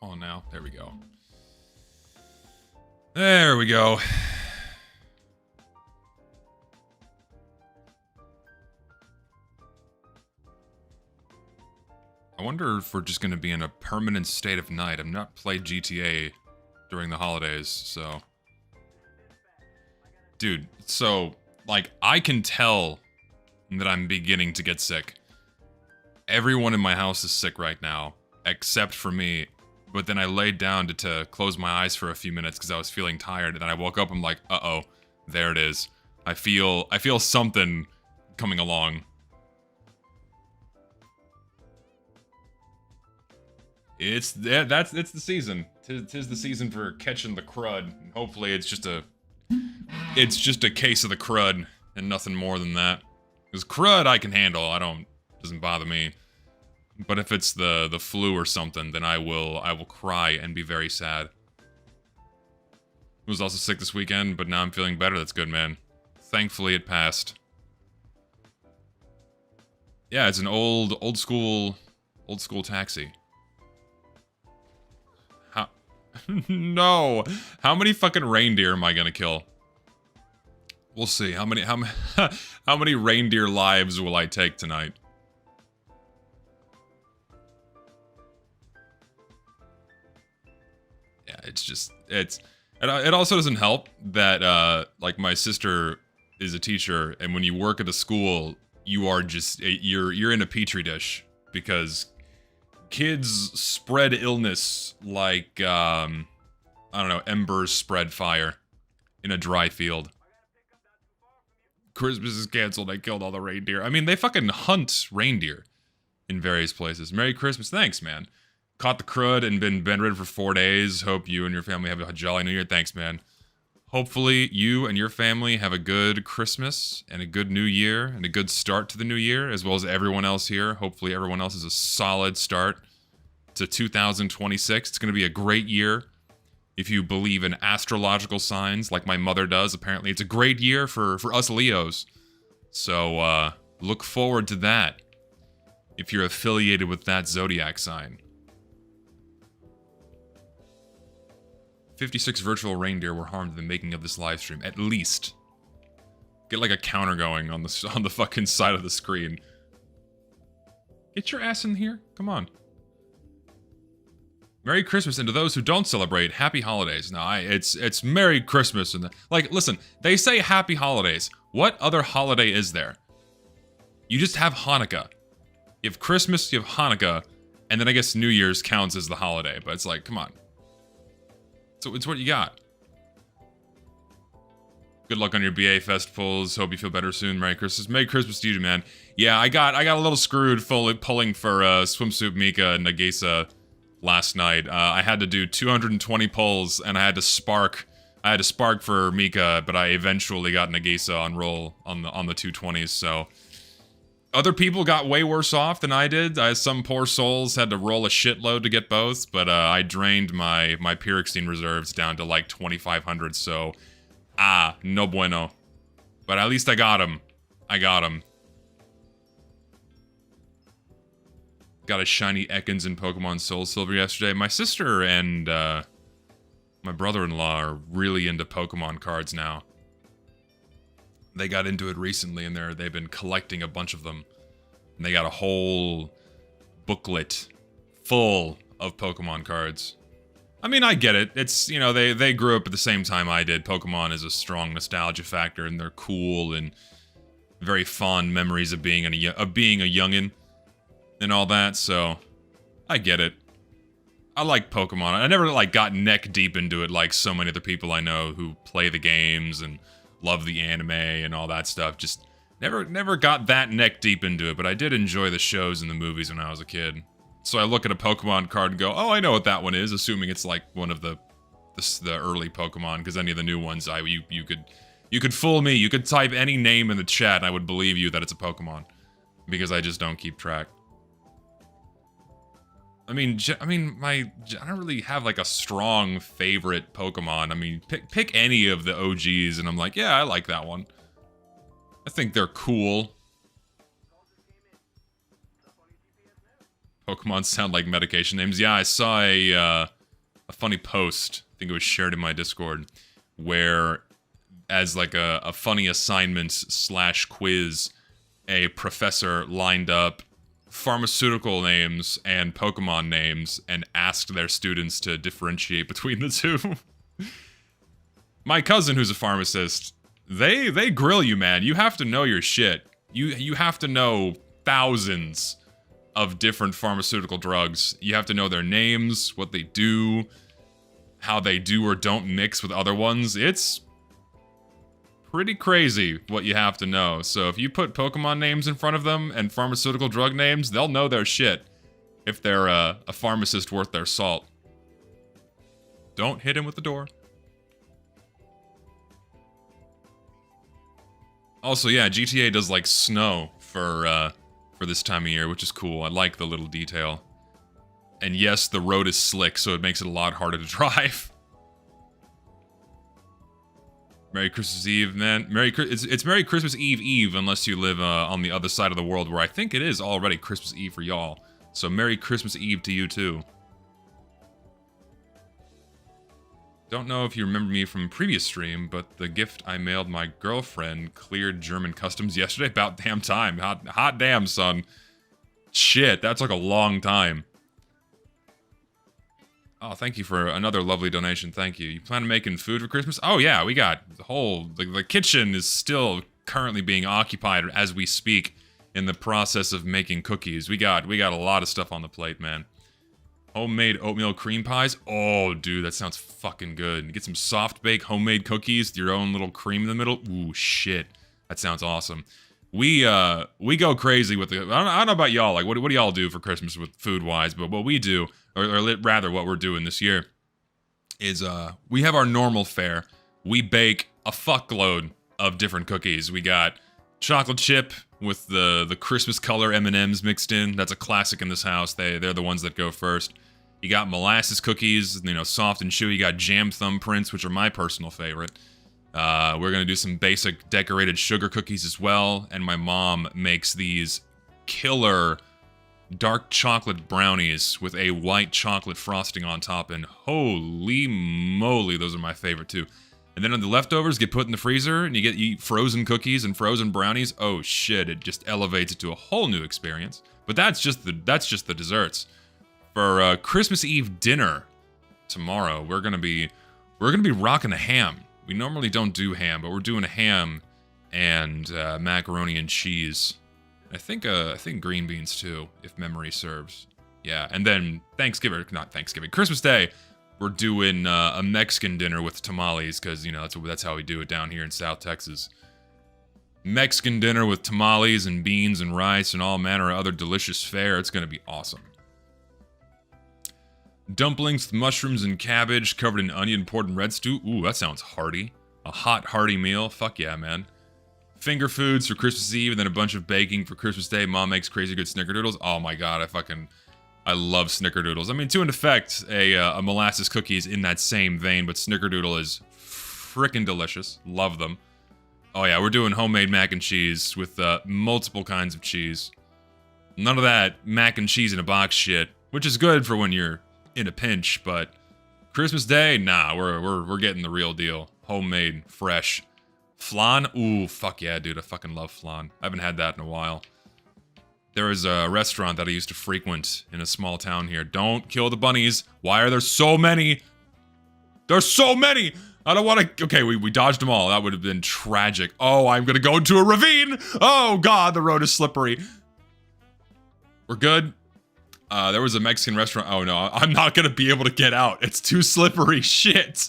on now. There we go. There we go. I wonder if we're just going to be in a permanent state of night. I've not played GTA during the holidays, so... Dude, so, like, I can tell that I'm beginning to get sick. Everyone in my house is sick right now, except for me. But then I laid down to close my eyes for a few minutes because I was feeling tired, and then I woke up, I'm like, uh-oh, there it is. I feel something coming along. It's the season. Tis the season for catching the crud. And hopefully it's just a case of the crud and nothing more than that. Because crud I can handle. Doesn't bother me. But if it's the flu or something, then I will cry and be very sad. I was also sick this weekend, but now I'm feeling better. That's good, man. Thankfully it passed. Yeah, it's an old school taxi. No! How many fucking reindeer am I gonna kill? We'll see. How many reindeer lives will I take tonight? Yeah, it also doesn't help that, like, my sister is a teacher, and when you work at a school, you are just, you're in a petri dish, because kids spread illness like, I don't know, embers spread fire in a dry field. Christmas is canceled, I killed all the reindeer. I mean, they fucking hunt reindeer in various places. Merry Christmas, thanks, man. Caught the crud and been bedridden for 4 days. Hope you and your family have a jolly new year. Thanks, man. Hopefully you and your family have a good Christmas and a good new year and a good start to the new year, as well as everyone else here. Hopefully everyone else has a solid start to 2026. It's going to be a great year. If you believe in astrological signs, like my mother does, apparently it's a great year for us Leos. So, look forward to that, if you're affiliated with that zodiac sign. 56 virtual reindeer were harmed in the making of this live stream, at least. Get like a counter going on the fucking side of the screen. Get your ass in here, come on. Merry Christmas, and to those who don't celebrate, Happy Holidays. No, it's Merry Christmas, and like, listen, they say Happy Holidays. What other holiday is there? You just have Hanukkah. You have Christmas, you have Hanukkah, and then I guess New Year's counts as the holiday, but it's like, come on. So it's what you got. Good luck on your BA festivals. Hope you feel better soon. Merry Christmas. Merry Christmas to you, man. Yeah, I got a little screwed pulling for Swimsuit Mika and Nagisa last night. I had to do 220 pulls, and I had to spark for Mika, but I eventually got Nagisa on roll on the 220s. So other people got way worse off than I did. Some poor souls had to roll a shitload to get both, but I drained my Pyroxene reserves down to like 2,500. So no bueno. But at least I got him. Got a shiny Ekans in Pokemon Soul Silver yesterday. My sister and my brother-in-law are really into Pokemon cards now. They got into it recently, and they've been collecting a bunch of them. And they got a whole booklet full of Pokemon cards. I mean, I get it. It's, you know, they grew up at the same time I did. Pokemon is a strong nostalgia factor, and they're cool and very fond memories of being a youngin' and all that, so I get it. I like Pokemon. I never like got neck deep into it like so many other people I know who play the games and love the anime and all that stuff. Just never got that neck deep into it, but I did enjoy the shows and the movies when I was a kid. So I look at a Pokemon card and go, oh, I know what that one is, assuming it's like one of the early Pokemon, because any of the new ones, you could fool me. You could type any name in the chat and I would believe you that it's a Pokemon, because I just don't keep track. I don't really have like a strong favorite Pokemon. I mean, pick any of the OGs and I'm like, yeah, I like that one. I think they're cool. Pokemon sound like medication names. Yeah, I saw funny post. I think it was shared in my Discord, where as like a funny assignment / quiz, a professor lined up pharmaceutical names and Pokemon names and asked their students to differentiate between the two. My cousin, who's a pharmacist, they grill you, man. You have to know your shit. You have to know thousands of different pharmaceutical drugs. You have to know their names, what they do, how they do or don't mix with other ones. It's pretty crazy what you have to know. So if you put Pokemon names in front of them and pharmaceutical drug names, they'll know their shit if they're a pharmacist worth their salt. Don't hit him with the door. Also, yeah, GTA does like snow for this time of year, which is cool. I like the little detail. And yes, the road is slick, so it makes it a lot harder to drive. Merry Christmas Eve, man. It's Merry Christmas Eve, unless you live on the other side of the world, where I think it is already Christmas Eve for y'all. So Merry Christmas Eve to you, too. Don't know if you remember me from a previous stream, but the gift I mailed my girlfriend cleared German customs yesterday. About damn time. Hot damn, son. Shit, that took a long time. Oh, thank you for another lovely donation. Thank you. You plan on making food for Christmas? Oh yeah, we got the whole... The kitchen is still currently being occupied as we speak in the process of making cookies. We got a lot of stuff on the plate, man. Homemade oatmeal cream pies? Oh, dude, that sounds fucking good. Get some soft bake homemade cookies with your own little cream in the middle. Ooh, shit. That sounds awesome. We go crazy with the... I don't know about y'all. Like, what do y'all do for Christmas with food-wise? But what we do, or rather what we're doing this year, is we have our normal fare. We bake a fuckload of different cookies. We got chocolate chip with the Christmas color M&Ms mixed in. That's a classic in this house. They're the ones that go first. You got molasses cookies, you know, soft and chewy. You got jam thumbprints, which are my personal favorite. We're gonna do some basic decorated sugar cookies as well. And my mom makes these killer dark chocolate brownies with a white chocolate frosting on top. And holy moly, those are my favorite too. And then the leftovers get put in the freezer, and you eat frozen cookies and frozen brownies. Oh shit, it just elevates it to a whole new experience. But that's just the desserts. For Christmas Eve dinner tomorrow, we're gonna be rocking a ham. We normally don't do ham, but we're doing a ham and macaroni and cheese. I think green beans too, if memory serves. Yeah, and then Christmas Day, we're doing a Mexican dinner with tamales, because, you know, that's how we do it down here in South Texas. Mexican dinner with tamales and beans and rice and all manner of other delicious fare. It's gonna be awesome. Dumplings with mushrooms and cabbage covered in onion poured in red stew. Ooh, that sounds hearty. A hot, hearty meal. Fuck yeah, man. Finger foods for Christmas Eve, and then a bunch of baking for Christmas Day. Mom makes crazy good snickerdoodles. Oh my god, I love snickerdoodles. I mean, to an effect, a molasses cookie is in that same vein, but snickerdoodle is frickin' delicious. Love them. Oh yeah, we're doing homemade mac and cheese with multiple kinds of cheese. None of that mac and cheese in a box shit, which is good for when you're in a pinch, but Christmas Day, nah, we're getting the real deal. Homemade, fresh. Flan? Ooh, fuck yeah, dude. I fucking love flan. I haven't had that in a while. There was a restaurant that I used to frequent in a small town here. Don't kill the bunnies. Why are there so many? There's so many! I don't want to... Okay, we dodged them all. That would have been tragic. Oh, I'm gonna go into a ravine! Oh, God, the road is slippery. We're good. There was a Mexican restaurant. Oh, no, I'm not gonna be able to get out. It's too slippery. Shit.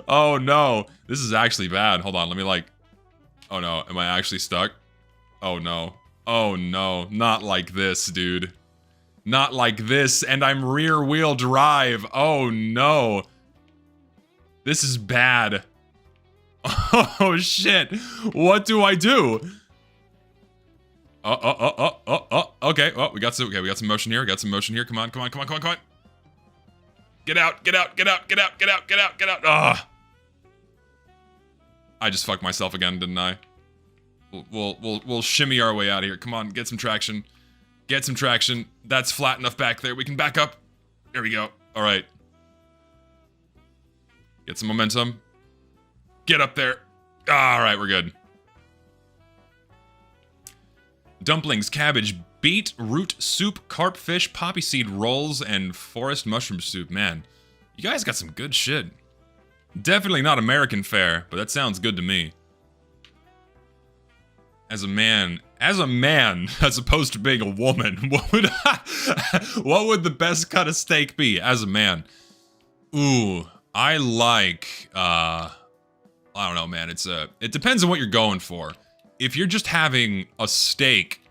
Oh, no. This is actually bad. Hold on, let me, like... Oh, no. Am I actually stuck? Oh, no. Oh, no. Not like this, dude. Not like this, and I'm rear-wheel drive. Oh, no. This is bad. Oh, shit. What do I do? Okay. Oh, we got some motion here. Come on. Get out. Ah. I just fucked myself again, didn't I? We'll shimmy our way out of here. Come on, get some traction. That's flat enough back there. We can back up. There we go. All right. Get some momentum. Get up there. All right, we're good. Dumplings, cabbage, beetroot soup, carp fish, poppy seed rolls, and forest mushroom soup. Man, you guys got some good shit. Definitely not American fare, but that sounds good to me. As a man, as opposed to being a woman, what would the best cut of steak be as a man? Ooh, I like, I don't know, man. It depends on what you're going for. If you're just having a steak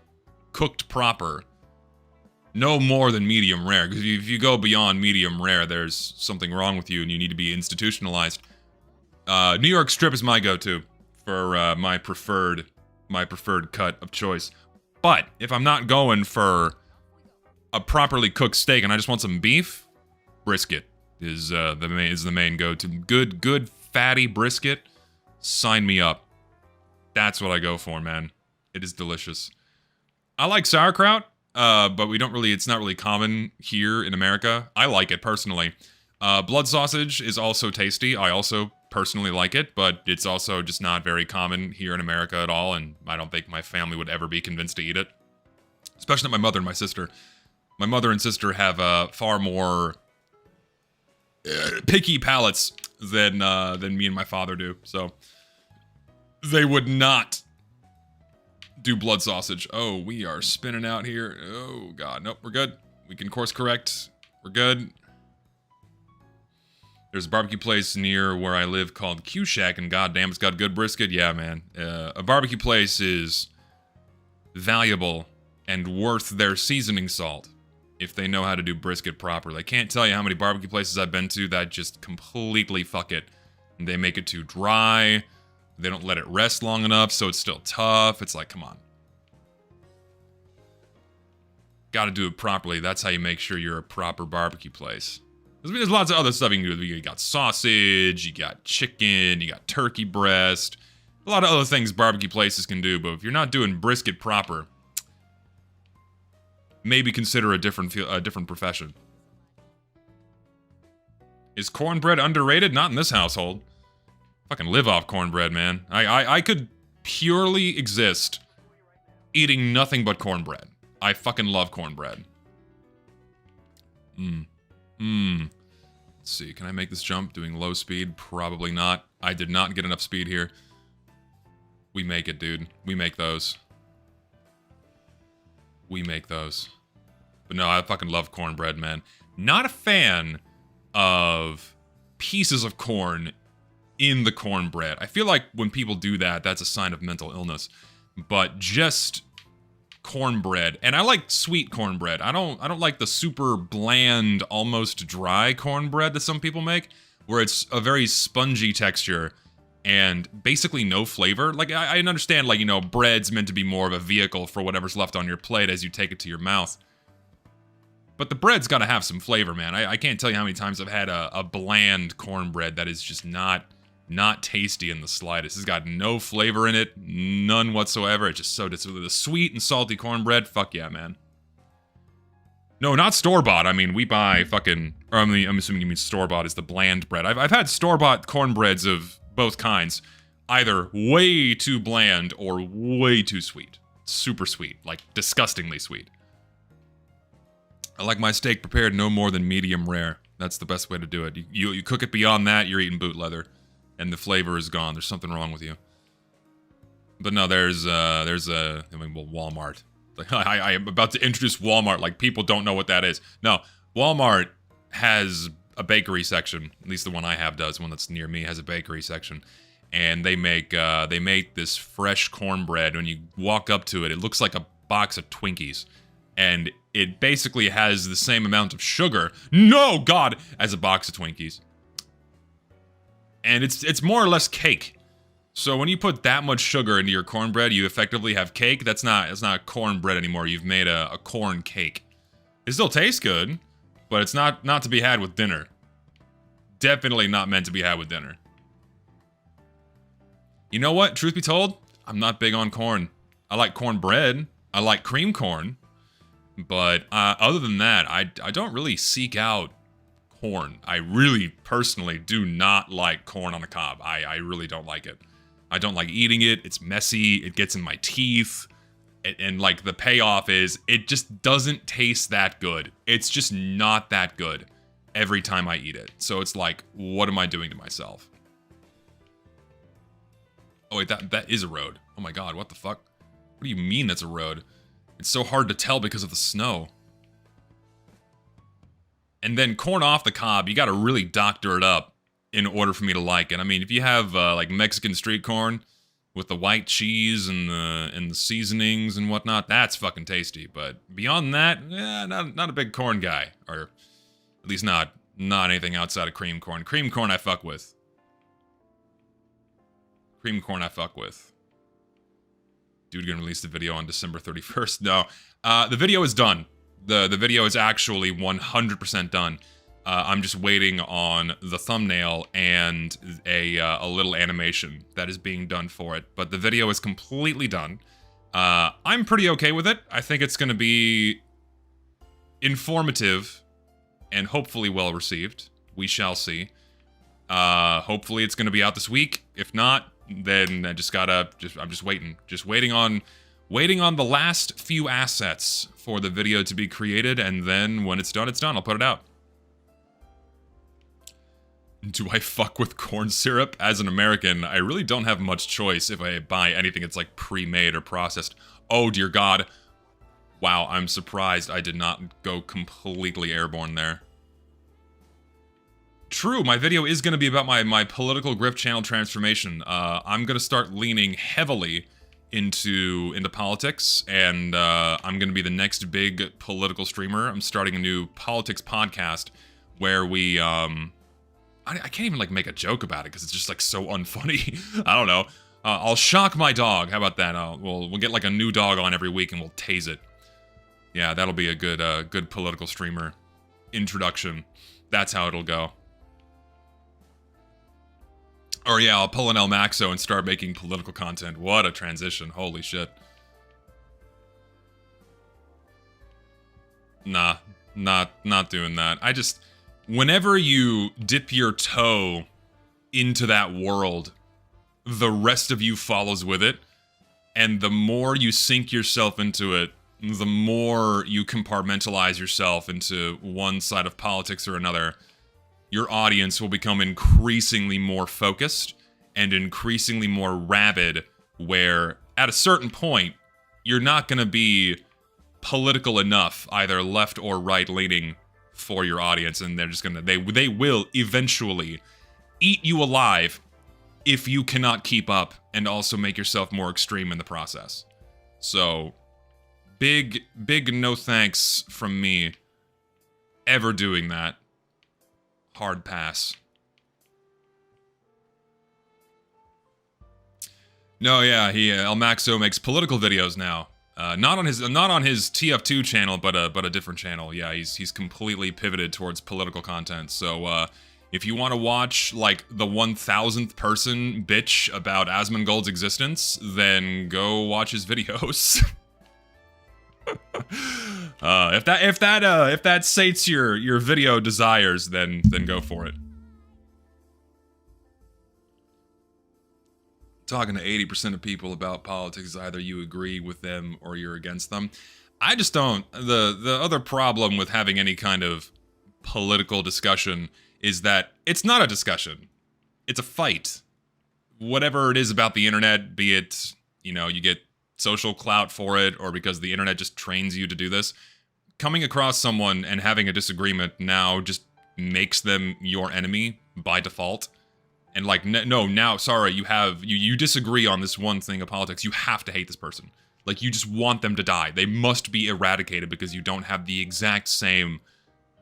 cooked proper, no more than medium rare. Because if you go beyond medium rare, there's something wrong with you and you need to be institutionalized. New York strip is my go-to for my preferred cut of choice. But if I'm not going for a properly cooked steak and I just want some beef, brisket is the main go-to. Good fatty brisket. Sign me up. That's what I go for, man. It is delicious. I like sauerkraut, but it's not really common here in America. I like it personally. Blood sausage is also tasty. I also personally like it, but it's also just not very common here in America at all, and I don't think my family would ever be convinced to eat it. Especially my mother and my sister. My mother and sister have far more picky palates than me and my father do, so they would not do blood sausage. Oh, we are spinning out here. Oh, God. Nope, we're good. We can course correct. We're good. There's a barbecue place near where I live called Q Shack, and goddamn, it's got good brisket. Yeah, man. A barbecue place is valuable and worth their seasoning salt if they know how to do brisket properly. I can't tell you how many barbecue places I've been to that just completely fuck it. They make it too dry. They don't let it rest long enough, so it's still tough. It's like, come on. Gotta do it properly. That's how you make sure you're a proper barbecue place. There's lots of other stuff you can do. You got sausage, you got chicken, you got turkey breast. A lot of other things barbecue places can do, but if you're not doing brisket proper, maybe consider a different profession. Is cornbread underrated? Not in this household. Fucking live off cornbread, man. I could purely exist eating nothing but cornbread. I fucking love cornbread. Let's see, can I make this jump doing low speed? Probably not. I did not get enough speed here. We make it, dude. We make those. We make those. But no, I fucking love cornbread, man. Not a fan of pieces of corn in the cornbread. I feel like when people do that, that's a sign of mental illness. But just cornbread, and I like sweet cornbread. I don't like the super bland, almost dry cornbread that some people make, where it's a very spongy texture and basically no flavor. Like I understand, like, you know, bread's meant to be more of a vehicle for whatever's left on your plate as you take it to your mouth. But the bread's got to have some flavor, man. I can't tell you how many times I've had a bland cornbread that is just not tasty in the slightest. It's got no flavor in it, none whatsoever. It's just so the sweet and salty cornbread. Fuck yeah, man. No, not store-bought. I mean, we buy fucking... Or I'm assuming you mean store-bought is the bland bread. I've had store-bought cornbreads of both kinds. Either way too bland or way too sweet. Super sweet. Like, disgustingly sweet. I like my steak prepared no more than medium rare. That's the best way to do it. You cook it beyond that, you're eating boot leather. And the flavor is gone. There's something wrong with you. But no, there's Walmart. Like, I am about to introduce Walmart like people don't know what that is. No, Walmart has a bakery section. At least the one I have does. The one that's near me has a bakery section. And they make this fresh cornbread. When you walk up to it, it looks like a box of Twinkies. And it basically has the same amount of sugar, no God, as a box of Twinkies. And it's more or less cake. So when you put that much sugar into your cornbread, you effectively have cake. It's not cornbread anymore. You've made a corn cake. It still tastes good, but it's not to be had with dinner. Definitely not meant to be had with dinner. You know what? Truth be told, I'm not big on corn. I like cornbread. I like cream corn. But other than that, I don't really seek out corn. I really, personally, do not like corn on the cob. I really don't like it. I don't like eating it. It's messy. It gets in my teeth. And like, the payoff is, it just doesn't taste that good. It's just not that good every time I eat it. So it's like, what am I doing to myself? Oh wait, that is a road. Oh my god, what the fuck? What do you mean that's a road? It's so hard to tell because of the snow. And then corn off the cob, you gotta really doctor it up in order for me to like it. I mean, if you have like Mexican street corn with the white cheese and the seasonings and whatnot, that's fucking tasty. But beyond that, not a big corn guy, or at least not anything outside of cream corn. Cream corn I fuck with. Cream corn I fuck with. Dude gonna release the video on December 31st. No, the video is done. The video is actually 100% done. I'm just waiting on the thumbnail and a little animation that is being done for it. But the video is completely done. I'm pretty okay with it. I think it's gonna be informative and hopefully well received. We shall see. Hopefully it's gonna be out this week. If not, then I'm just waiting on the last few assets for the video to be created, and then when it's done, I'll put it out. Do I fuck with corn syrup? As an American, I really don't have much choice if I buy anything that's like pre-made or processed. Oh dear god. Wow, I'm surprised I did not go completely airborne there. True, my video is going to be about my political grip channel transformation. I'm going to start leaning heavily into politics, and I'm going to be the next big political streamer. I'm starting a new politics podcast where we, I can't even like make a joke about it because it's just like so unfunny. I don't know. I'll shock my dog. How about that? We'll get like a new dog on every week and we'll tase it. Yeah, that'll be a good political streamer introduction. That's how it'll go. Or yeah, I'll pull an El Maxo and start making political content. What a transition. Holy shit. Nah, not doing that. Whenever you dip your toe into that world, the rest of you follows with it. And the more you sink yourself into it, the more you compartmentalize yourself into one side of politics or another. Your audience will become increasingly more focused and increasingly more rabid, where at a certain point, you're not going to be political enough, either left or right leaning, for your audience, and they're just gonna, they will eventually eat you alive if you cannot keep up and also make yourself more extreme in the process. So, big no thanks from me ever doing that. Hard pass. No, yeah, El Maxo makes political videos now. Not on his TF2 channel, but a different channel. Yeah, he's completely pivoted towards political content. So if you want to watch like the 1000th person bitch about Asmongold's existence, then go watch his videos. If that sates your video desires, then go for it. Talking to 80% of people about politics, either you agree with them or you're against them. I just don't. The other problem with having any kind of political discussion is that it's not a discussion. It's a fight. Whatever it is about the internet, be it, you get social clout for it, or because the internet just trains you to do this, coming across someone and having a disagreement now just makes them your enemy by default. And like, no, now, sorry, you disagree on this one thing of politics. You have to hate this person. Like, you just want them to die. They must be eradicated because you don't have the exact same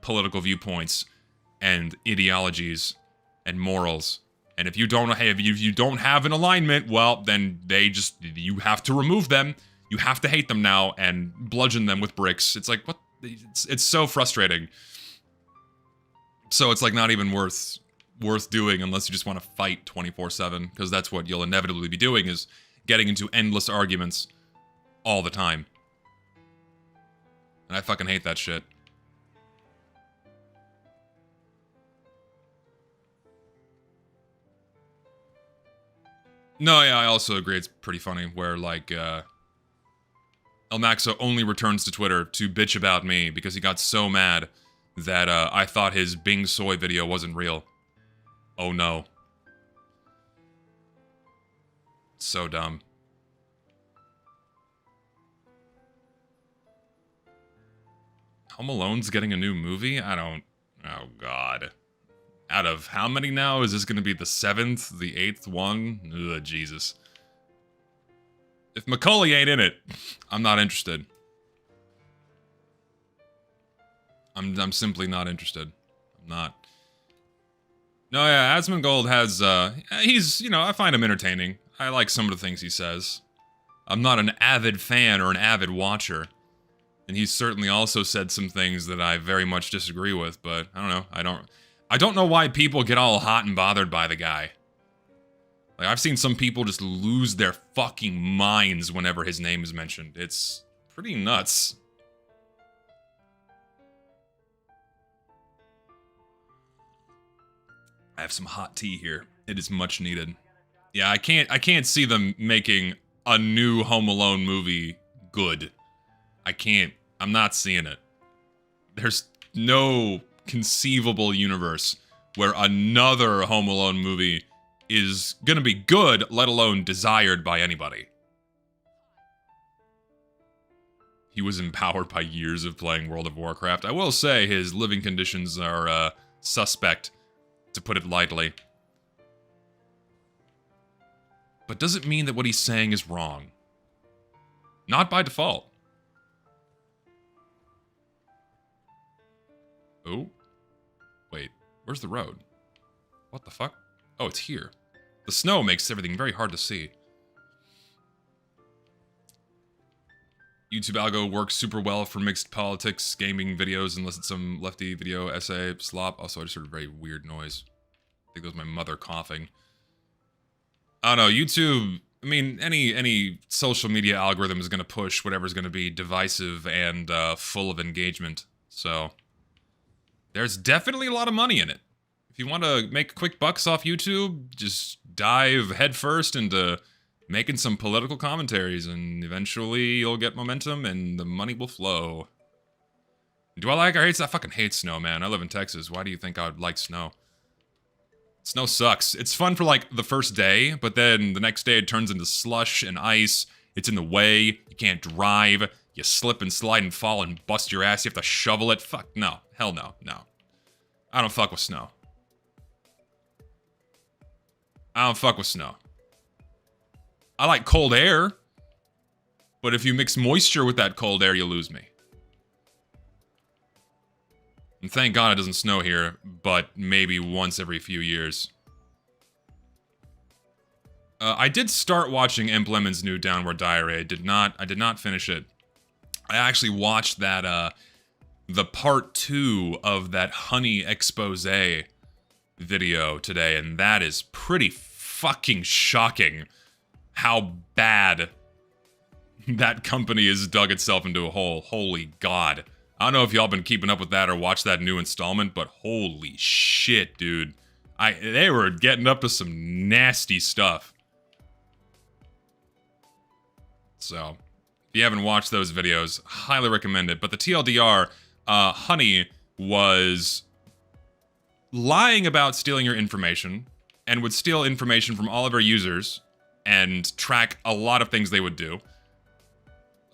political viewpoints and ideologies and morals. And if you don't have an alignment, well, then you have to remove them. You have to hate them now and bludgeon them with bricks. It's like, what? It's so frustrating. So it's like not even worth doing unless you just want to fight 24/7, because that's what you'll inevitably be doing, is getting into endless arguments all the time. And I fucking hate that shit. No, yeah, I also agree. It's pretty funny where, like, El Maxo only returns to Twitter to bitch about me because he got so mad that I thought his Bing soy video wasn't real. Oh no. So dumb. Home Alone's getting a new movie? I don't... Oh, God. Out of how many now? Is this going to be the 7th? The 8th one? Ugh, Jesus. If Macaulay ain't in it, I'm not interested. I'm simply not interested. I'm not. No, yeah, Asmongold has, he's, you know, I find him entertaining. I like some of the things he says. I'm not an avid fan or an avid watcher. And he's certainly also said some things that I very much disagree with, but I don't know. I don't know why people get all hot and bothered by the guy. Like, I've seen some people just lose their fucking minds whenever his name is mentioned. It's pretty nuts. I have some hot tea here. It is much needed. Yeah, I can't see them making a new Home Alone movie good. I can't. I'm not seeing it. There's no conceivable universe where another Home Alone movie is gonna be good, let alone desired by anybody. He was empowered by years of playing World of Warcraft. I will say his living conditions are, suspect, to put it lightly. But does it mean that what he's saying is wrong? Not by default. Oh? Wait, where's the road? What the fuck? Oh, it's here. The snow makes everything very hard to see. YouTube algo works super well for mixed politics, gaming videos, unless it's some lefty video essay slop. Also, I just heard a very weird noise. I think that was my mother coughing. I don't know, YouTube, I mean, any social media algorithm is going to push whatever's going to be divisive and full of engagement. So, there's definitely a lot of money in it. If you want to make quick bucks off YouTube, just dive headfirst into making some political commentaries, and eventually you'll get momentum and the money will flow. Do I like or hate? I fucking hate snow, man. I live in Texas. Why do you think I would like snow? Snow sucks. It's fun for like the first day, but then the next day it turns into slush and ice. It's in the way. You can't drive. You slip and slide and fall and bust your ass. You have to shovel it. Fuck no. Hell no. No. I don't fuck with snow. I don't fuck with snow. I like cold air, but if you mix moisture with that cold air, you lose me. And thank God it doesn't snow here, but maybe once every few years. I did start watching Implement's new Downward Diary. I did not finish it. I actually watched that, the part 2 of that Honey expose video today, and that is pretty fucking shocking how bad that company has dug itself into a hole. Holy God. I don't know if y'all been keeping up with that or watched that new installment, but holy shit, dude. They were getting up to some nasty stuff. So, if you haven't watched those videos, highly recommend it. But the TLDR, Honey was lying about stealing your information and would steal information from all of our users and track a lot of things they would do.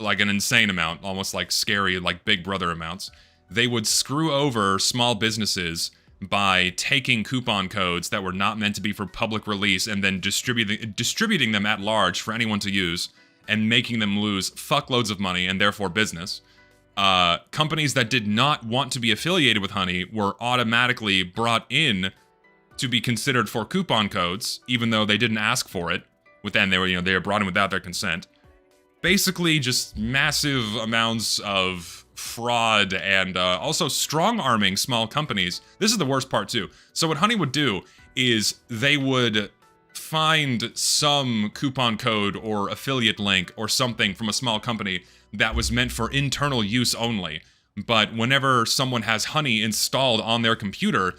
Like an insane amount, almost like scary, like Big Brother amounts. They would screw over small businesses by taking coupon codes that were not meant to be for public release and then distributing them at large for anyone to use and making them lose fuckloads of money and therefore business. Companies that did not want to be affiliated with Honey were automatically brought in to be considered for coupon codes, even though they didn't ask for it. They were brought in without their consent. Basically, just massive amounts of fraud and also strong-arming small companies. This is the worst part, too. So what Honey would do is they would find some coupon code or affiliate link or something from a small company that was meant for internal use only. But whenever someone has Honey installed on their computer,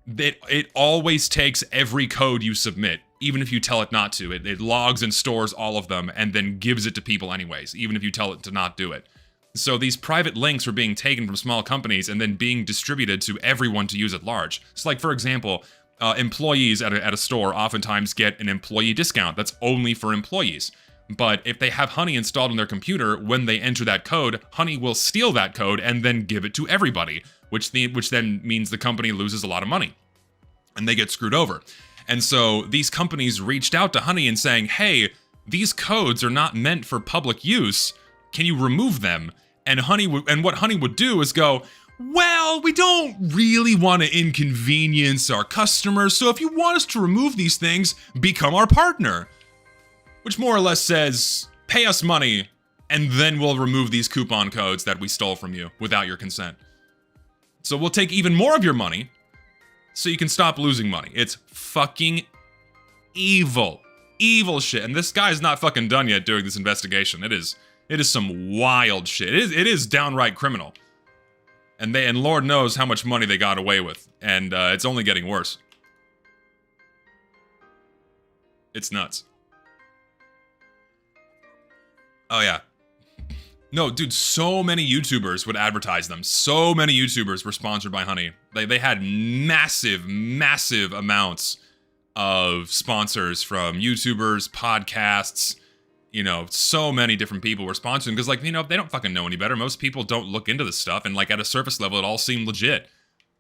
it always takes every code you submit. even if you tell it not to. It logs and stores all of them and then gives it to people anyways, even if you tell it to not do it. So these private links were being taken from small companies and then being distributed to everyone to use at large. So like, for example, employees at a store oftentimes get an employee discount that's only for employees. But if they have Honey installed on their computer, when they enter that code, Honey will steal that code and then give it to everybody, which then means the company loses a lot of money. And they get screwed over. And so these companies reached out to Honey and saying, hey, these codes are not meant for public use. Can you remove them? And what Honey would do is go, well, we don't really want to inconvenience our customers, so if you want us to remove these things, become our partner. Which more or less says, pay us money, and then we'll remove these coupon codes that we stole from you without your consent. So we'll take even more of your money, so you can stop losing money. It's fucking evil. Evil shit. And this guy's not fucking done yet doing this investigation. It is some wild shit. It is downright criminal. And Lord knows how much money they got away with. And it's only getting worse. It's nuts. Oh yeah. No, dude, so many YouTubers would advertise them. So many YouTubers were sponsored by Honey. They had massive, massive amounts of sponsors from YouTubers, podcasts. You know, so many different people were sponsoring because, like, you know, they don't fucking know any better. Most people don't look into this stuff, and, like, at a surface level, it all seemed legit.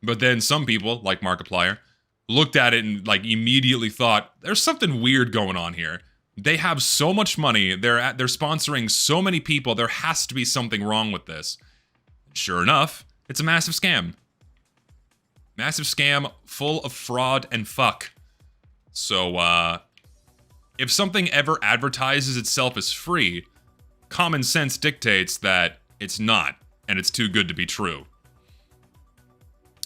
But then some people, like Markiplier, looked at it and, like, immediately thought, there's something weird going on here. They have so much money, they're sponsoring so many people, there has to be something wrong with this. Sure enough, it's a massive scam. Massive scam full of fraud and fuck. So, if something ever advertises itself as free, common sense dictates that it's not, and it's too good to be true.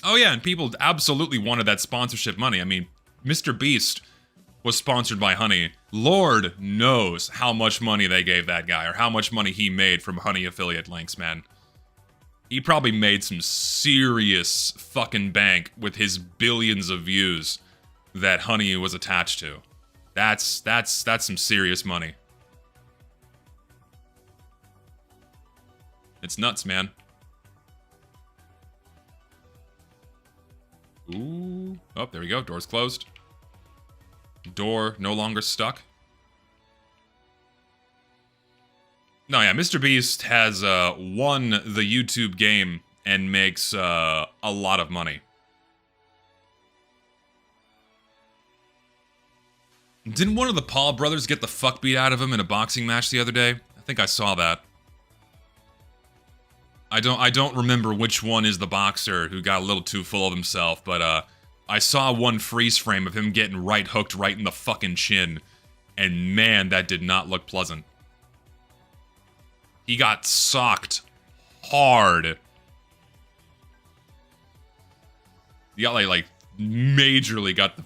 Oh yeah, and people absolutely wanted that sponsorship money. I mean, Mr. Beast was sponsored by Honey. Lord knows how much money they gave that guy, or how much money he made from Honey affiliate links, man. He probably made some serious fucking bank with his billions of views that Honey was attached to. That's some serious money. It's nuts, man. Ooh. Oh, there we go. Door's closed. Door no longer stuck. No, yeah, Mr. Beast has won the YouTube game and makes a lot of money. Didn't one of the Paul brothers get the fuck beat out of him in a boxing match the other day? I think I saw that. I don't remember which one is the boxer who got a little too full of himself, but I saw one freeze frame of him getting right hooked right in the fucking chin, and man, that did not look pleasant. He got socked hard. He got like majorly got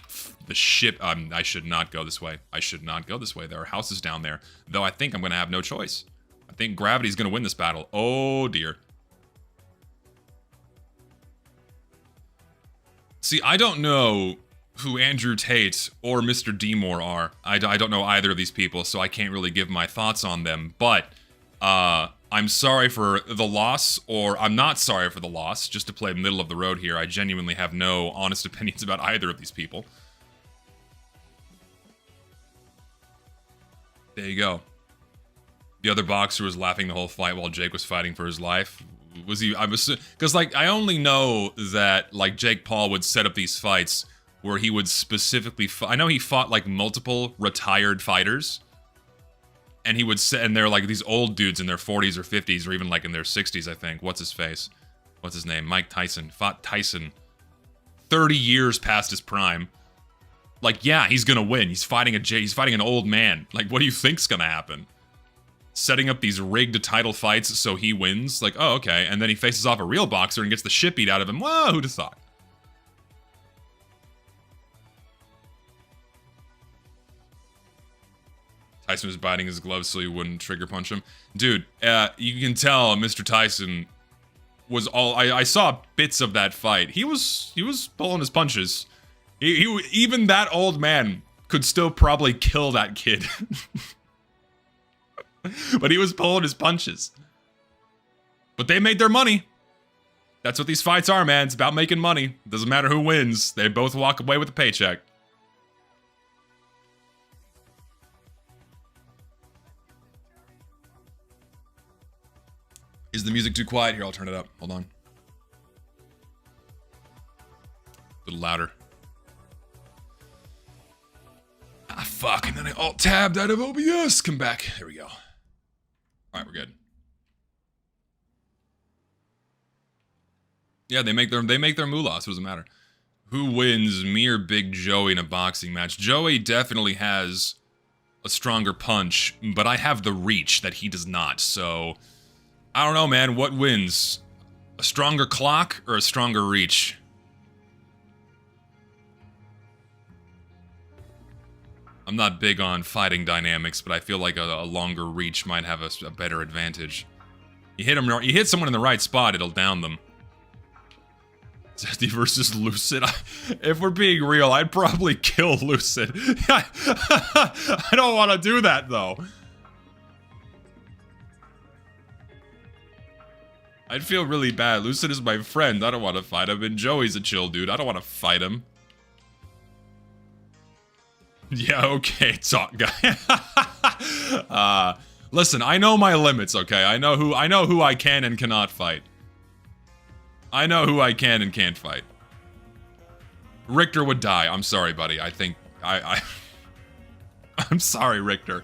the shit. I should not go this way. I should not go this way. There are houses down there. Though I think I'm going to have no choice. I think gravity's going to win this battle. Oh, dear. See, I don't know who Andrew Tate or Mr. D-Moore are. I don't know either of these people, so I can't really give my thoughts on them. But, I'm sorry for the loss, or I'm not sorry for the loss. Just to play middle of the road here, I genuinely have no honest opinions about either of these people. There you go. The other boxer was laughing the whole fight while Jake was fighting for his life. Was he? Because, like, I only know that, like, Jake Paul would set up these fights where he would specifically I know he fought, like, multiple retired fighters. And he would and they're, like, these old dudes in their 40s or 50s, or even, like, in their 60s, I think. What's his face? What's his name? Mike Tyson. Fought Tyson 30 years past his prime. Like, yeah, he's gonna win. He's fighting an old man. Like, what do you think's gonna happen? Setting up these rigged title fights so he wins? Like, oh, okay. And then he faces off a real boxer and gets the shit beat out of him. Whoa, who'd have thought? Tyson was biting his gloves so he wouldn't trigger punch him. Dude, you can tell Mr. Tyson was all... I saw bits of that fight. He was pulling his punches. He even that old man could still probably kill that kid. But he was pulling his punches. But they made their money. That's what these fights are, man. It's about making money. Doesn't matter who wins. They both walk away with a paycheck. Is the music too quiet? Here, I'll turn it up. Hold on. A little louder. Ah, fuck. And then I alt-tabbed out of OBS. Come back. There we go. Alright, we're good. Yeah, they make their moolah, so it doesn't matter. Who wins, me or Big Joey in a boxing match? Joey definitely has a stronger punch, but I have the reach that he does not, so... I don't know, man. What wins? A stronger clock or a stronger reach? I'm not big on fighting dynamics, but I feel like a longer reach might have a better advantage. You hit someone in the right spot, it'll down them. Zesty versus Lucid. If we're being real, I'd probably kill Lucid. I don't want to do that, though. I'd feel really bad. Lucid is my friend. I don't want to fight him. And Joey's a chill dude. I don't want to fight him. Yeah, okay, talk guy. Listen, I know my limits, okay? I know who I can and cannot fight. I know who I can and can't fight. Richter would die. I'm sorry, buddy. I think I'm sorry, Richter.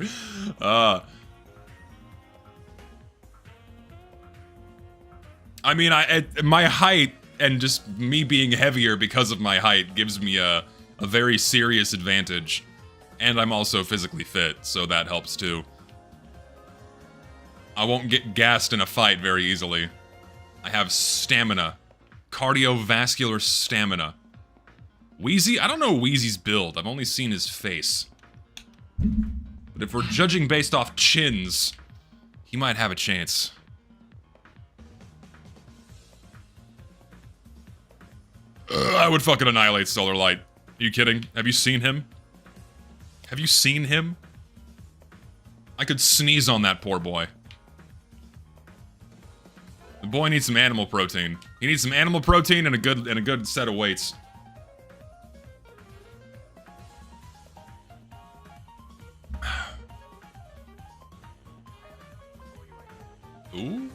I mean, my height and just me being heavier because of my height gives me a very serious advantage. And I'm also physically fit, so that helps too. I won't get gassed in a fight very easily. I have stamina. Cardiovascular stamina. Wheezy? I don't know Wheezy's build. I've only seen his face. But if we're judging based off chins, he might have a chance. I would fucking annihilate Solar Light. Are you kidding? Have you seen him? Have you seen him? I could sneeze on that poor boy. The boy needs some animal protein. He needs some animal protein and a good set of weights. Ooh.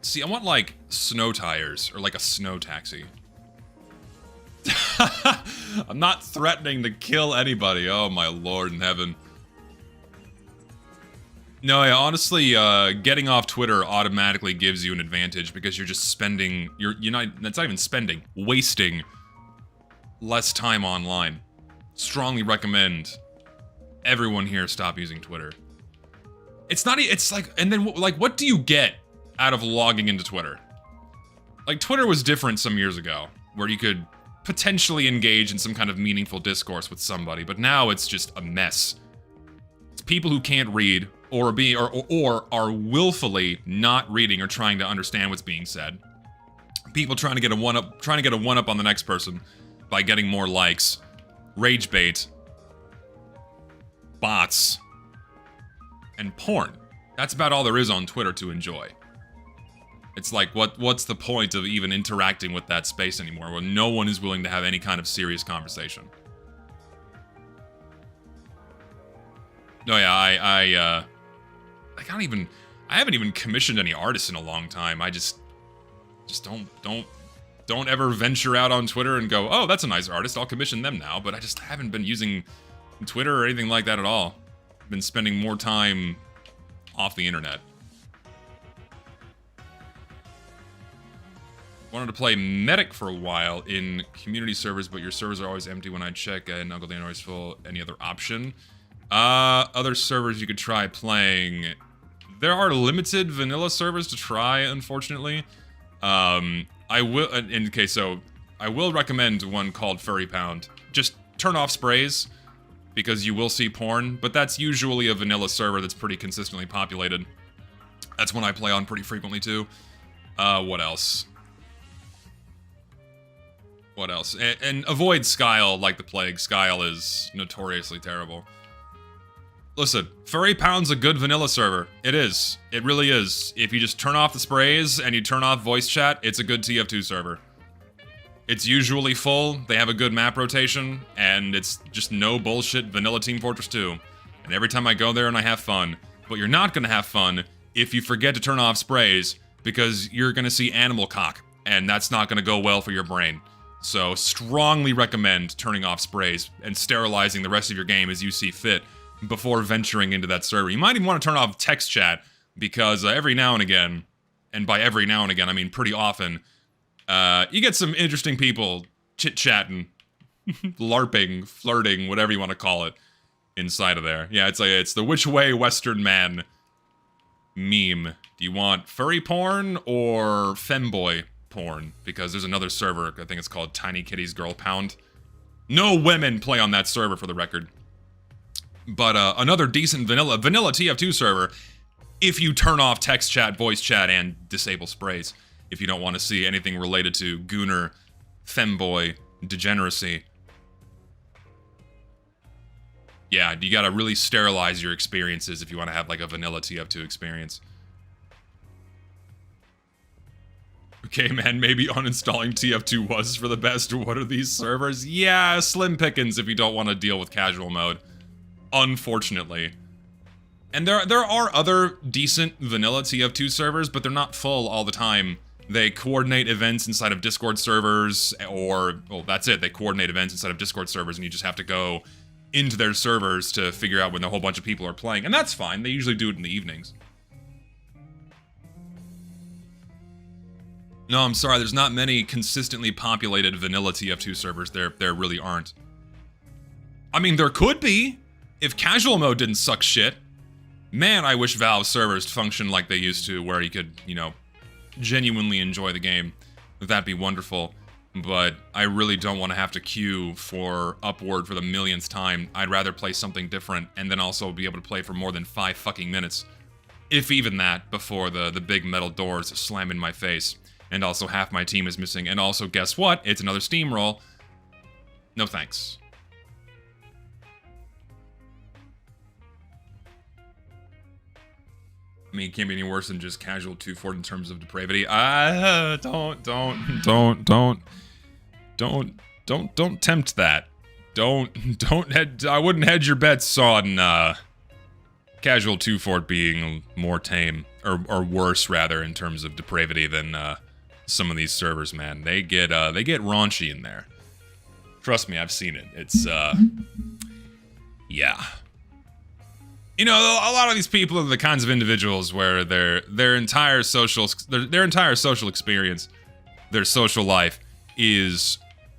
See, I want like snow tires or like a snow taxi. I'm not threatening to kill anybody. Oh my lord in heaven. No, yeah, honestly, getting off Twitter automatically gives you an advantage because you're just spending, that's not even spending, wasting less time online. Strongly recommend everyone here stop using Twitter. It's not, it's like, and then like, what do you get out of logging into Twitter? Like, Twitter was different some years ago, where you could potentially engage in some kind of meaningful discourse with somebody, but now it's just a mess. It's people who can't read, or are willfully not reading or trying to understand what's being said. People trying to get a one-up on the next person by getting more likes. Rage bait. Bots. And porn. That's about all there is on Twitter to enjoy. It's like, what's the point of even interacting with that space anymore when no one is willing to have any kind of serious conversation? No, yeah, I haven't even commissioned any artists in a long time. I just don't ever venture out on Twitter and go, oh, that's a nice artist, I'll commission them now. But I just haven't been using Twitter or anything like that at all. I've been spending more time off the internet. Wanted to play Medic for a while in community servers, but your servers are always empty when I check, and Uncle Dan always full. Any other option? Other servers you could try playing. There are limited vanilla servers to try, unfortunately. I will recommend one called Furry Pound. Just turn off sprays, because you will see porn, but that's usually a vanilla server that's pretty consistently populated. That's one I play on pretty frequently, too. What else? What else? And avoid Skyle like the plague. Skyle is notoriously terrible. Listen, Furry Pound's a good vanilla server. It is. It really is. If you just turn off the sprays and you turn off voice chat, it's a good TF2 server. It's usually full, they have a good map rotation, and it's just no bullshit vanilla Team Fortress 2. And every time I go there and I have fun. But you're not gonna have fun if you forget to turn off sprays, because you're gonna see animal cock, and that's not gonna go well for your brain. So strongly recommend turning off sprays and sterilizing the rest of your game as you see fit before venturing into that server. You might even want to turn off text chat, because every now and again, and by every now and again I mean pretty often, you get some interesting people chit-chatting, LARPing, flirting, whatever you want to call it, inside of there. Yeah, it's the which way Western man meme. Do you want furry porn or femboy porn? Because there's another server, I think it's called Tiny Kitty's Girl Pound. No women play on that server, for the record. But another decent vanilla TF2 server, if you turn off text chat, voice chat, and disable sprays. If you don't want to see anything related to gooner, femboy, degeneracy. Yeah, you gotta really sterilize your experiences if you want to have like a vanilla TF2 experience. Okay, man, maybe uninstalling TF2 was for the best. What are these servers? Yeah, slim pickings if you don't want to deal with casual mode. Unfortunately. And there are other decent vanilla TF2 servers, but they're not full all the time. They coordinate events inside of Discord servers, or, well, that's it. They coordinate events inside of Discord servers, and you just have to go into their servers to figure out when a whole bunch of people are playing. And that's fine. They usually do it in the evenings. No, I'm sorry. There's not many consistently populated vanilla TF2 servers. There really aren't. I mean, there could be. If casual mode didn't suck shit, man, I wish Valve servers functioned like they used to, where you could, you know, genuinely enjoy the game. That'd be wonderful. But I really don't want to have to queue for Upward for the millionth time. I'd rather play something different, and then also be able to play for more than 5 fucking minutes. If even that, before the big metal doors slam in my face. And also half my team is missing, and also guess what? It's another Steam roll. No thanks. I mean, it can't be any worse than just casual 2-4 in terms of depravity. Don't tempt that. I wouldn't hedge your bets on, casual 2-4 being more tame, or worse, rather, in terms of depravity than, some of these servers, man. They get raunchy in there. Trust me, I've seen it. It's, yeah. You know, a lot of these people are the kinds of individuals where their entire social experience, their social life, is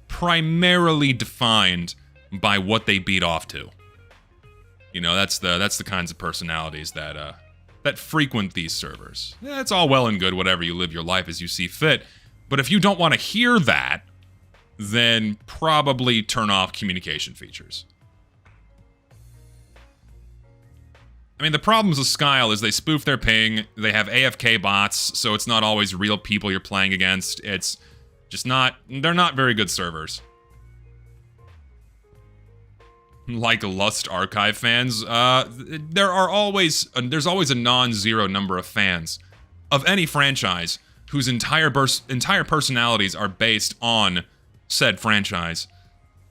primarily defined by what they beat off to. You know, that's the kinds of personalities that frequent these servers. Yeah, it's all well and good, whatever, you live your life as you see fit. But if you don't want to hear that, then probably turn off communication features. I mean, the problems with Skyle is they spoof their ping, they have AFK bots, so it's not always real people you're playing against. It's just they're not very good servers. Like Lust Archive fans, there's always a non-zero number of fans of any franchise whose entire personalities are based on said franchise.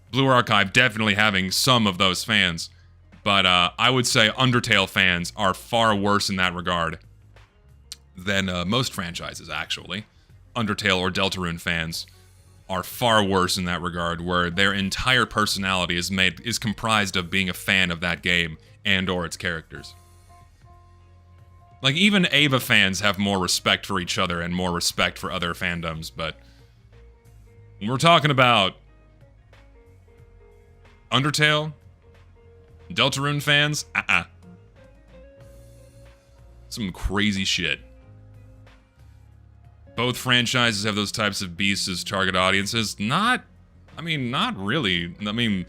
Blue Archive definitely having some of those fans. But I would say Undertale fans are far worse in that regard than most franchises, actually. Undertale or Deltarune fans are far worse in that regard, where their entire personality is comprised of being a fan of that game and or its characters. Like, even Ava fans have more respect for each other and more respect for other fandoms, but when we're talking about Undertale, Deltarune fans, some crazy shit. Both franchises have those types of beasts as target audiences. Not really. I mean,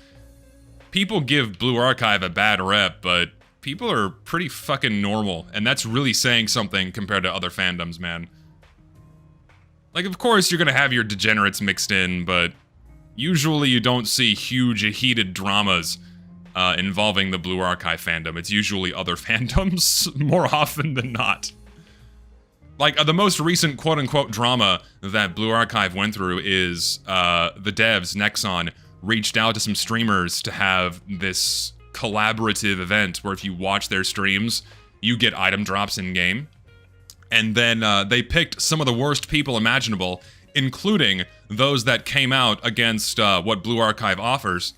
people give Blue Archive a bad rep, but people are pretty fucking normal, and that's really saying something compared to other fandoms, man. Like, of course, you're gonna have your degenerates mixed in, but Usually you don't see huge, heated dramas involving the Blue Archive fandom. It's usually other fandoms, more often than not. Like, the most recent quote-unquote drama that Blue Archive went through is the devs, Nexon, reached out to some streamers to have this collaborative event where if you watch their streams, you get item drops in-game. And then they picked some of the worst people imaginable, including those that came out against what Blue Archive offers,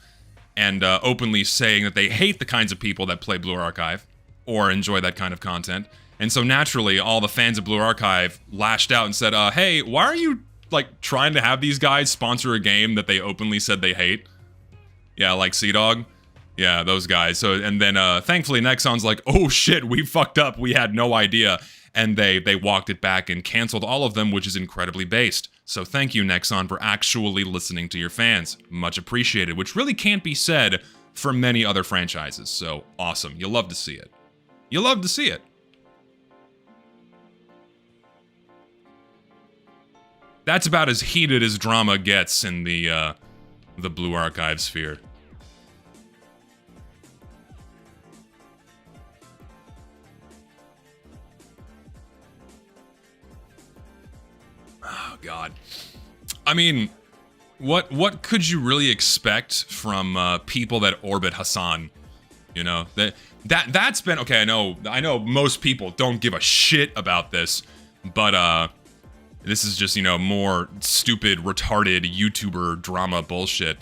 and openly saying that they hate the kinds of people that play Blue Archive, or enjoy that kind of content. And so naturally, all the fans of Blue Archive lashed out and said, hey, why are you, like, trying to have these guys sponsor a game that they openly said they hate? Yeah, like Sea Dog? Yeah, those guys. So, and then, thankfully, Nexon's like, oh shit, we fucked up, we had no idea. And they walked it back and canceled all of them, which is incredibly based. So thank you, Nexon, for actually listening to your fans. Much appreciated, which really can't be said for many other franchises. So awesome. You love to see it. You love to see it. That's about as heated as drama gets in the Blue Archive sphere. Oh, God. I mean, what could you really expect from people that orbit Hassan? You know, that's been okay. I know most people don't give a shit about this, but this is just, you know, more stupid, retarded YouTuber drama bullshit.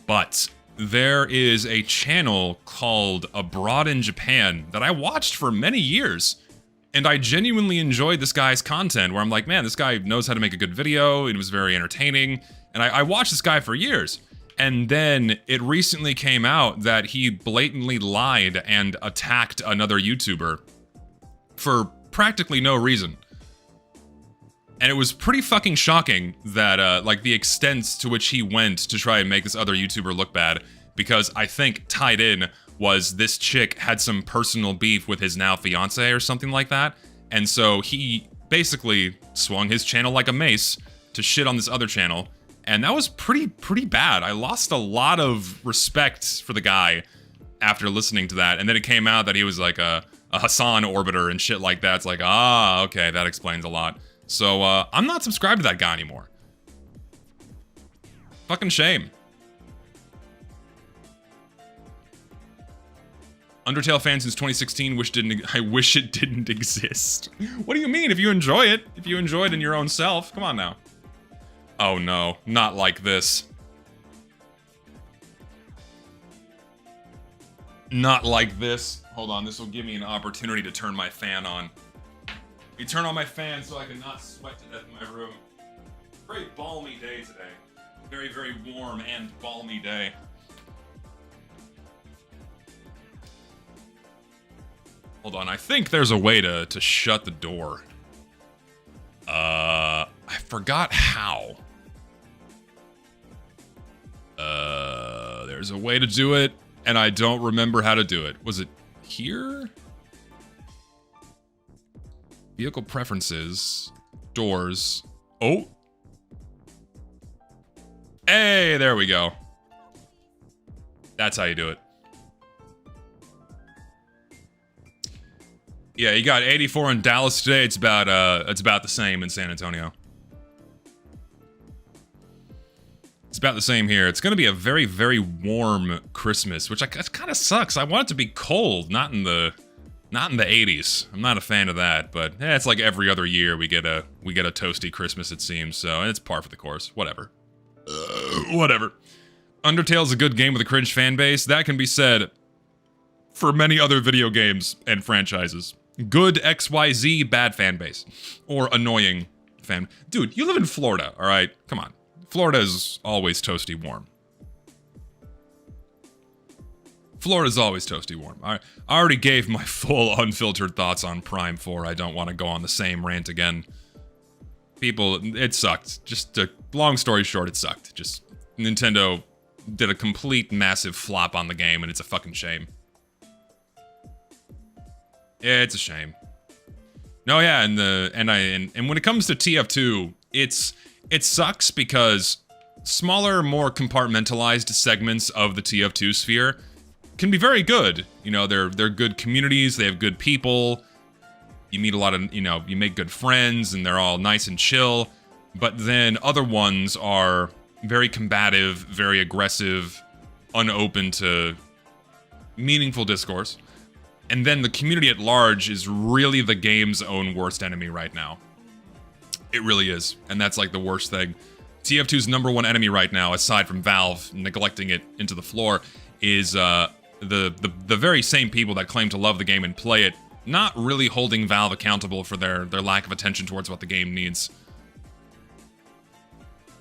But there is a channel called Abroad in Japan that I watched for many years. And I genuinely enjoyed this guy's content, where I'm like, man, this guy knows how to make a good video. It was very entertaining. And I watched this guy for years. And then it recently came out that he blatantly lied and attacked another YouTuber for practically no reason. And it was pretty fucking shocking that, like, the extent to which he went to try and make this other YouTuber look bad. Because I think tied in was this chick had some personal beef with his now fiance or something like that. And so he basically swung his channel like a mace to shit on this other channel. And that was pretty bad. I lost a lot of respect for the guy after listening to that. And then it came out that he was like a Hassan orbiter and shit like that. It's like, ah, okay, that explains a lot. So I'm not subscribed to that guy anymore. Fucking shame. Undertale fan since 2016, I wish it didn't exist. What do you mean? If you enjoy it in your own self, come on now. Oh no, not like this. Not like this. Hold on, this will give me an opportunity to turn my fan on. Let me turn on my fan so I can not sweat to death in my room. Very balmy day today. Very, very warm and balmy day. Hold on, I think there's a way to shut the door. I forgot how. There's a way to do it, and I don't remember how to do it. Was it here? Vehicle preferences. Doors. Oh! Hey, there we go. That's how you do it. Yeah, you got 84 in Dallas today. It's about the same in San Antonio. It's about the same here. It's gonna be a very, very warm Christmas, which kind of sucks. I want it to be cold, not in the 80s. I'm not a fan of that, but it's like every other year we get a toasty Christmas, it seems. So it's par for the course. Whatever. Whatever. Undertale's a good game with a cringe fan base. That can be said for many other video games and franchises. Good XYZ, bad fan base. Or annoying fan. Dude, you live in Florida, alright? Come on. Florida is always toasty warm. Florida's always toasty warm. I already gave my full unfiltered thoughts on Prime 4. I don't want to go on the same rant again. People, it sucked. Just long story short, it sucked. Just Nintendo did a complete massive flop on the game, and it's a fucking shame. Yeah, it's a shame. No, yeah, and when it comes to TF2, it sucks because smaller, more compartmentalized segments of the TF2 sphere can be very good. You know, they're good communities, they have good people, you meet a lot of, you know, you make good friends, and they're all nice and chill. But then other ones are very combative, very aggressive, unopen to meaningful discourse. And then the community at large is really the game's own worst enemy right now. It really is. And that's like the worst thing. TF2's #1 enemy right now, aside from Valve neglecting it into the floor, is the very same people that claim to love the game and play it, not really holding Valve accountable for their lack of attention towards what the game needs.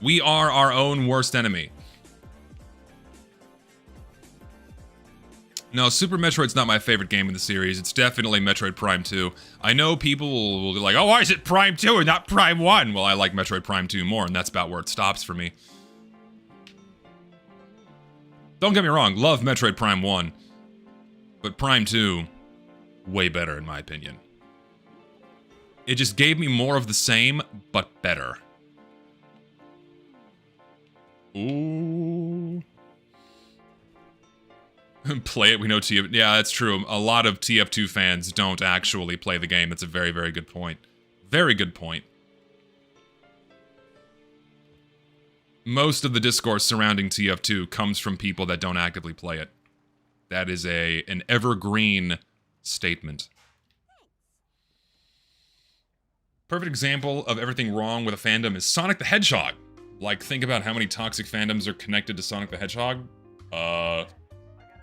We are our own worst enemy. No, Super Metroid's not my favorite game in the series. It's definitely Metroid Prime 2. I know people will be like, oh, why is it Prime 2 and not Prime 1? Well, I like Metroid Prime 2 more, and that's about where it stops for me. Don't get me wrong, love Metroid Prime 1. But Prime 2, way better in my opinion. It just gave me more of the same, but better. Ooh. Play it, we know TF... Yeah, that's true. A lot of TF2 fans don't actually play the game. That's a very, very good point. Very good point. Most of the discourse surrounding TF2 comes from people that don't actively play it. That is an evergreen statement. Perfect example of everything wrong with a fandom is Sonic the Hedgehog. Like, think about how many toxic fandoms are connected to Sonic the Hedgehog.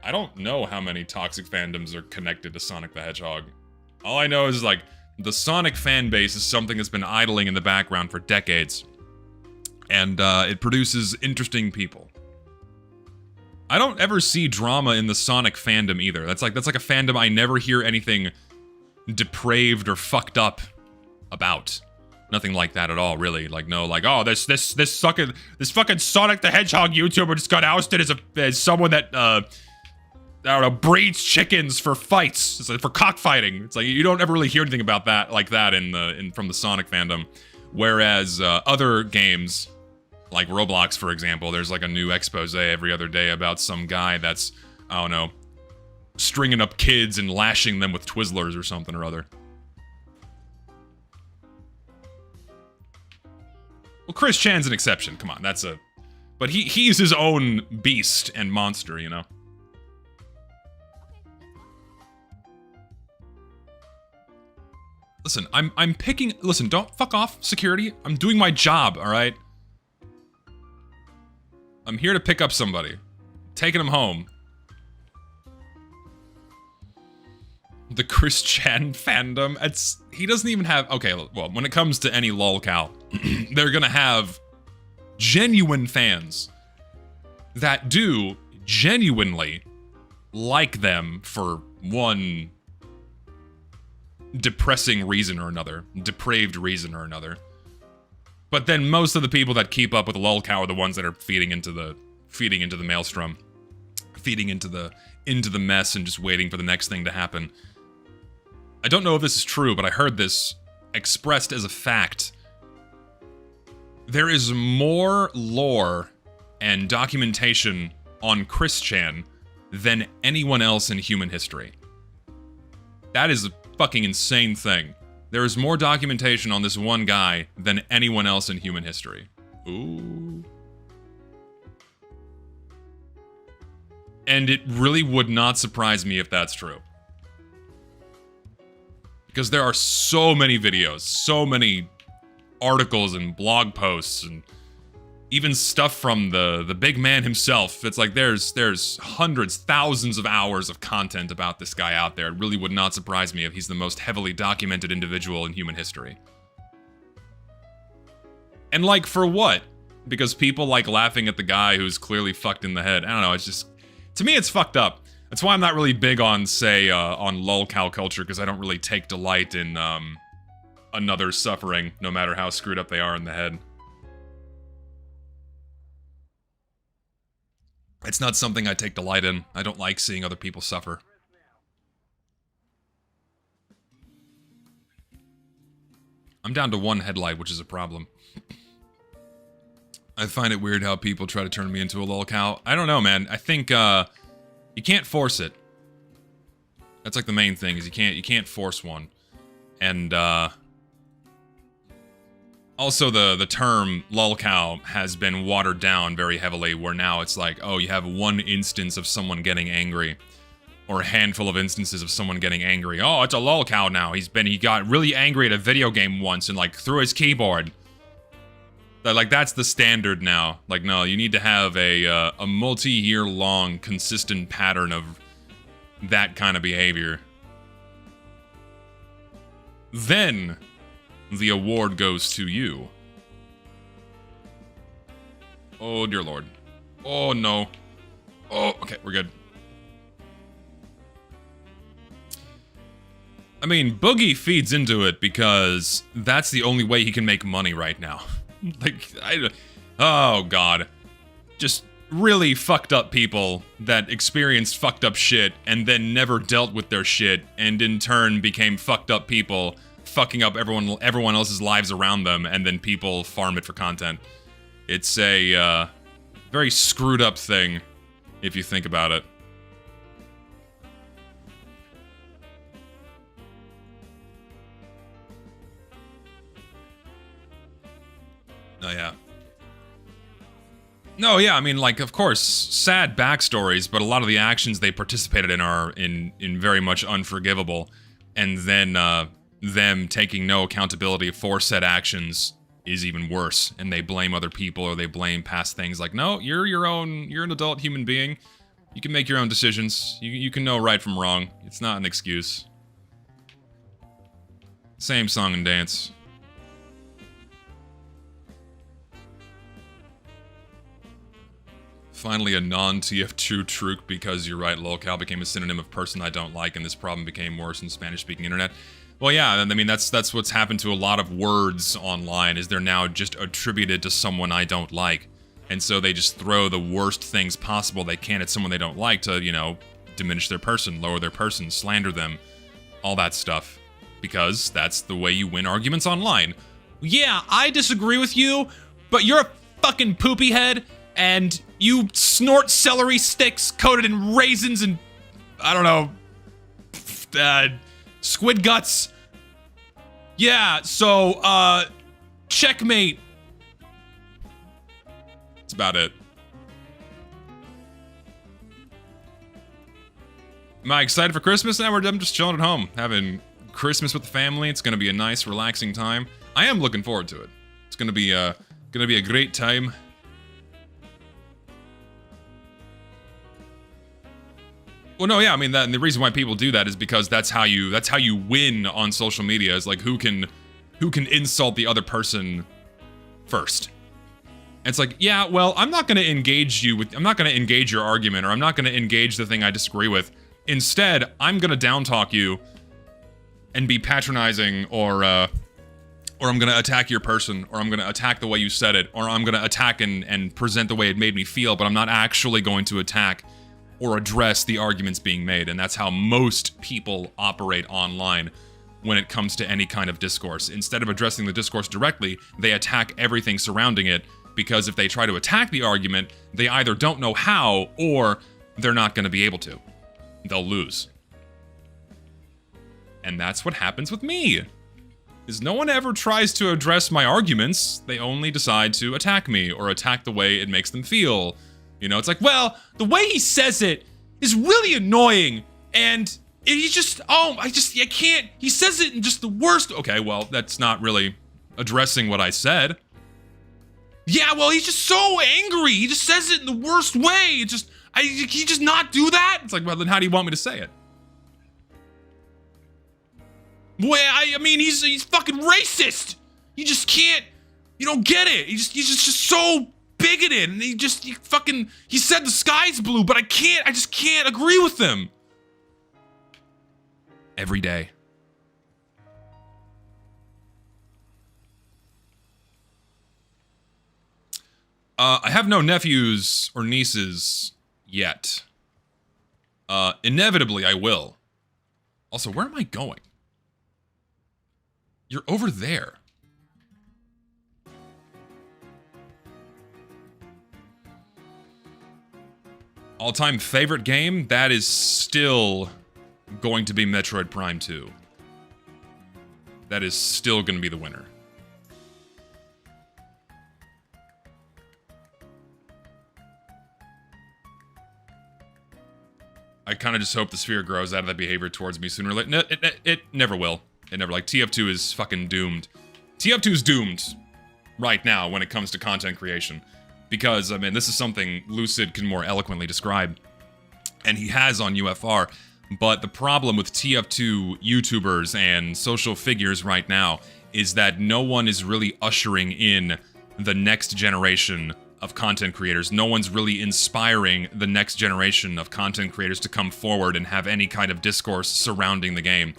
I don't know how many toxic fandoms are connected to Sonic the Hedgehog. All I know is, like, the Sonic fan base is something that's been idling in the background for decades. And, it produces interesting people. I don't ever see drama in the Sonic fandom either. That's like a fandom I never hear anything depraved or fucked up about. Nothing like that at all, really. Like, no, like, oh, this fucking Sonic the Hedgehog YouTuber just got ousted as someone that, I don't know, breeds chickens for fights. It's like, for cockfighting. It's like, you don't ever really hear anything about that, like that from the Sonic fandom. Whereas, other games, like Roblox, for example, there's like a new expose every other day about some guy that's, I don't know, stringing up kids and lashing them with Twizzlers or something or other. Well, Chris Chan's an exception. Come on, but he's his own beast and monster, you know. Listen, I'm picking. Listen, don't fuck off, security. I'm doing my job, all right. I'm here to pick up somebody, taking him home. The Chris Chan fandom, he doesn't even have, okay, well, when it comes to any lolcow, they're gonna have genuine fans that do genuinely like them for one depressing reason or another, depraved reason or another. But then most of the people that keep up with lolcow are the ones that are feeding into the maelstrom, feeding into the mess and just waiting for the next thing to happen. I don't know if this is true, but I heard this expressed as a fact. There is more lore and documentation on Chris Chan than anyone else in human history. That is a fucking insane thing. There is more documentation on this one guy than anyone else in human history. Ooh. And it really would not surprise me if that's true. Because there are so many videos, so many articles and blog posts, and even stuff from the big man himself. It's like there's hundreds, thousands of hours of content about this guy out there. It really would not surprise me if he's the most heavily documented individual in human history. And like, for what? Because people like laughing at the guy who's clearly fucked in the head. I don't know, it's just, to me it's fucked up. That's why I'm not really big on, say, on lolcow culture, because I don't really take delight in, another suffering, no matter how screwed up they are in the head. It's not something I take delight in. I don't like seeing other people suffer. I'm down to one headlight, which is a problem. I find it weird how people try to turn me into a lolcow. I don't know, man. I think, you can't force it. That's like the main thing, is you can't force one. And, also, the term lolcow has been watered down very heavily, where now it's like, oh, you have one instance of someone getting angry, or a handful of instances of someone getting angry. Oh, it's a lolcow now. He got really angry at a video game once and, like, threw his keyboard. Like, that's the standard now. Like, no, you need to have a multi-year-long, consistent pattern of that kind of behavior. Then the award goes to you. Oh, dear Lord. Oh, no. Oh, okay, we're good. I mean, Boogie feeds into it because that's the only way he can make money right now. Like, oh, God. Just really fucked up people that experienced fucked up shit and then never dealt with their shit and in turn became fucked up people fucking up everyone else's lives around them, and then people farm it for content. It's a very screwed up thing, if you think about it. Oh yeah. No, yeah, I mean, like, of course, sad backstories, but a lot of the actions they participated in are in very much unforgivable, and then them taking no accountability for said actions is even worse, and they blame other people or they blame past things. Like, no, you're an adult human being. You can make your own decisions. You can know right from wrong. It's not an excuse. Same song and dance. Finally, a non-TF2 truth, because you're right, lolcow became a synonym of person I don't like, and this problem became worse in Spanish-speaking internet. Well, yeah, I mean, that's what's happened to a lot of words online, is they're now just attributed to someone I don't like. And so they just throw the worst things possible they can at someone they don't like to, you know, diminish their person, lower their person, slander them, all that stuff. Because that's the way you win arguments online. Yeah, I disagree with you, but you're a fucking poopy head, and you snort celery sticks coated in raisins and, I don't know, squid guts. Yeah, so, checkmate. That's about it. Am I excited for Christmas? Now I'm just chilling at home, having Christmas with the family. It's gonna be a nice, relaxing time. I am looking forward to it. It's gonna be a great time. Well, no, yeah, I mean, and the reason why people do that is because that's how you win on social media, is like who can insult the other person first. And it's like, yeah, well, I'm not gonna engage your argument, or I'm not gonna engage the thing I disagree with. Instead, I'm gonna downtalk you and be patronizing, or I'm gonna attack your person, or I'm gonna attack the way you said it, or I'm gonna attack and present the way it made me feel, but I'm not actually going to attack or address the arguments being made. And that's how most people operate online when it comes to any kind of discourse. Instead of addressing the discourse directly, they attack everything surrounding it, because if they try to attack the argument, they either don't know how, or they're not going to be able to. They'll lose. And that's what happens with me. Is no one ever tries to address my arguments, they only decide to attack me, or attack the way it makes them feel. You know, it's like, well, the way he says it is really annoying, and he just, I can't, he says it in just the worst. Okay, well, that's not really addressing what I said. Yeah, well, he's just so angry. He just says it in the worst way. Can you just not do that? It's like, well, then how do you want me to say it? Well, I mean, he's fucking racist. You just can't, you don't get it. He's just so bigoted, and he said the sky's blue, but I just can't agree with them. Every day. I have no nephews or nieces yet. Inevitably I will. Also, where am I going? You're over there. All-time favorite game? That is still going to be Metroid Prime 2. That is still going to be the winner. I kind of just hope the sphere grows out of that behavior towards me sooner or later. No, it never will. It never, like, TF2 is fucking doomed. TF2 is doomed right now when it comes to content creation. Because, I mean, this is something Lucid can more eloquently describe. And he has on UFR. But the problem with TF2 YouTubers and social figures right now is that no one is really ushering in the next generation of content creators. No one's really inspiring the next generation of content creators to come forward and have any kind of discourse surrounding the game.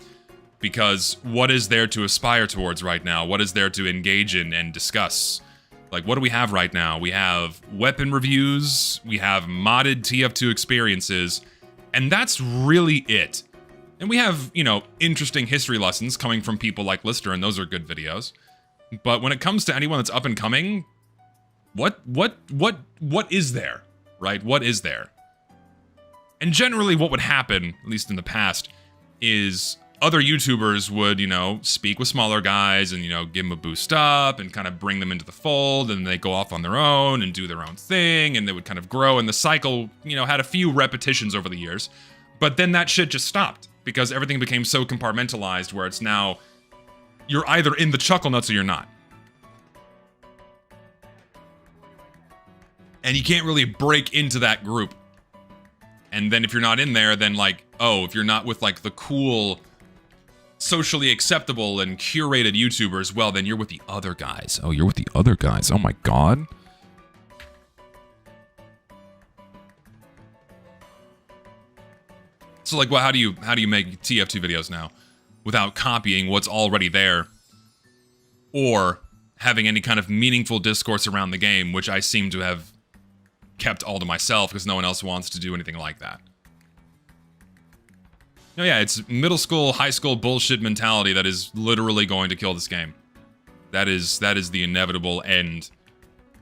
Because what is there to aspire towards right now? What is there to engage in and discuss? Like, what do we have right now? We have weapon reviews, we have modded TF2 experiences, and that's really it. And we have, you know, interesting history lessons coming from people like Lister, and those are good videos. But when it comes to anyone that's up and coming, what is there, right? What is there? And generally what would happen, at least in the past, is other YouTubers would, you know, speak with smaller guys and, you know, give them a boost up and kind of bring them into the fold, and they go off on their own and do their own thing, and they would kind of grow, and the cycle, you know, had a few repetitions over the years. But then that shit just stopped, because everything became so compartmentalized where it's now, you're either in the chuckle nuts or you're not. And you can't really break into that group. And then if you're not in there, then like, oh, if you're not with like the cool, socially acceptable and curated YouTubers, well, then you're with the other guys. Oh, you're with the other guys. Oh my god. So like, well, how do you make TF2 videos now without copying what's already there or having any kind of meaningful discourse around the game, which I seem to have kept all to myself because no one else wants to do anything like that. No, yeah, it's middle school, high school bullshit mentality that is literally going to kill this game. That is the inevitable end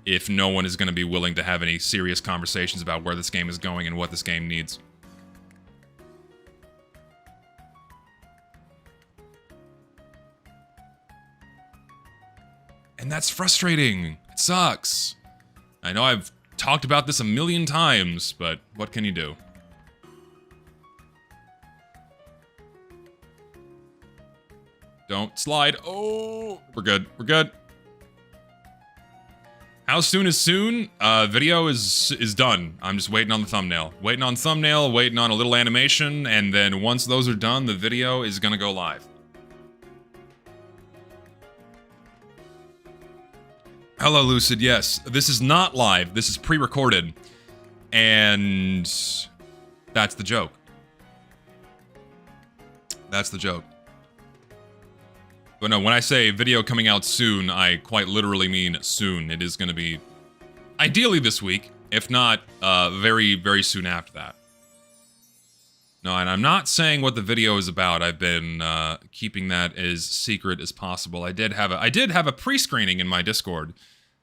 if no one is going to be willing to have any serious conversations about where this game is going and what this game needs. And that's frustrating. It sucks. I know I've talked about this a million times, but what can you do? Don't slide. Oh, we're good. We're good. How soon is soon? Video is done. I'm just waiting on the thumbnail. Waiting on thumbnail, waiting on a little animation, and then once those are done, the video is gonna go live. Hello, Lucid. Yes, this is not live. This is pre-recorded. And that's the joke. That's the joke. But no, when I say video coming out soon, I quite literally mean soon. It is going to be ideally this week, if not very, very soon after that. No, and I'm not saying what the video is about. I've been keeping that as secret as possible. I did have a pre-screening in my Discord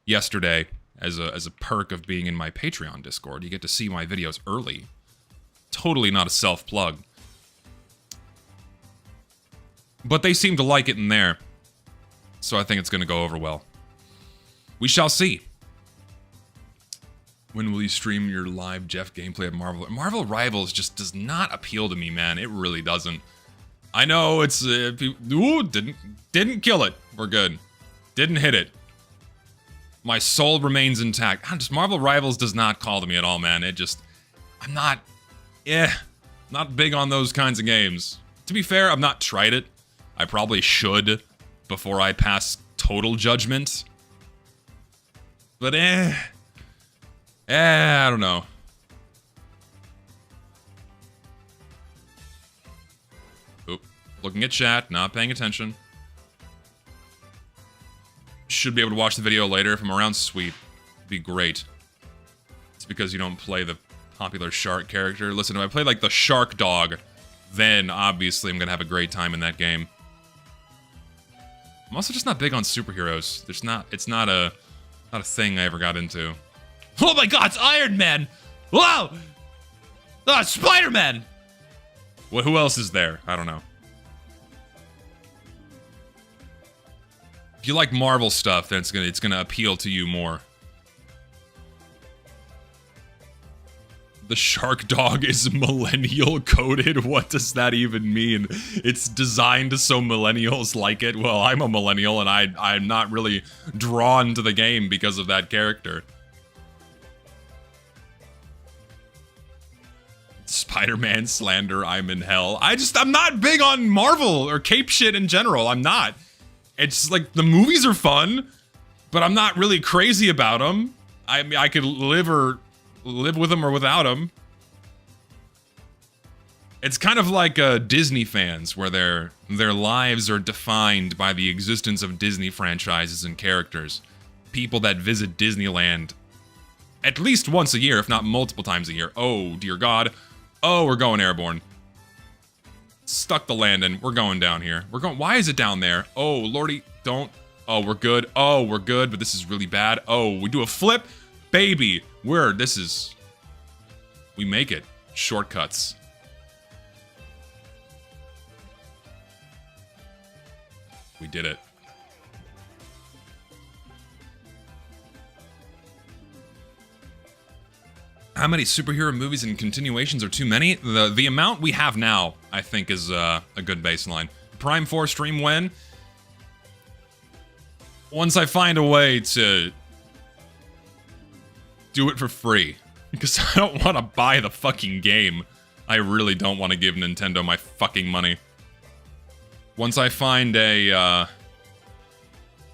yesterday as a perk of being in my Patreon Discord. You get to see my videos early. Totally not a self-plug. But they seem to like it in there, so I think it's going to go over well. We shall see. When will you stream your live Jeff gameplay of Marvel? Marvel Rivals just does not appeal to me, man. It really doesn't. I know it's... ooh, didn't kill it. We're good. Didn't hit it. My soul remains intact. Just Marvel Rivals does not call to me at all, man. It just... I'm not... not big on those kinds of games. To be fair, I've not tried it. I probably should before I pass total judgment. But I don't know. Oop, looking at chat, not paying attention. Should be able to watch the video later if I'm around. Sweet. Be great. It's because you don't play the popular shark character. Listen, if I play like the shark dog, then obviously I'm gonna have a great time in that game. I'm also just not big on superheroes. It's not a thing I ever got into. Oh my god, it's Iron Man! Wow! Ah, Spider-Man! Well, who else is there? I don't know. If you like Marvel stuff, then it's gonna appeal to you more. The shark dog is millennial coded. What does that even mean? It's designed so millennials like it. Well, I'm a millennial and I'm not really drawn to the game because of that character. Spider-Man slander, I'm in hell. I'm not big on Marvel or cape shit in general. I'm not. It's like the movies are fun, but I'm not really crazy about them. I mean, I could live with them or without them. It's kind of like Disney fans, where their lives are defined by the existence of Disney franchises and characters. People that visit Disneyland at least once a year, if not multiple times a year. Oh, dear God. Oh, we're going airborne. Stuck the landing. We're going down here. We're going. Why is it down there? Oh, lordy, don't. Oh, we're good. Oh, we're good, but this is really bad. Oh, we do a flip. Baby, we make it. Shortcuts. We did it. How many superhero movies and continuations are too many? The amount we have now, I think, is a good baseline. Prime 4 stream when? Once I find a way to do it for free. Because I don't want to buy the fucking game. I really don't want to give Nintendo my fucking money. Once I find an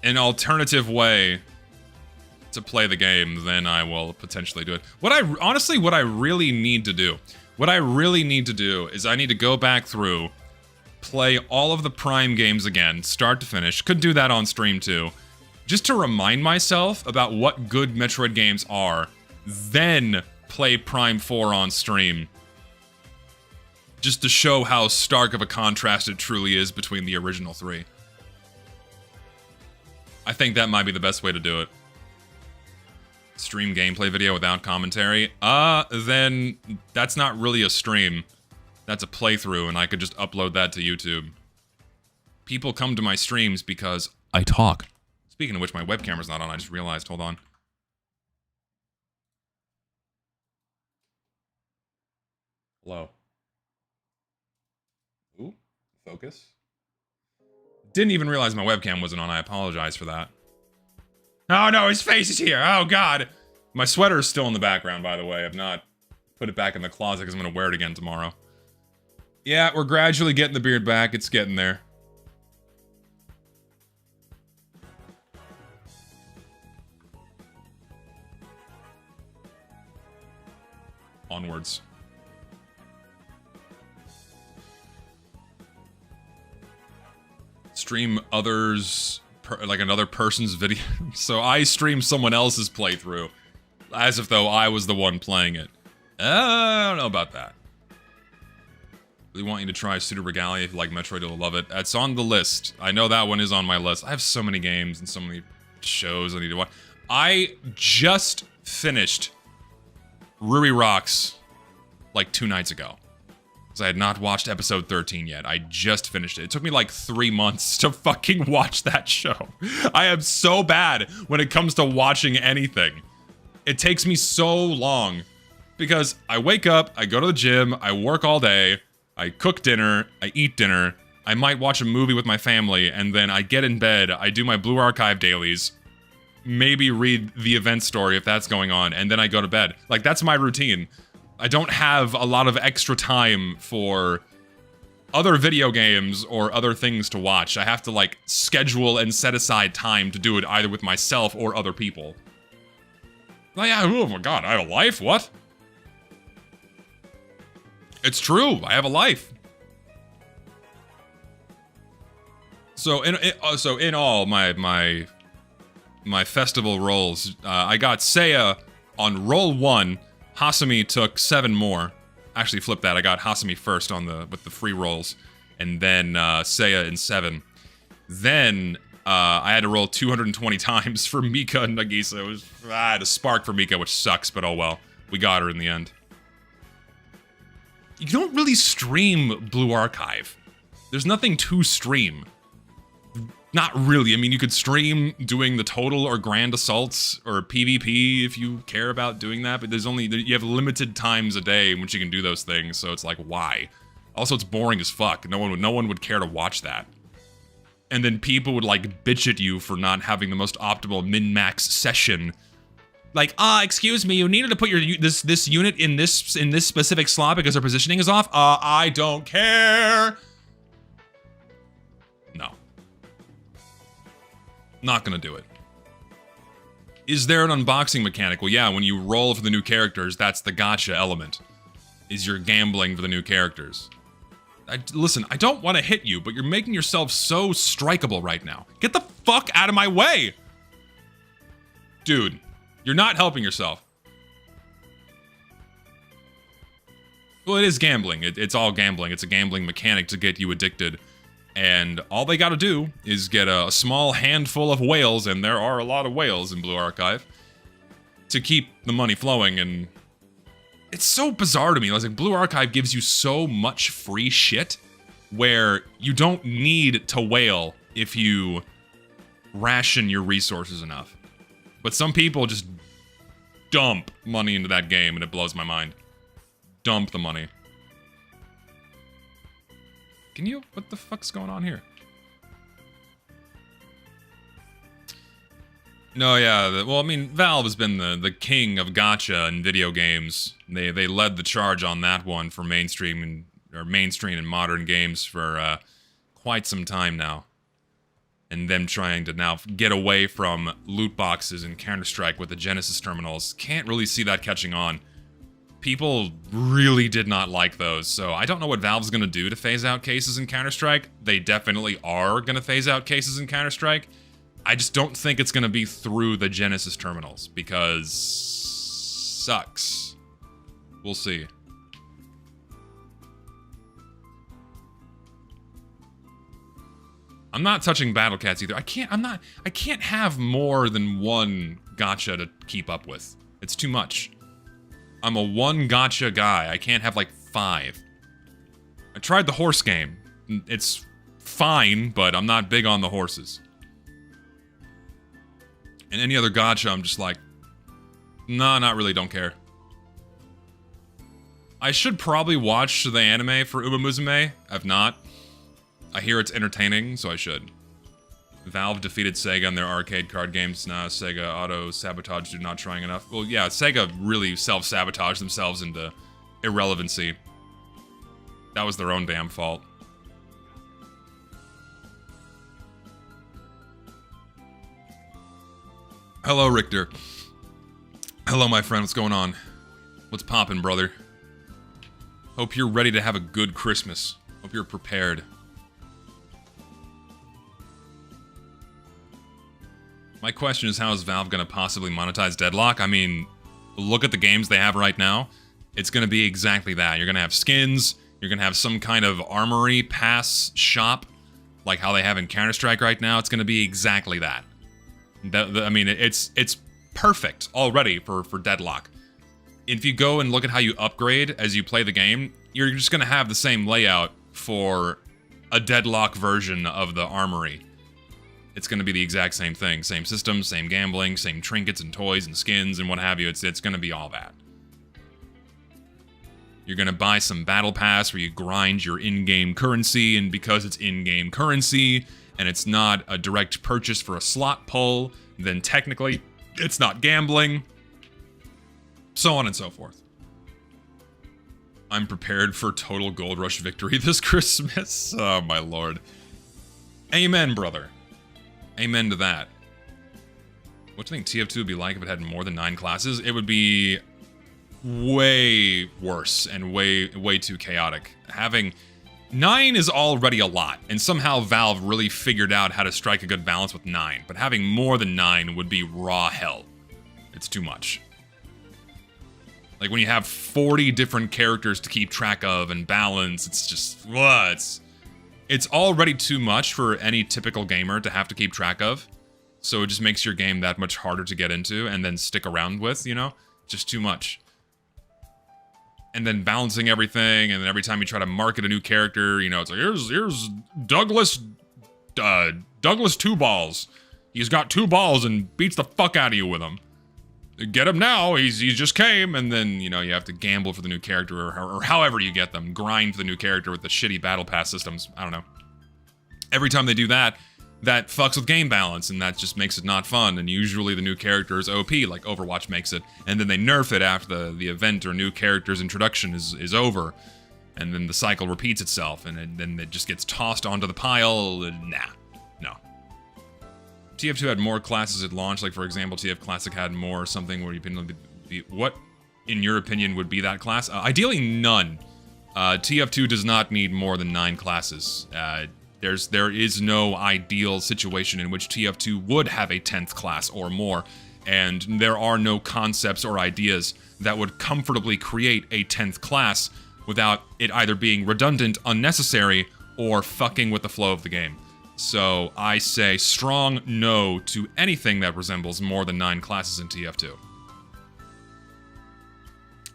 alternative way to play the game, then I will potentially do it. What I really need to do is I need to go back through, play all of the Prime games again, start to finish. Could do that on stream too. Just to remind myself about what good Metroid games are, then play Prime 4 on stream. Just to show how stark of a contrast it truly is between the original three. I think that might be the best way to do it. Stream gameplay video without commentary? Then that's not really a stream. That's a playthrough, and I could just upload that to YouTube. People come to my streams because I talk. Speaking of which, my webcamera's not on, I just realized, hold on. Hello. Ooh, focus. Didn't even realize my webcam wasn't on, I apologize for that. Oh no, his face is here. Oh God. My sweater is still in the background, by the way. I've not put it back in the closet because I'm going to wear it again tomorrow. Yeah, we're gradually getting the beard back. It's getting there. Onwards. Stream others... like another person's video. So I stream someone else's playthrough. As if though I was the one playing it. I don't know about that. Really want you to try Pseudo Regalia if you like Metroid, you'll love it. It's on the list. I know that one is on my list. I have so many games and so many shows I need to watch. I just finished Ruri Rocks like 2 nights ago. Because I had not watched episode 13 yet. I just finished it. It took me like 3 months to fucking watch that show. I am so bad when it comes to watching anything. It takes me so long. Because I wake up, I go to the gym, I work all day, I cook dinner, I eat dinner, I might watch a movie with my family, and then I get in bed, I do my Blue Archive dailies, maybe read the event story if that's going on, and then I go to bed. Like, that's my routine. I don't have a lot of extra time for other video games or other things to watch. I have to, like, schedule and set aside time to do it either with myself or other people. Oh yeah, oh my god, I have a life? What? It's true, I have a life. So in all, my festival rolls, I got Seiya on roll 1. Hasumi took 7 more. Actually, flip that. I got Hasumi first with the free rolls, and then Seiya in 7. Then I had to roll 220 times for Mika and Nagisa. I had a spark for Mika, which sucks, but oh well. We got her in the end. you don't really stream Blue Archive. There's nothing to stream. Not really. I mean, you could stream doing the total or grand assaults or PvP if you care about doing that, but there's only, you have limited times a day in which you can do those things, so it's like, why? Also, it's boring as fuck. No one would care to watch that. And then people would like bitch at you for not having the most optimal min-max session. Like, excuse me, you needed to put your this unit in this specific slot because their positioning is off. I don't care. No. Not gonna do it. Is there an unboxing mechanic? Well, yeah, when you roll for the new characters, that's the gacha element. Is you're gambling for the new characters. Listen, I don't want to hit you, but you're making yourself so strikeable right now. Get the fuck out of my way! Dude, you're not helping yourself. Well, it is gambling. It's all gambling. It's a gambling mechanic to get you addicted. And all they gotta do is get a small handful of whales, and there are a lot of whales in Blue Archive, to keep the money flowing, and it's so bizarre to me. Like, Blue Archive gives you so much free shit, where you don't need to whale if you ration your resources enough. But some people just dump money into that game, and it blows my mind. Dump the money. Can you? What the fuck's going on here? No, yeah. Well, I mean, Valve has been the king of gacha in video games. They led the charge on that one for mainstream and modern games for quite some time now. And them trying to now get away from loot boxes and Counter-Strike with the Genesis terminals. Can't really see that catching on. People really did not like those, so I don't know what Valve's gonna do to phase out cases in Counter-Strike. They definitely are gonna phase out cases in Counter-Strike. I just don't think it's gonna be through the Genesis terminals, because sucks. We'll see. I'm not touching Battle Cats either. I can't have more than one gacha to keep up with. It's too much. I'm a one gacha guy. I can't have like 5. I tried the horse game. It's fine, but I'm not big on the horses. And any other gacha, I'm just like, nah, not really, don't care. I should probably watch the anime for Uma Musume. I've not. I hear it's entertaining, so I should. Valve defeated Sega in their arcade card games. Nah, Sega auto-sabotaged due not trying enough. Well, yeah, Sega really self-sabotaged themselves into irrelevancy. That was their own damn fault. Hello, Richter. Hello, my friend. What's going on? What's poppin', brother? Hope you're ready to have a good Christmas. Hope you're prepared. My question is, how is Valve going to possibly monetize Deadlock? I mean, look at the games they have right now. It's going to be exactly that. You're going to have skins. You're going to have some kind of armory pass shop, like how they have in Counter-Strike right now. It's going to be exactly that. I mean, it's perfect already for Deadlock. If you go and look at how you upgrade as you play the game, you're just going to have the same layout for a Deadlock version of the armory. It's going to be the exact same thing. Same system, same gambling, same trinkets and toys and skins and what have you. It's going to be all that. You're going to buy some battle pass where you grind your in-game currency, and because it's in-game currency and it's not a direct purchase for a slot pull, then technically it's not gambling. So on and so forth. I'm prepared for total Gold Rush victory this Christmas. Oh my lord. Amen, brother. Amen to that. What do you think TF2 would be like if it had more than 9 classes? It would be way worse and way too chaotic. Having 9 is already a lot, and somehow Valve really figured out how to strike a good balance with 9. But having more than 9 would be raw hell. It's too much. Like when you have 40 different characters to keep track of and balance, it's just, it's already too much for any typical gamer to have to keep track of. So it just makes your game that much harder to get into and then stick around with, you know? Just too much. and then balancing everything, and then every time you try to market a new character, you know, it's like, here's Douglas Two Balls. He's got 2 balls and beats the fuck out of you with them. Get him now, he just came, and then, you know, you have to gamble for the new character, or however you get them, grind for the new character with the shitty battle pass systems, I don't know. Every time they do that, that fucks with game balance, and that just makes it not fun, and usually the new character is OP, like Overwatch makes it, and then they nerf it after the event or new character's introduction is over, and then the cycle repeats itself, and then it just gets tossed onto the pile, and nah, no. TF2 had more classes at launch, like for example, TF Classic had more something where you can what, in your opinion, would be that class? Ideally, none. TF2 does not need more than 9 classes. There is no ideal situation in which TF2 would have a 10th class or more, and there are no concepts or ideas that would comfortably create a 10th class without it either being redundant, unnecessary, or fucking with the flow of the game. So I say strong no to anything that resembles more than 9 classes in TF2.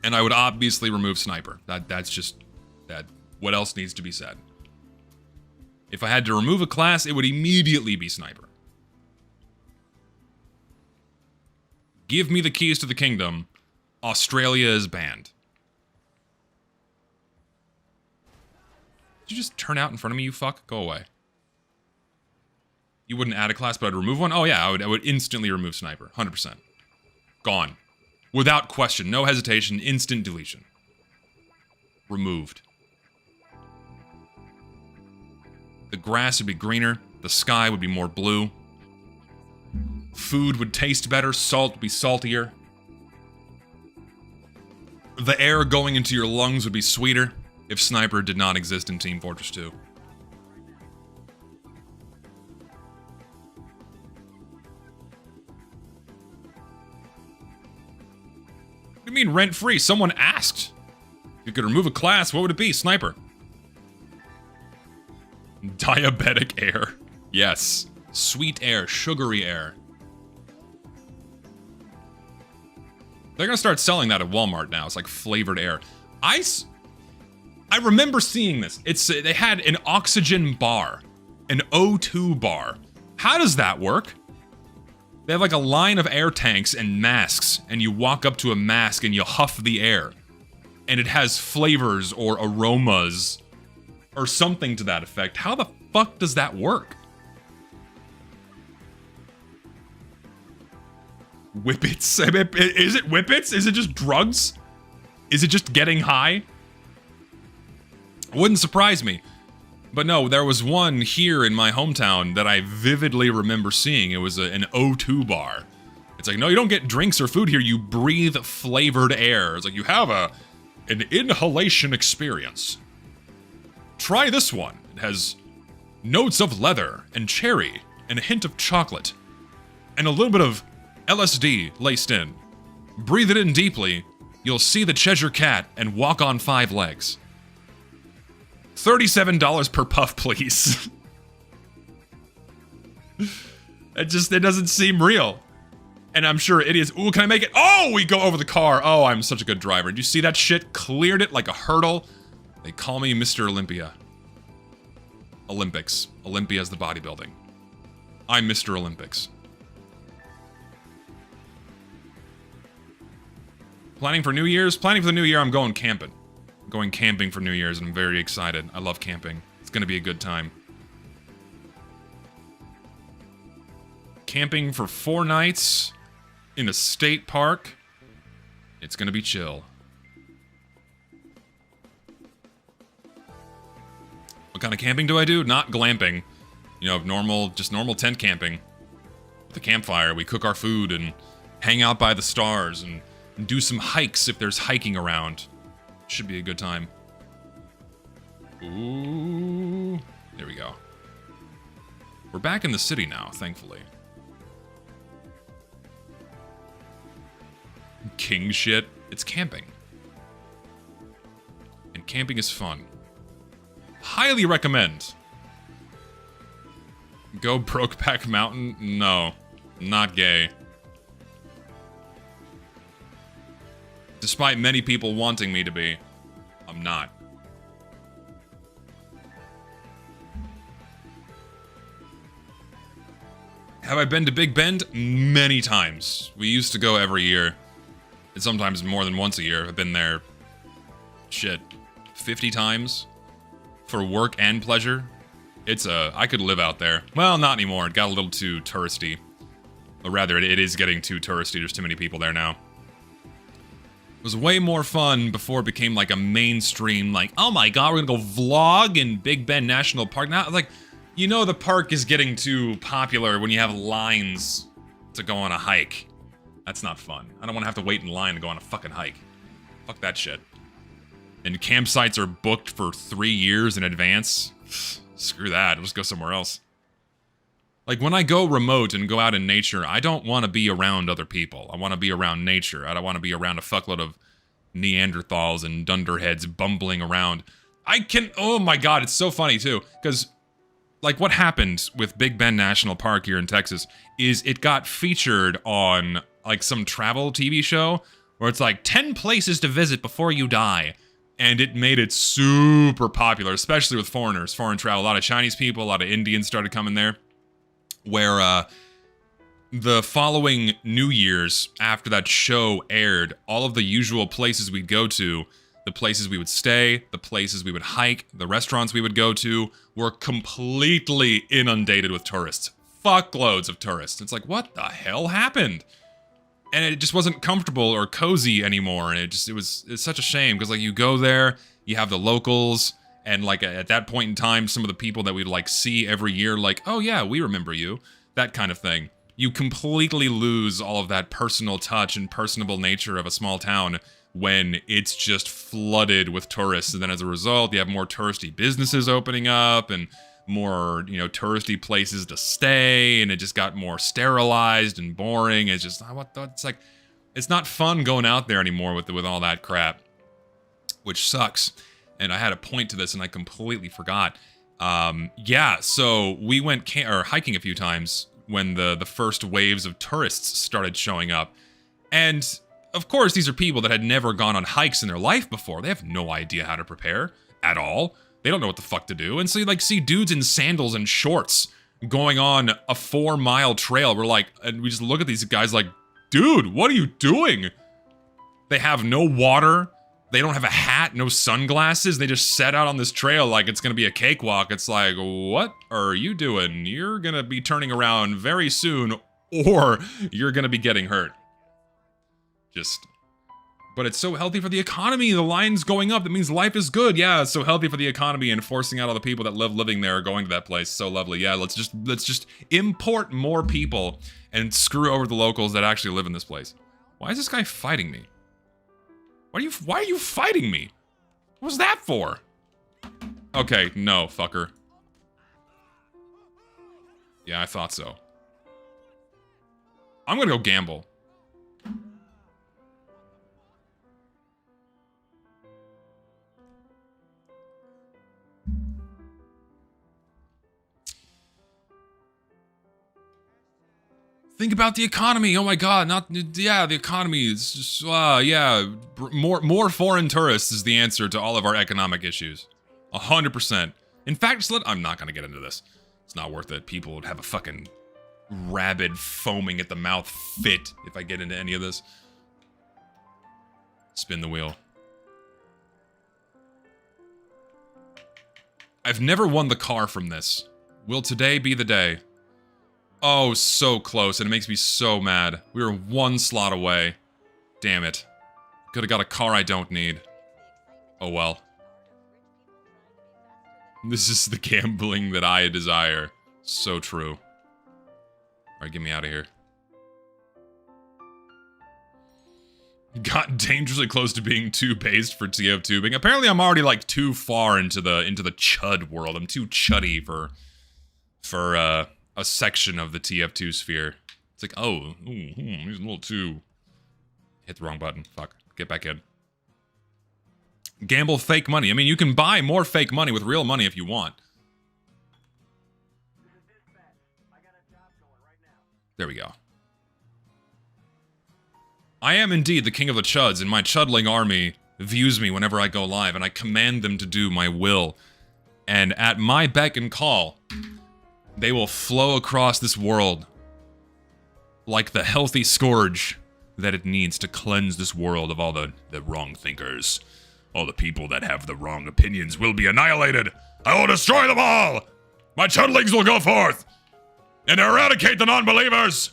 And I would obviously remove Sniper. That's just that. What else needs to be said? If I had to remove a class, it would immediately be Sniper. Give me the keys to the kingdom. Australia is banned. Did you just turn out in front of me, you fuck? Go away. You wouldn't add a class, but I'd remove one? Oh yeah, I would instantly remove Sniper. 100%. Gone. Without question. No hesitation. Instant deletion. Removed. The grass would be greener, the sky would be more blue, food would taste better, salt would be saltier, the air going into your lungs would be sweeter if Sniper did not exist in Team Fortress 2. What do you mean rent-free? Someone asked. If you could remove a class, what would it be? Sniper. Diabetic air. Yes. Sweet air. Sugary air. They're gonna start selling that at Walmart now. It's like flavored air. I remember seeing this. They had an oxygen bar. An O2 bar. How does that work? They have like a line of air tanks and masks, and you walk up to a mask and you huff the air. And it has flavors or aromas or something to that effect. How the fuck does that work? Whippets? Is it whippets? Is it just drugs? Is it just getting high? Wouldn't surprise me. But no, there was one here in my hometown that I vividly remember seeing. It was an O2 bar. It's like, no, you don't get drinks or food here. You breathe flavored air. It's like, you have an inhalation experience. Try this one. It has notes of leather and cherry and a hint of chocolate and a little bit of LSD laced in. Breathe it in deeply. You'll see the Cheshire Cat and walk on 5 legs. $37 per puff, please. It doesn't seem real. And I'm sure it is. Ooh, can I make it? Oh, we go over the car. Oh, I'm such a good driver. Did you see that shit? Cleared it like a hurdle. They call me Mr. Olympia. Olympics. Olympia's the bodybuilding. I'm Mr. Olympics. Planning for New Year's? Planning for the new year, I'm going camping. I'm going camping for New Year's, and I'm very excited. I love camping. It's gonna be a good time. Camping for 4 nights in a state park. It's gonna be chill. What kind of camping do I do? Not glamping. You know, just normal tent camping. With a campfire, we cook our food and hang out by the stars and do some hikes if there's hiking around. Should be a good time. Ooh. There we go. We're back in the city now, thankfully. King shit. It's camping. And camping is fun. Highly recommend. Go Brokeback Mountain? No. Not gay. Despite many people wanting me to be. I'm not. Have I been to Big Bend? Many times. We used to go every year. And sometimes more than once a year. I've been there, shit, 50 times. For work and pleasure. I could live out there. Well, not anymore. It got a little too touristy. Or rather, it is getting too touristy. There's too many people there now. It was way more fun before it became like a mainstream, like, oh my god, we're gonna go vlog in Big Bend National Park. Now, like, you know the park is getting too popular when you have lines to go on a hike. That's not fun. I don't want to have to wait in line to go on a fucking hike. Fuck that shit. And campsites are booked for 3 years in advance. Screw that, I'll just go somewhere else. Like, when I go remote and go out in nature, I don't want to be around other people. I want to be around nature. I don't want to be around a fuckload of Neanderthals and dunderheads bumbling around. Oh my god, it's so funny too, because like what happened with Big Bend National Park here in Texas is it got featured on like some travel TV show where it's like 10 places to visit before you die. And it made it super popular, especially with foreigners, foreign travel. A lot of Chinese people, a lot of Indians started coming there. Where the following New Year's, after that show aired, all of the usual places we'd go to, the places we would stay, the places we would hike, the restaurants we would go to, were completely inundated with tourists. Fuckloads of tourists. It's like, what the hell happened? And it just wasn't comfortable or cozy anymore, and it's such a shame, because like you go there, you have the locals, and like at that point in time, some of the people that we'd like see every year, like, oh yeah, we remember you, that kind of thing. You completely lose all of that personal touch and personable nature of a small town when it's just flooded with tourists, and then as a result, you have more touristy businesses opening up, and more, you know, touristy places to stay, and it just got more sterilized and boring. It's just, it's like, it's not fun going out there anymore with all that crap, which sucks. And I had a point to this and I completely forgot. Yeah, so we went hiking a few times when the first waves of tourists started showing up. And of course, these are people that had never gone on hikes in their life before. They have no idea how to prepare at all. They don't know what the fuck to do. And so you like see dudes in sandals and shorts going on a 4-mile trail. We're like, and we just look at these guys like, dude, what are you doing? They have no water. They don't have a hat, no sunglasses. They just set out on this trail like it's gonna be a cakewalk. It's like, what are you doing? You're gonna be turning around very soon, or you're gonna be getting hurt. But it's so healthy for the economy. The line's going up. That means life is good. Yeah, it's so healthy for the economy, and forcing out all the people that living there going to that place. So lovely. Yeah, let's just import more people and screw over the locals that actually live in this place. Why is this guy fighting me? Why are you fighting me? What was that for? Okay, no, fucker. Yeah, I thought so. I'm gonna go gamble. Think about the economy. Oh my god, the economy is just, yeah, more foreign tourists is the answer to all of our economic issues. 100%. In fact, I'm not gonna get into this. It's not worth it. People would have a fucking rabid, foaming at the mouth fit if I get into any of this. Spin the wheel. I've never won the car from this. Will today be the day? Oh, so close, and it makes me so mad. We were 1 slot away. Damn it. Could've got a car I don't need. Oh well. This is the gambling that I desire. So true. Alright, get me out of here. Got dangerously close to being too based for TF tubing. Apparently I'm already like too far into the chud world. I'm too chuddy for a section of the TF2 sphere. It's like, oh, he's a little too... Hit the wrong button. Fuck. Get back in. Gamble fake money. I mean, you can buy more fake money with real money if you want. There we go. I am indeed the king of the chuds, and my chudling army views me whenever I go live, and I command them to do my will. And at my beck and call, they will flow across this world like the healthy scourge that it needs to cleanse this world of all the wrong thinkers. All the people that have the wrong opinions will be annihilated. I will destroy them all! My chudlings will go forth and eradicate the non-believers!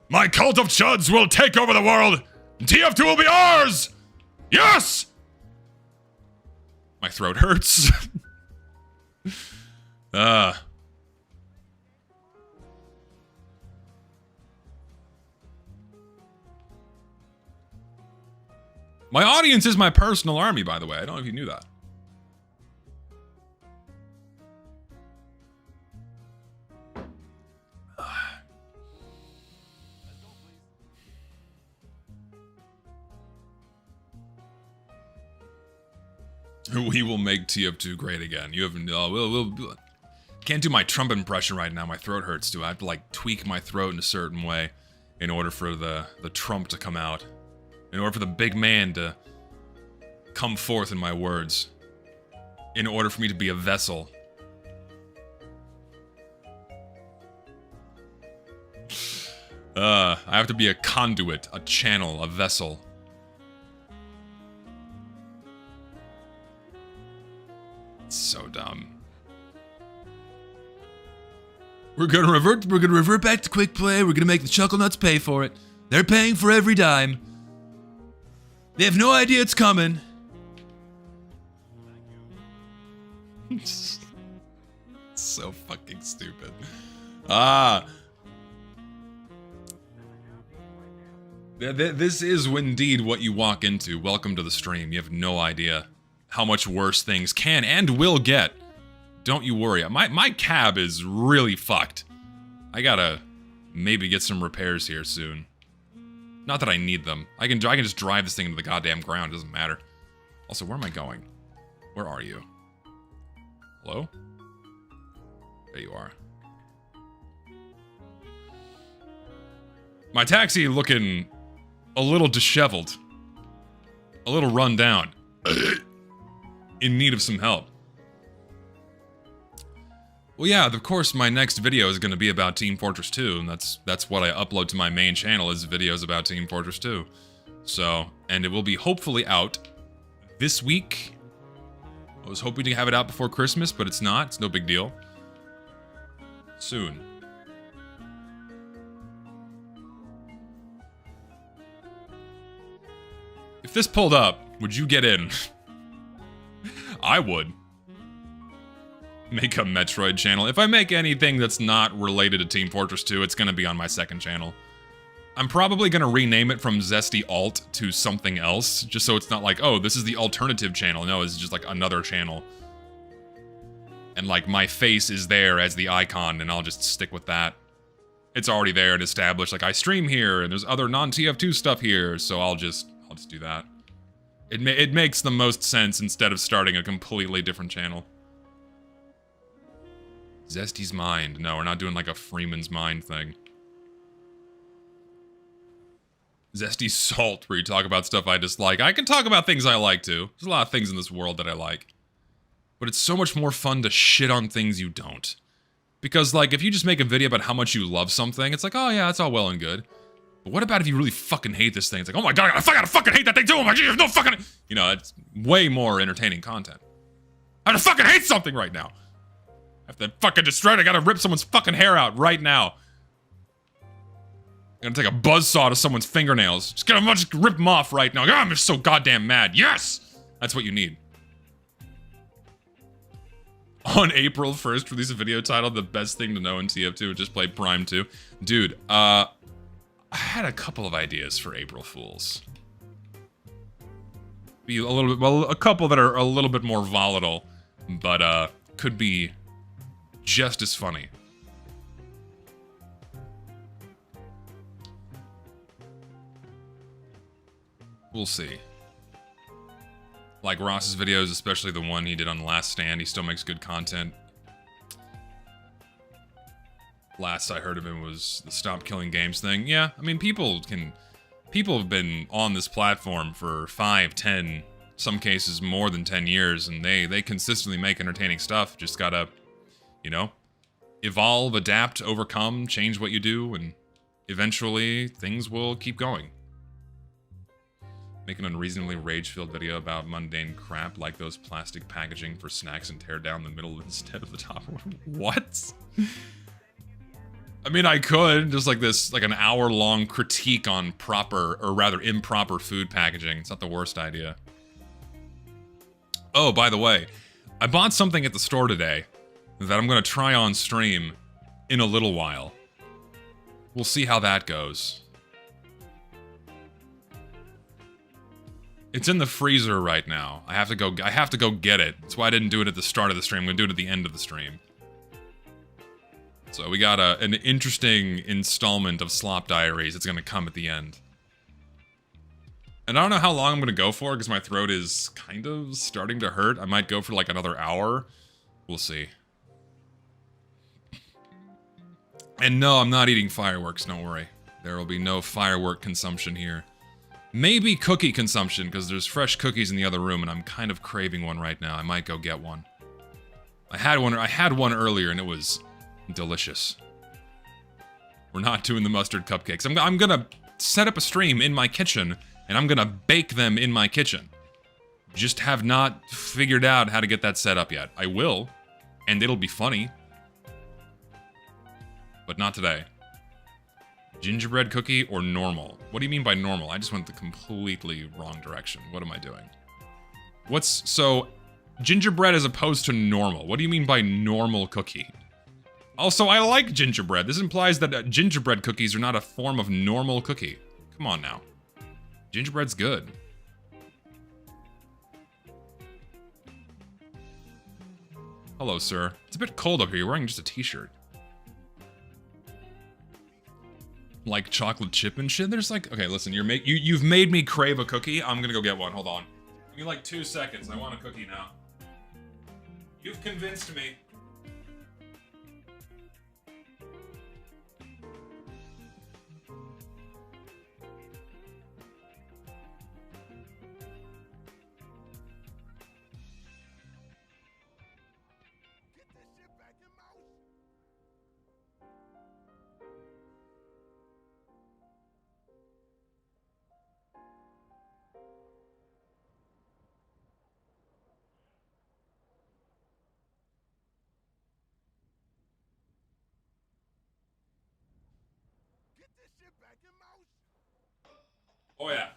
My cult of chuds will take over the world! And TF2 will be ours! Yes! My throat hurts. My audience is my personal army, by the way. I don't know if you knew that. We will make TF2 great again. You have no. We'll can't do my Trump impression right now. My throat hurts too. I have to like tweak my throat in a certain way in order for the Trump to come out. In order for the big man to come forth in my words. In order for me to be a vessel. I have to be a conduit, a channel, a vessel. It's so dumb. We're gonna revert back to quick play. We're gonna make the chuckle nuts pay for it. They're paying for every dime. They have no idea it's coming. So fucking stupid. This is indeed what you walk into. Welcome to the stream. You have no idea how much worse things can and will get. Don't you worry. My cab is really fucked. I gotta maybe get some repairs here soon. Not that I need them. I can just drive this thing into the goddamn ground. It doesn't matter. Also, where am I going? Where are you? Hello? There you are. My taxi looking a little disheveled. A little run down. In need of some help. Well, yeah, of course, my next video is going to be about Team Fortress 2, and that's what I upload to my main channel, is videos about Team Fortress 2. So, and it will be hopefully out this week. I was hoping to have it out before Christmas, but it's not. It's no big deal. Soon. If this pulled up, would you get in? I would. Make a Metroid channel. If I make anything that's not related to Team Fortress 2, it's gonna be on my second channel. I'm probably gonna rename it from Zesty Alt to something else, just so it's not like, oh, this is the alternative channel. No, it's just like another channel. And like my face is there as the icon, and I'll just stick with that. It's already there and established, like I stream here, and there's other non-TF2 stuff here, so I'll just do that. It makes the most sense instead of starting a completely different channel. Zesty's Mind. No, we're not doing like a Freeman's Mind thing. Zesty Salt, where you talk about stuff I dislike. I can talk about things I like too. There's a lot of things in this world that I like. But it's so much more fun to shit on things you don't. Because like, if you just make a video about how much you love something, it's like, oh yeah, it's all well and good. But what about if you really fucking hate this thing? It's like, oh my god, I gotta fucking hate that thing too! Oh my god, there's no fucking... You know, it's way more entertaining content. I gotta fucking hate something right now! I have to fucking destroy it. I gotta rip someone's fucking hair out right now. I'm gonna take a buzzsaw to someone's fingernails. Just rip them off right now. God, I'm just so goddamn mad. Yes! That's what you need. On April 1st, release a video titled The Best Thing to Know in TF2. Just play Prime 2. Dude, I had a couple of ideas for April Fools. Be a little bit, well, a couple that are a little bit more volatile, but could be just as funny. We'll see. Like Ross's videos, especially the one he did on Last Stand, he still makes good content. Last I heard of him was the Stop Killing Games thing. Yeah, I mean, people people have been on this platform for 5, 10, some cases more than 10 years, and they consistently make entertaining stuff. Just gotta, you know, evolve, adapt, overcome, change what you do, and eventually things will keep going. Make an unreasonably rage-filled video about mundane crap like those plastic packaging for snacks and tear down the middle instead of the top. What? I mean, I could, just like this, like an hour-long critique on proper, or rather improper food packaging. It's not the worst idea. Oh, by the way, I bought something at the store today that I'm gonna try on stream in a little while. We'll see how that goes. It's in the freezer right now. I have to go get it. That's why I didn't do it at the start of the stream. I'm gonna do it at the end of the stream. So we got an interesting installment of Slop Diaries. It's gonna come at the end. And I don't know how long I'm gonna go for, because my throat is kind of starting to hurt. I might go for like another hour. We'll see. And no, I'm not eating fireworks, don't worry. There will be no firework consumption here. Maybe cookie consumption, because there's fresh cookies in the other room, and I'm kind of craving one right now. I might go get one. I had one earlier, and it was delicious. We're not doing the mustard cupcakes. I'm gonna set up a stream in my kitchen, and I'm gonna bake them in my kitchen. Just have not figured out how to get that set up yet. I will, and it'll be funny. But not today. Gingerbread cookie or normal? What do you mean by normal? I just went the completely wrong direction. What am I doing? So, gingerbread as opposed to normal. What do you mean by normal cookie? Also, I like gingerbread. This implies that gingerbread cookies are not a form of normal cookie. Come on now. Gingerbread's good. Hello, sir. It's a bit cold up here. You're wearing just a t-shirt. Like chocolate chip and shit? There's like... Okay, listen, you've made me crave a cookie. I'm gonna go get one. Hold on. Give me like 2 seconds. I want a cookie now. You've convinced me. Oh yeah.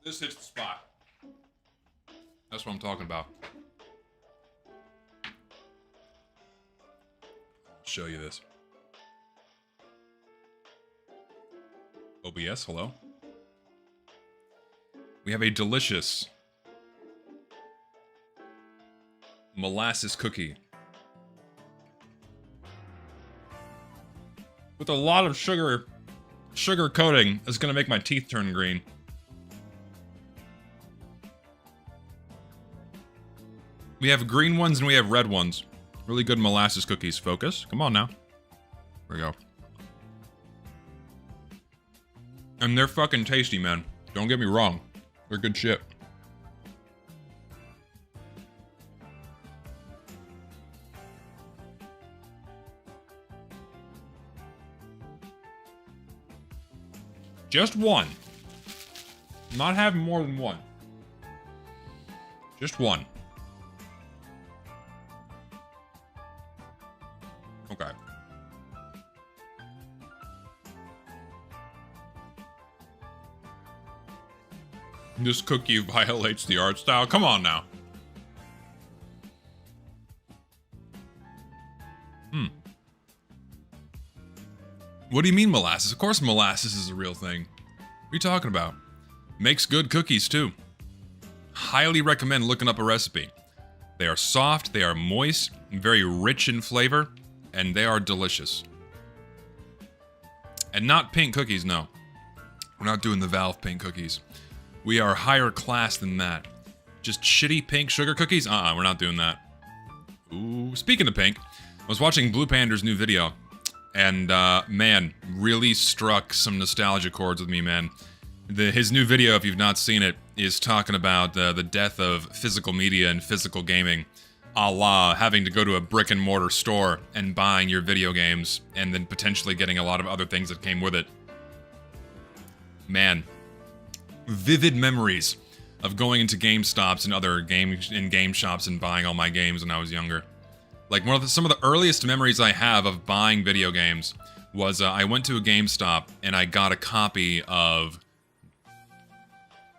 This hits the spot. That's what I'm talking about. I'll show you this. OBS, hello? We have a delicious molasses cookie with a lot of sugar coating is gonna make my teeth turn green. We have green ones and we have red ones. Really good molasses cookies. Focus. Come on now. There we go. And they're fucking tasty, man. Don't get me wrong. They're good shit. Just one. Not having more than one. Just one. Okay. This cookie violates the art style. Come on now. What do you mean molasses? Of course molasses is a real thing. What are you talking about? Makes good cookies too. Highly recommend looking up a recipe. They are soft, they are moist, very rich in flavor, and they are delicious. And not pink cookies, no. We're not doing the Valve pink cookies. We are higher class than that. Just shitty pink sugar cookies? We're not doing that. Ooh, speaking of pink, I was watching Blue Panda's new video. And, man, really struck some nostalgia chords with me, man. His new video, if you've not seen it, is talking about the death of physical media and physical gaming. A la having to go to a brick and mortar store and buying your video games, and then potentially getting a lot of other things that came with it. Man. Vivid memories of going into GameStops and other game shops and buying all my games when I was younger. Like, some of the earliest memories I have of buying video games was I went to a GameStop and I got a copy of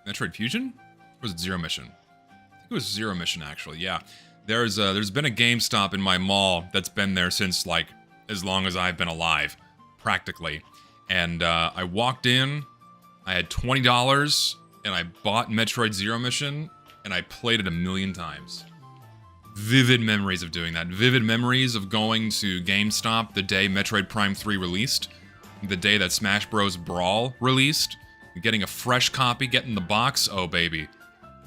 Metroid Fusion? Or was it Zero Mission? I think it was Zero Mission, actually, yeah. There's been a GameStop in my mall that's been there since, like, as long as I've been alive, practically. And I walked in, I had $20, and I bought Metroid Zero Mission, and I played it a million times. Vivid memories of doing that. Vivid memories of going to GameStop the day Metroid Prime 3 released, the day that Smash Bros. Brawl released, getting a fresh copy, getting the box, oh baby.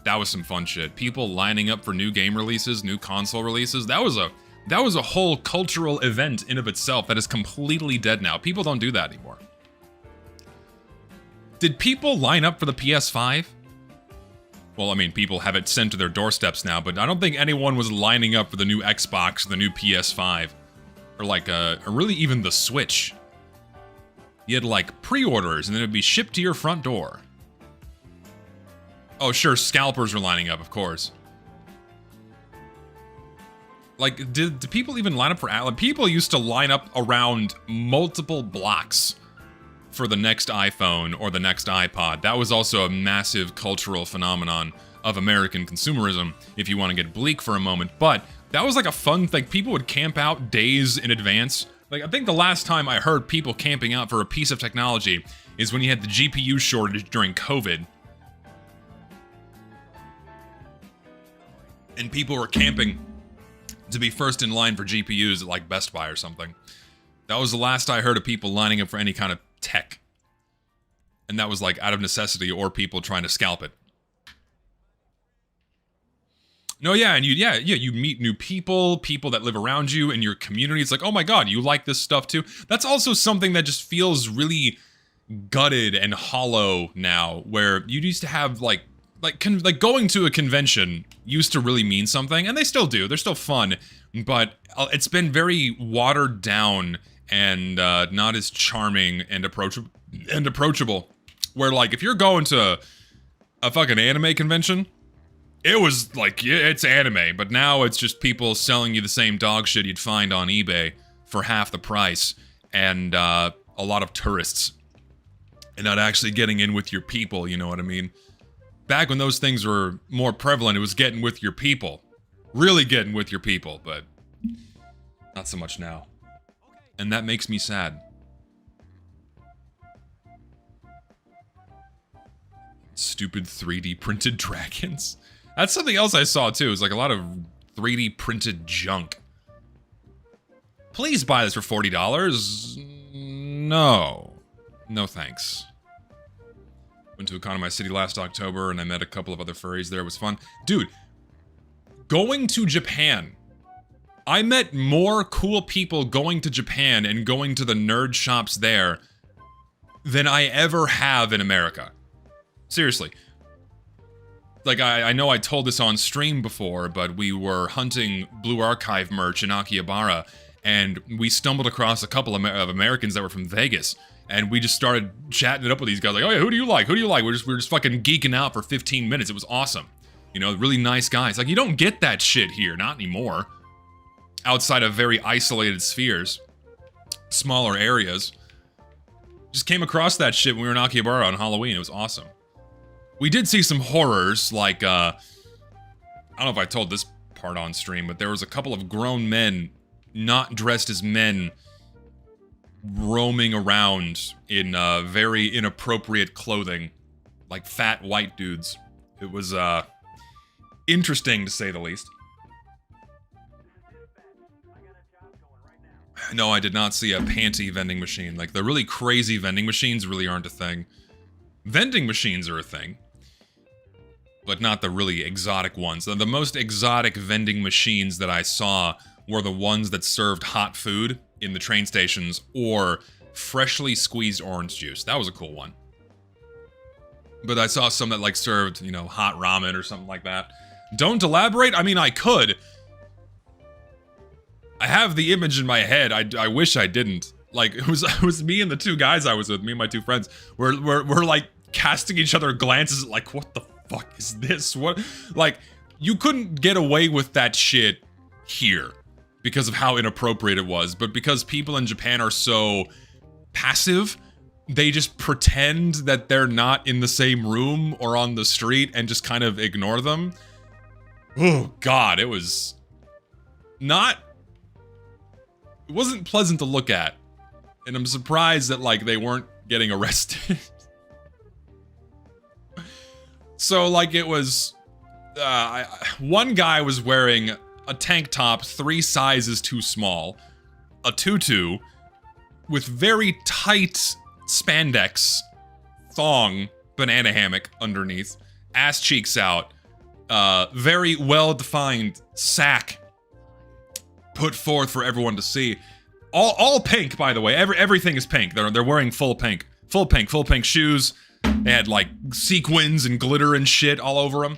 That was some fun shit. People lining up for new game releases, new console releases. That was a whole cultural event in of itself that is completely dead now. People don't do that anymore. Did people line up for the PS5? Well, I mean, people have it sent to their doorsteps now, but I don't think anyone was lining up for the new Xbox, the new PS5, or like, or really even the Switch. You had like pre-orders, and then it'd be shipped to your front door. Oh, sure, scalpers were lining up, of course. Like, did people even line up for Atlas? People used to line up around multiple blocks for the next iPhone or the next iPod. That was also a massive cultural phenomenon of American consumerism, if you want to get bleak for a moment. But that was like a fun thing. People would camp out days in advance. Like, I think the last time I heard people camping out for a piece of technology is when you had the GPU shortage during COVID. And people were camping to be first in line for GPUs at like Best Buy or something. That was the last I heard of people lining up for any kind of tech. And that was like out of necessity or people trying to scalp it. No, yeah, and you meet new people that live around you in your community. It's like, oh my god, you like this stuff too? That's also something that just feels really gutted and hollow now, where you used to have like going to a convention used to really mean something, and they still do. They're still fun, but it's been very watered down and not as charming and approachable. Where like if you're going to a fucking anime convention, it was like, yeah, it's anime, but now it's just people selling you the same dog shit you'd find on eBay for half the price, and a lot of tourists, and not actually getting in with your people. You know what I mean? Back when those things were more prevalent, it was getting with your people. Really getting with your people, but not so much now. And that makes me sad. Stupid 3D printed dragons. That's something else I saw too. It's like a lot of 3D printed junk. Please buy this for $40. No. No thanks. Went to Economy City last October and I met a couple of other furries there. It was fun. Dude, going to Japan. I met more cool people going to Japan and going to the nerd shops there than I ever have in America. Seriously. Like, I know I told this on stream before, but we were hunting Blue Archive merch in Akihabara, and we stumbled across a couple of Americans that were from Vegas. And we just started chatting it up with these guys, like, oh yeah, who do you like? Who do you like? We're just fucking geeking out for 15 minutes. It was awesome. You know, really nice guys. Like, you don't get that shit here, not anymore. Outside of very isolated spheres. Smaller areas. Just came across that shit when we were in Akihabara on Halloween. It was awesome. We did see some horrors, like, I don't know if I told this part on stream, but there was a couple of grown men, not dressed as men, roaming around in very inappropriate clothing, like fat white dudes. It was interesting to say the least. No, I did not see a panty vending machine. Like, the really crazy vending machines really aren't a thing. Vending machines are a thing, but not the really exotic ones. The most exotic vending machines that I saw were the ones that served hot food in the train stations, or freshly squeezed orange juice. That was a cool one. But I saw some that like served, you know, hot ramen or something like that. Don't elaborate? I mean, I could. I have the image in my head. I wish I didn't. Like, it was me and the two guys I was with, me and my two friends, we're like casting each other glances like, what the fuck is this? What? Like, you couldn't get away with that shit here because of how inappropriate it was, but because people in Japan are so passive, they just pretend that they're not in the same room or on the street and just kind of ignore them. Oh god, it wasn't pleasant to look at. And I'm surprised that, like, they weren't getting arrested. So, like, it was... one guy was wearing a tank top 3 sizes too small, a tutu, with very tight spandex thong banana hammock underneath, ass cheeks out, very well-defined sack put forth for everyone to see. All pink, by the way. Everything is pink. They're wearing full pink shoes. They had like sequins and glitter and shit all over them.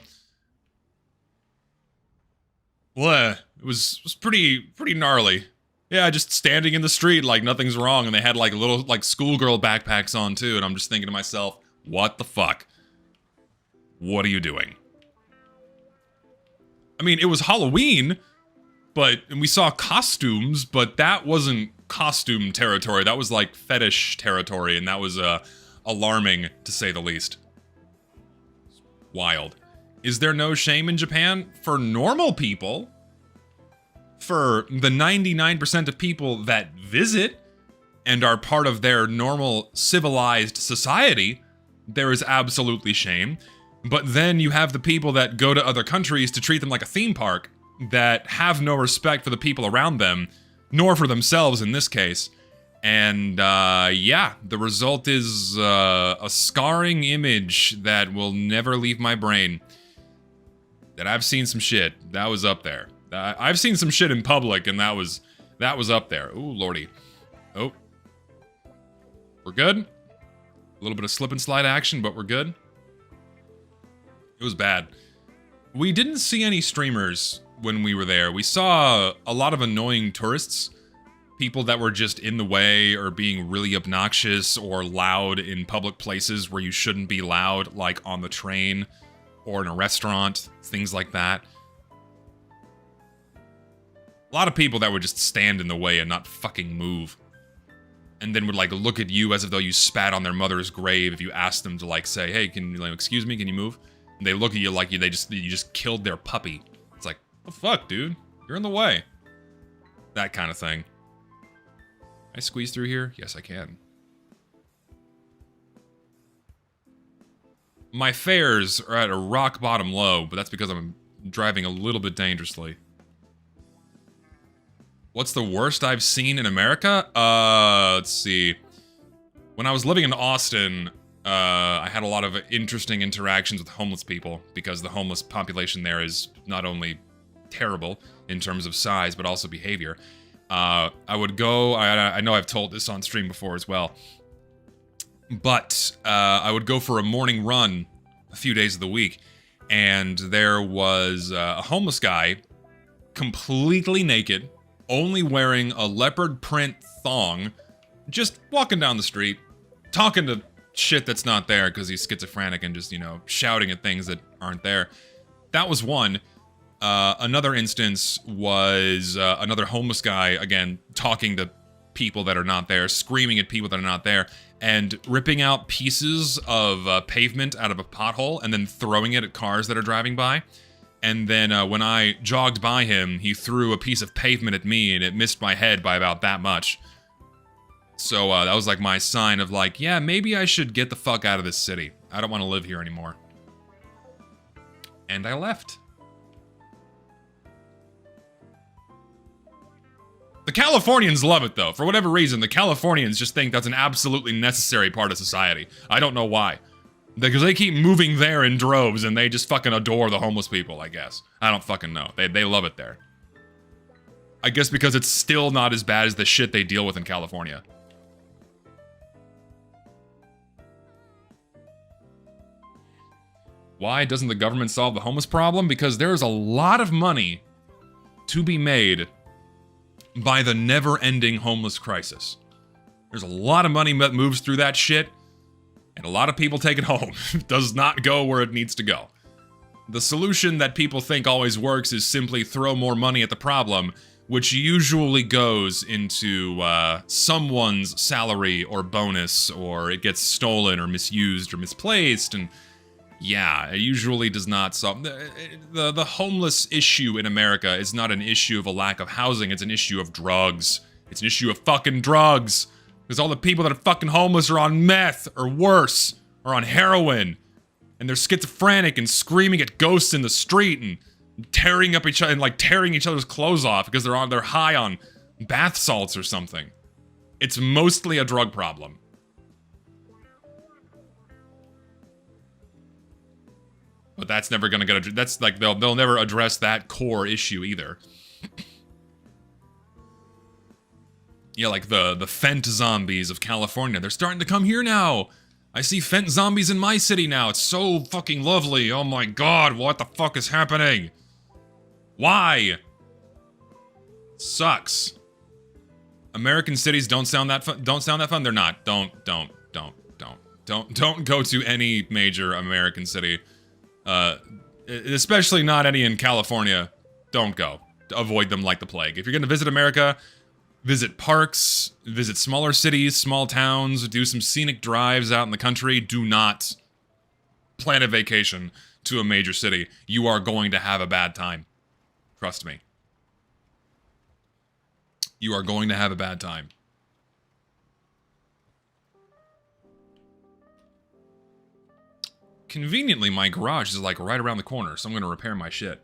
Well, it was pretty gnarly. Yeah, just standing in the street like nothing's wrong, and they had like little like schoolgirl backpacks on too, and I'm just thinking to myself, what the fuck? What are you doing? I mean, it was Halloween, and we saw costumes, but that wasn't costume territory. That was like fetish territory, and that was alarming to say the least. Wild. Is there no shame in Japan? For normal people, for the 99% of people that visit and are part of their normal civilized society, there is absolutely shame. But then you have the people that go to other countries to treat them like a theme park, that have no respect for the people around them, nor for themselves in this case. And, yeah, the result is a scarring image that will never leave my brain. That I've seen some shit. That was up there. I've seen some shit in public, and that was up there. Ooh, lordy. Oh. We're good? A little bit of slip and slide action, but we're good. It was bad. We didn't see any streamers when we were there. We saw a lot of annoying tourists. People that were just in the way or being really obnoxious or loud in public places where you shouldn't be loud, like on the train or in a restaurant, things like that. A lot of people that would just stand in the way and not fucking move. And then would like look at you as if though you spat on their mother's grave if you asked them to like say, hey, can you like, excuse me, can you move? And they look at you like you just killed their puppy. It's like, what the fuck, dude? You're in the way. That kind of thing. Can I squeeze through here? Yes, I can. My fares are at a rock bottom low, but that's because I'm driving a little bit dangerously. What's the worst I've seen in America? Let's see. When I was living in Austin, I had a lot of interesting interactions with homeless people because the homeless population there is not only terrible in terms of size, but also behavior. I would go, I know I've told this on stream before as well, but I would go for a morning run a few days of the week, and there was a homeless guy, completely naked, only wearing a leopard print thong, just walking down the street, talking to shit that's not there because he's schizophrenic and just, you know, shouting at things that aren't there. That was one. Another instance was another homeless guy, again, talking to people that are not there, screaming at people that are not there, and ripping out pieces of pavement out of a pothole and then throwing it at cars that are driving by. And then when I jogged by him, he threw a piece of pavement at me and it missed my head by about that much. So that was like my sign of like, yeah, maybe I should get the fuck out of this city. I don't want to live here anymore. And I left. The Californians love it though. For whatever reason, the Californians just think that's an absolutely necessary part of society. I don't know why. Because they keep moving there in droves and they just fucking adore the homeless people, I guess. I don't fucking know. They love it there. I guess because it's still not as bad as the shit they deal with in California. Why doesn't the government solve the homeless problem? Because there's a lot of money to be made by the never-ending homeless crisis. There's a lot of money that moves through that shit, and a lot of people take it home. It does not go where it needs to go. The solution that people think always works is simply throw more money at the problem, which usually goes into someone's salary or bonus, or it gets stolen or misused or misplaced, and yeah, it usually does not solve. The homeless issue in America is not an issue of a lack of housing, it's an issue of drugs. It's an issue of fucking drugs. Because all the people that are fucking homeless are on meth, or worse, or on heroin. And they're schizophrenic and screaming at ghosts in the street and tearing up each other and like tearing each other's clothes off because they're high on bath salts or something. It's mostly a drug problem. But that's never gonna get that's like they'll never address that core issue either. Yeah, like the Fent zombies of California. They're starting to come here now. I see Fent zombies in my city now. It's so fucking lovely. Oh my god, what the fuck is happening? Why? Sucks. American cities don't sound that fun. Don't sound that fun. They're not. Don't go to any major American city. Especially not any in California. Don't go. Avoid them like the plague. If you're gonna visit America, visit parks, visit smaller cities, small towns, do some scenic drives out in the country. Do not plan a vacation to a major city. You are going to have a bad time. Trust me. You are going to have a bad time. Conveniently, my garage is like right around the corner, so I'm gonna repair my shit.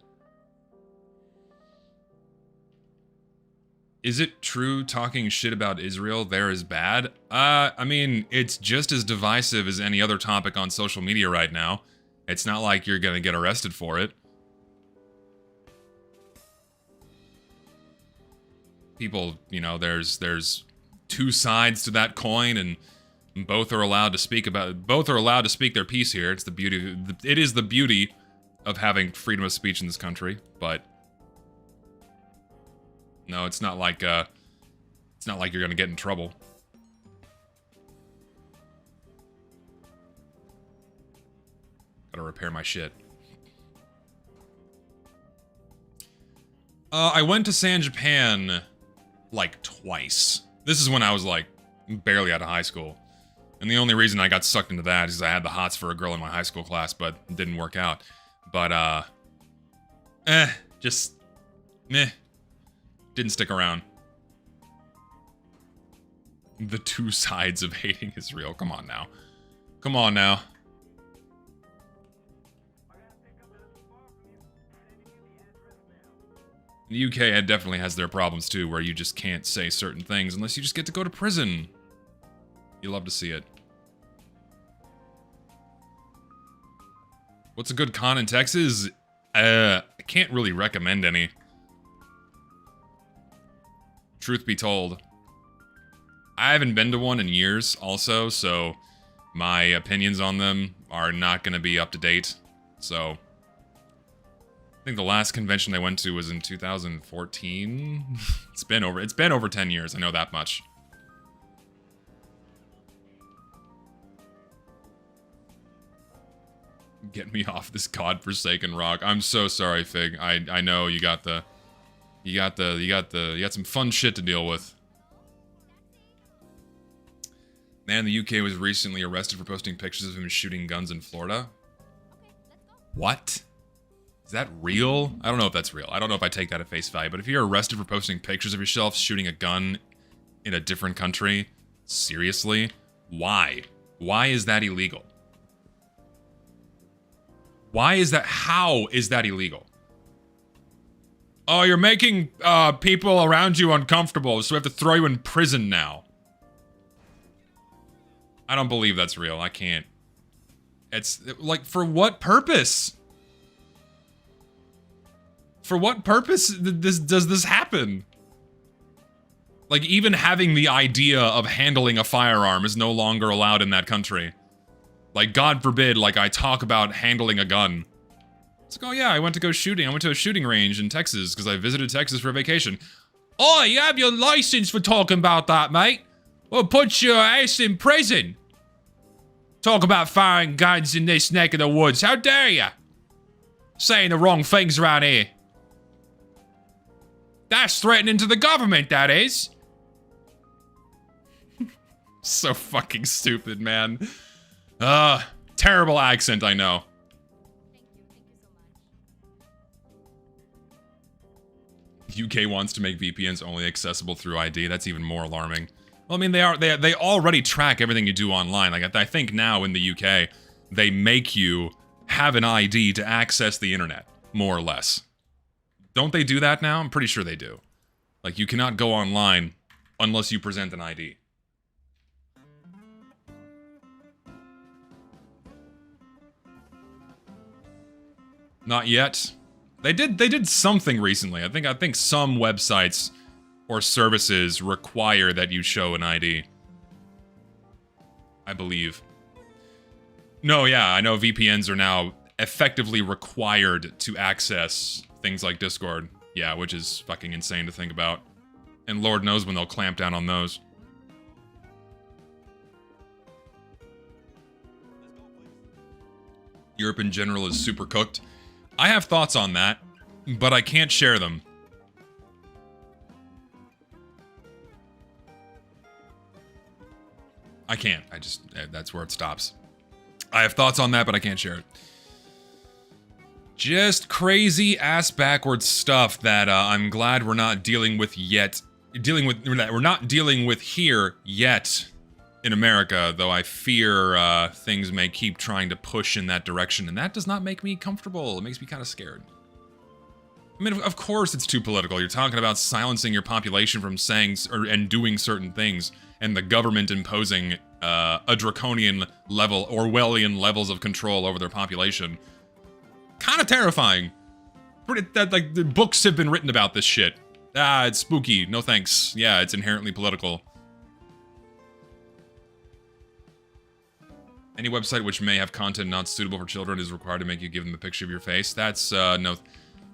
Is it true talking shit about Israel there is bad? I mean, it's just as divisive as any other topic on social media right now. It's not like you're gonna get arrested for it. People, you know, there's two sides to that coin, and both are allowed to speak their piece here. It's the beauty. It is the beauty of having freedom of speech in this country, but no, it's not like you're gonna get in trouble. Gotta repair my shit. I went to San Japan like twice. This is when I was like barely out of high school. And the only reason I got sucked into that is I had the hots for a girl in my high school class, but it didn't work out. But, just, meh. Didn't stick around. The two sides of hating Israel. Come on now. Come on now. The UK definitely has their problems too, where you just can't say certain things unless you just get to go to prison. You love to see it. What's a good con in Texas? I can't really recommend any. Truth be told. I haven't been to one in years also, so my opinions on them are not going to be up to date. So I think the last convention I went to was in 2014. It's been over 10 years, I know that much. Get me off this godforsaken rock. I'm so sorry, Fig. I know you got some fun shit to deal with. Man in the UK was recently arrested for posting pictures of him shooting guns in Florida. What? Is that real? I don't know if that's real. I don't know if I take that at face value, but if you're arrested for posting pictures of yourself shooting a gun in a different country, seriously? Why? Why is that illegal? Why is that? How is that illegal? Oh, you're making people around you uncomfortable, so we have to throw you in prison now. I don't believe that's real. I can't. It's like, for what purpose? For what purpose does this happen? Like, even having the idea of handling a firearm is no longer allowed in that country. Like, God forbid, like, I talk about handling a gun. It's like, oh yeah, I went to go shooting. I went to a shooting range in Texas because I visited Texas for vacation. Oh, you have your license for talking about that, mate. Well, put your ass in prison. Talk about firing guns in this neck of the woods. How dare you? Saying the wrong things around here. That's threatening to the government, that is. So fucking stupid, man. Terrible accent, I know. UK wants to make VPNs only accessible through ID. That's even more alarming. Well, I mean, they already track everything you do online. Like, I think now in the UK, they make you have an ID to access the internet, more or less. Don't they do that now? I'm pretty sure they do. Like, you cannot go online unless you present an ID. Not yet. They did something recently. I think some websites or services require that you show an ID. I believe. No, yeah, I know VPNs are now effectively required to access things like Discord. Yeah, which is fucking insane to think about. And Lord knows when they'll clamp down on those. Europe in general is super cooked. I have thoughts on that, but I can't share them. I can't. That's where it stops. I have thoughts on that, but I can't share it. Just crazy ass backwards stuff that I'm glad we're not dealing with yet. We're not dealing with here yet in America, though I fear things may keep trying to push in that direction, and that does not make me comfortable. It makes me kind of scared. I mean, of course it's too political. You're talking about silencing your population from saying and doing certain things, and the government imposing a draconian level, Orwellian levels of control over their population. Kind of terrifying. Like, the books have been written about this shit. Ah, it's spooky. No thanks. Yeah, it's inherently political. Any website which may have content not suitable for children is required to make you give them a picture of your face. That's, no.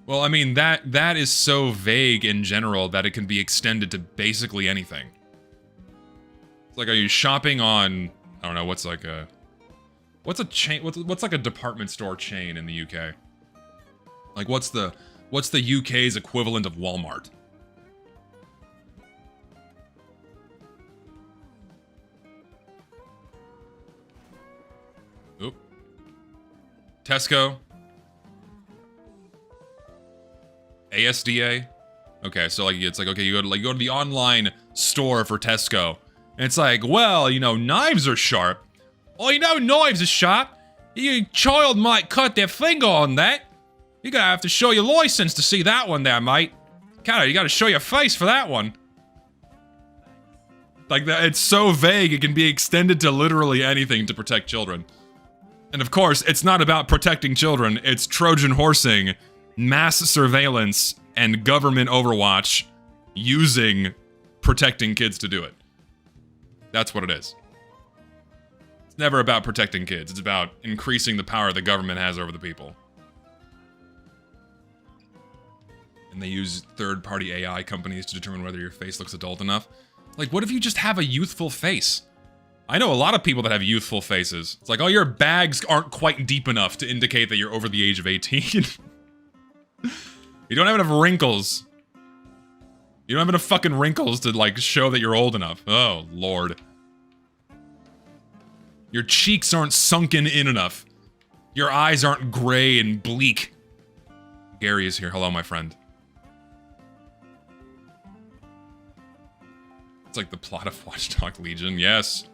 Well, I mean, that is so vague in general that it can be extended to basically anything. It's like, are you shopping on, I don't know, what's like a chain, what's like a department store chain in the UK? Like, what's the UK's equivalent of Walmart? Oop. Tesco. ASDA. Okay, so like it's like, okay, you go to the online store for Tesco, and it's like, well, you know, knives are sharp. Oh, you know, knives are sharp. Your child might cut their finger on that. You're gonna have to show your license to see that one there, mate. Kinda, you gotta show your face for that one. Like, that, it's so vague, it can be extended to literally anything to protect children. And of course, it's not about protecting children, it's Trojan horsing, mass surveillance, and government overwatch using protecting kids to do it. That's what it is. It's never about protecting kids, it's about increasing the power the government has over the people. And they use third-party AI companies to determine whether your face looks adult enough. Like, what if you just have a youthful face? I know a lot of people that have youthful faces. It's like, oh, your bags aren't quite deep enough to indicate that you're over the age of 18. You don't have enough wrinkles. You don't have enough fucking wrinkles to, like, show that you're old enough. Oh, Lord. Your cheeks aren't sunken in enough. Your eyes aren't gray and bleak. Gary is here. Hello, my friend. It's like the plot of Watchdog Legion. Yes.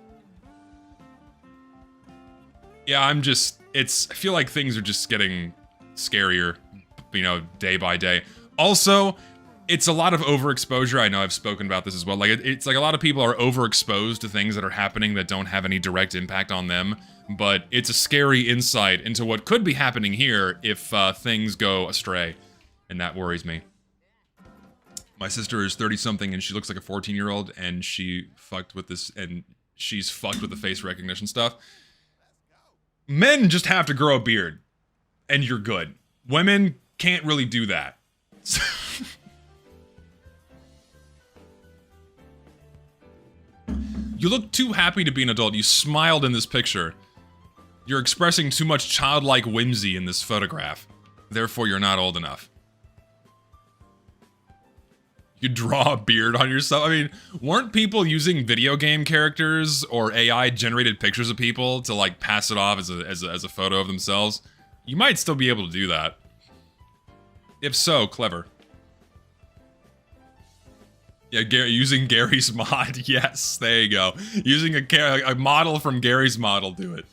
Yeah, I feel like things are just getting scarier, you know, day by day. Also, it's a lot of overexposure. I know I've spoken about this as well. Like, it's like a lot of people are overexposed to things that are happening that don't have any direct impact on them. But it's a scary insight into what could be happening here if things go astray. And that worries me. My sister is 30-something and she looks like a 14-year-old and she's fucked with the face recognition stuff. Men just have to grow a beard and you're good. Women can't really do that. You look too happy to be an adult. You smiled in this picture. You're expressing too much childlike whimsy in this photograph. Therefore, you're not old enough. You draw a beard on yourself. I mean, weren't people using video game characters or AI generated pictures of people to like pass it off as a photo of themselves? You might still be able to do that. If so, clever. Yeah, using Gary's mod. Yes, there you go. Using a model from Gary's model, do it.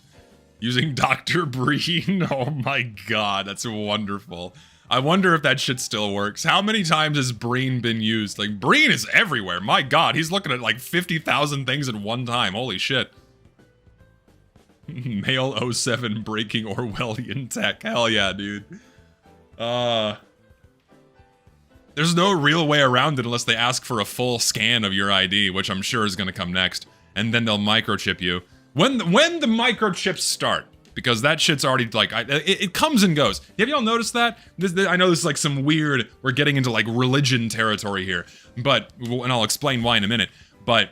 Using Dr. Breen. Oh my god, that's wonderful. I wonder if that shit still works. How many times has Breen been used? Like, Breen is everywhere. My god, he's looking at like 50,000 things at one time. Holy shit. Male 07 breaking Orwellian tech. Hell yeah, dude. There's no real way around it unless they ask for a full scan of your ID, which I'm sure is going to come next. And then they'll microchip you. When the microchips start, because that shit's already, like, it comes and goes. Have y'all noticed that? I know this is like some weird, we're getting into like religion territory here, but, and I'll explain why in a minute, but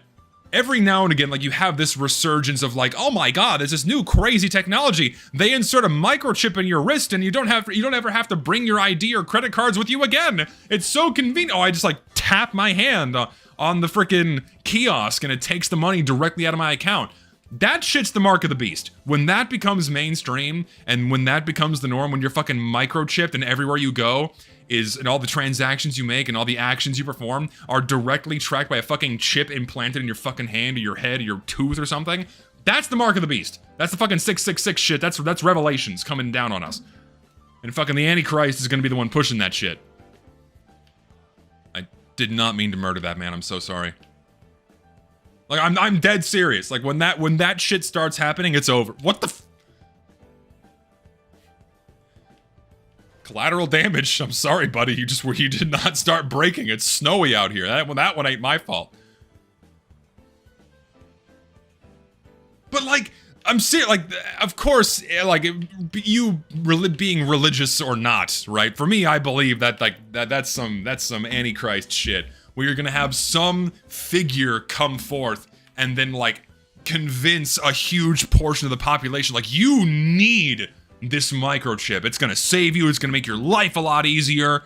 every now and again, like, you have this resurgence of like, oh my god, there's this new crazy technology. They insert a microchip in your wrist and you don't ever have to bring your ID or credit cards with you again. It's so convenient. Oh, I just like tap my hand on the freaking kiosk and it takes the money directly out of my account. That shit's the mark of the beast. When that becomes mainstream, and when that becomes the norm, when you're fucking microchipped and everywhere you go and all the transactions you make and all the actions you perform are directly tracked by a fucking chip implanted in your fucking hand or your head or your tooth or something, that's the mark of the beast. That's the fucking 666 shit. That's Revelations coming down on us. And fucking the Antichrist is gonna be the one pushing that shit. I did not mean to murder that man. I'm so sorry. Like, I'm dead serious. Like, when that shit starts happening, it's over. What the collateral damage. I'm sorry, buddy. You did not start breaking. It's snowy out here. That one ain't my fault. But like, I'm serious. Like, of course, like, you being religious or not, right? For me, I believe that that's some Antichrist shit. Where you're gonna have some figure come forth and then like convince a huge portion of the population, like, you need this microchip. It's gonna save you, it's gonna make your life a lot easier.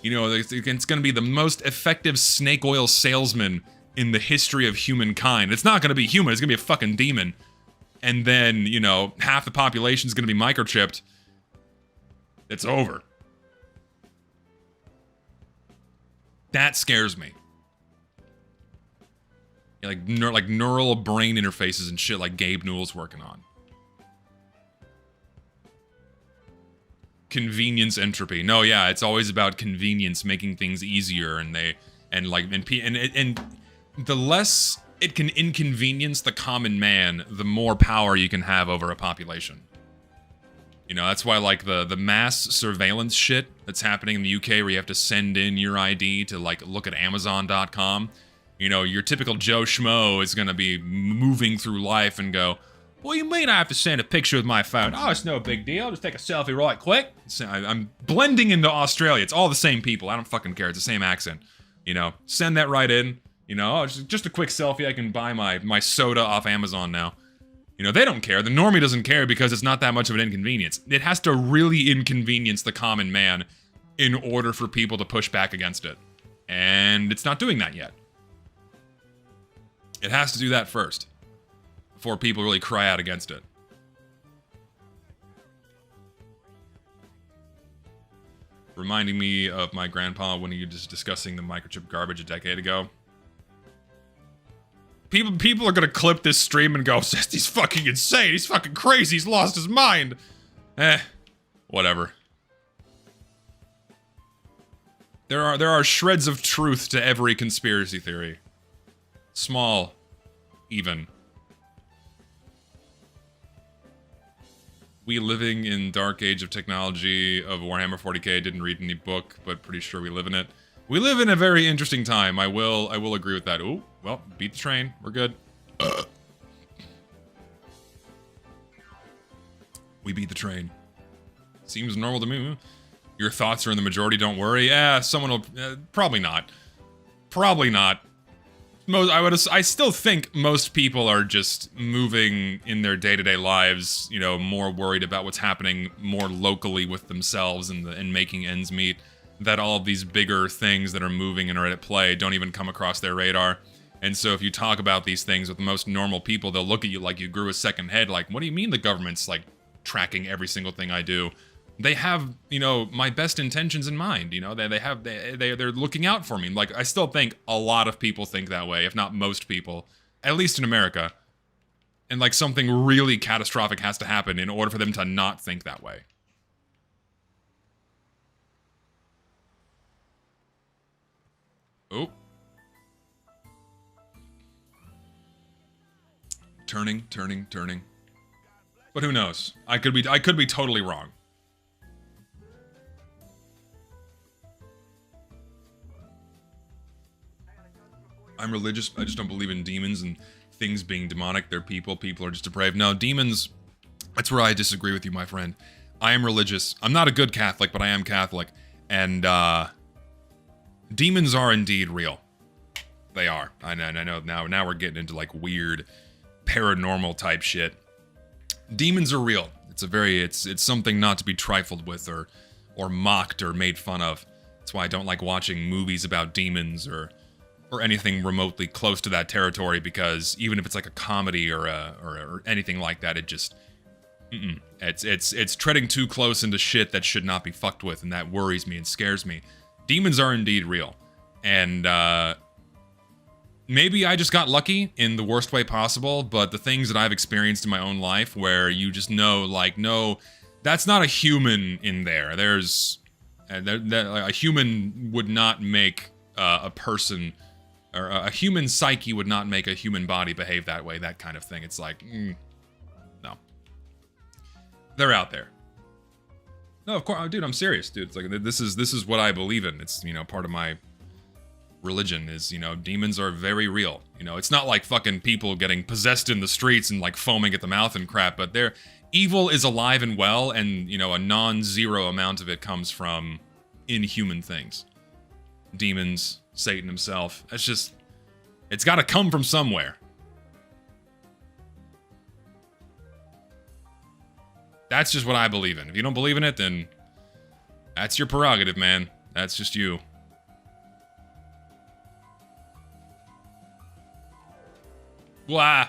You know, it's gonna be the most effective snake oil salesman in the history of humankind. It's not gonna be human, it's gonna be a fucking demon. And then, you know, half the population's gonna be microchipped. It's over. That scares me. Yeah, like neural brain interfaces and shit like Gabe Newell's working on. Convenience entropy. No, yeah, it's always about convenience, making things easier, and the less it can inconvenience the common man, the more power you can have over a population. You know, that's why, like, the mass surveillance shit that's happening in the UK where you have to send in your ID to, like, look at Amazon.com. You know, your typical Joe Schmo is gonna be moving through life and go, "What do you mean I have to send a picture with my phone? Oh, it's no big deal. Just take a selfie right quick." I'm blending into Australia. It's all the same people. I don't fucking care. It's the same accent. You know, send that right in. You know, oh, just a quick selfie. I can buy my soda off Amazon now. You know, they don't care. The normie doesn't care because it's not that much of an inconvenience. It has to really inconvenience the common man in order for people to push back against it. And it's not doing that yet. It has to do that first before people really cry out against it. Reminding me of my grandpa when he was just discussing the microchip garbage a decade ago. People are gonna clip this stream and go, "He's fucking insane, he's fucking crazy, he's lost his mind." Whatever. There are shreds of truth to every conspiracy theory. Small, even. We living in dark age of technology of Warhammer 40k, didn't read any book, but pretty sure we live in it. We live in a very interesting time. I will agree with that. Ooh, well, beat the train. We're good. We beat the train. Seems normal to me. Your thoughts are in the majority, don't worry. Yeah, someone will... probably not. Probably not. I still think most people are just moving in their day-to-day lives, you know, more worried about what's happening more locally with themselves and making ends meet, that all of these bigger things that are moving and are at play don't even come across their radar. And so if you talk about these things with most normal people, they'll look at you like you grew a second head, like, what do you mean the government's, like, tracking every single thing I do? They have, you know, my best intentions in mind, you know, they're looking out for me. Like, I still think a lot of people think that way, if not most people, at least in America. And, like, something really catastrophic has to happen in order for them to not think that way. Oh. Turning. But who knows? I could be totally wrong. I'm religious. I just don't believe in demons and things being demonic. They're people. People are just depraved. No, demons... That's where I disagree with you, my friend. I am religious. I'm not a good Catholic, but I am Catholic. And, demons are indeed real. They are. I know. Now we're getting into, like, weird paranormal type shit. Demons are real. It's something not to be trifled with or mocked or made fun of. That's why I don't like watching movies about demons or anything remotely close to that territory, because even if it's like a comedy or anything like that, it just it's treading too close into shit that should not be fucked with, and that worries me and scares me. Demons are indeed real, and maybe I just got lucky in the worst way possible, but the things that I've experienced in my own life where you just know, like, no, that's not a human in there. There's a human would not make a person, or a human psyche would not make a human body behave that way, that kind of thing. It's like, no. They're out there. No, of course, dude, I'm serious, dude. It's like, this is what I believe in. It's, you know, part of my religion is, you know, demons are very real. You know, it's not like fucking people getting possessed in the streets and, like, foaming at the mouth and crap, but evil is alive and well, and, you know, a non-zero amount of it comes from inhuman things. Demons, Satan himself. That's just... It's gotta come from somewhere. That's just what I believe in. If you don't believe in it, then... That's your prerogative, man. That's just you. Blah!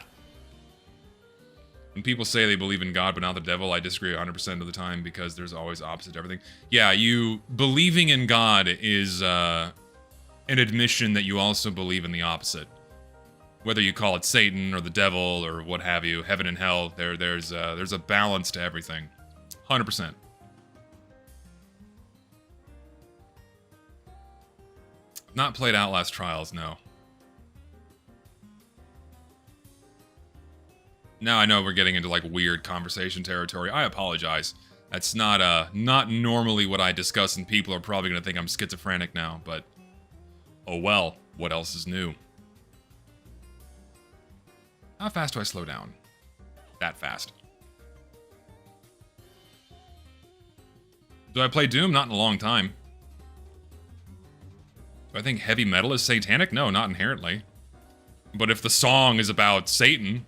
When people say they believe in God but not the devil, I disagree 100% of the time, because there's always opposite to everything. Yeah, you believing in God is an admission that you also believe in the opposite. Whether you call it Satan or the devil or what have you, heaven and hell, there's a balance to everything. 100%. Not played Outlast Trials, no. Now I know we're getting into, like, weird conversation territory. I apologize. That's not normally what I discuss, and people are probably gonna think I'm schizophrenic now, but... Oh well, what else is new? How fast do I slow down? That fast. Do I play Doom? Not in a long time. Do I think heavy metal is satanic? No, not inherently. But if the song is about Satan...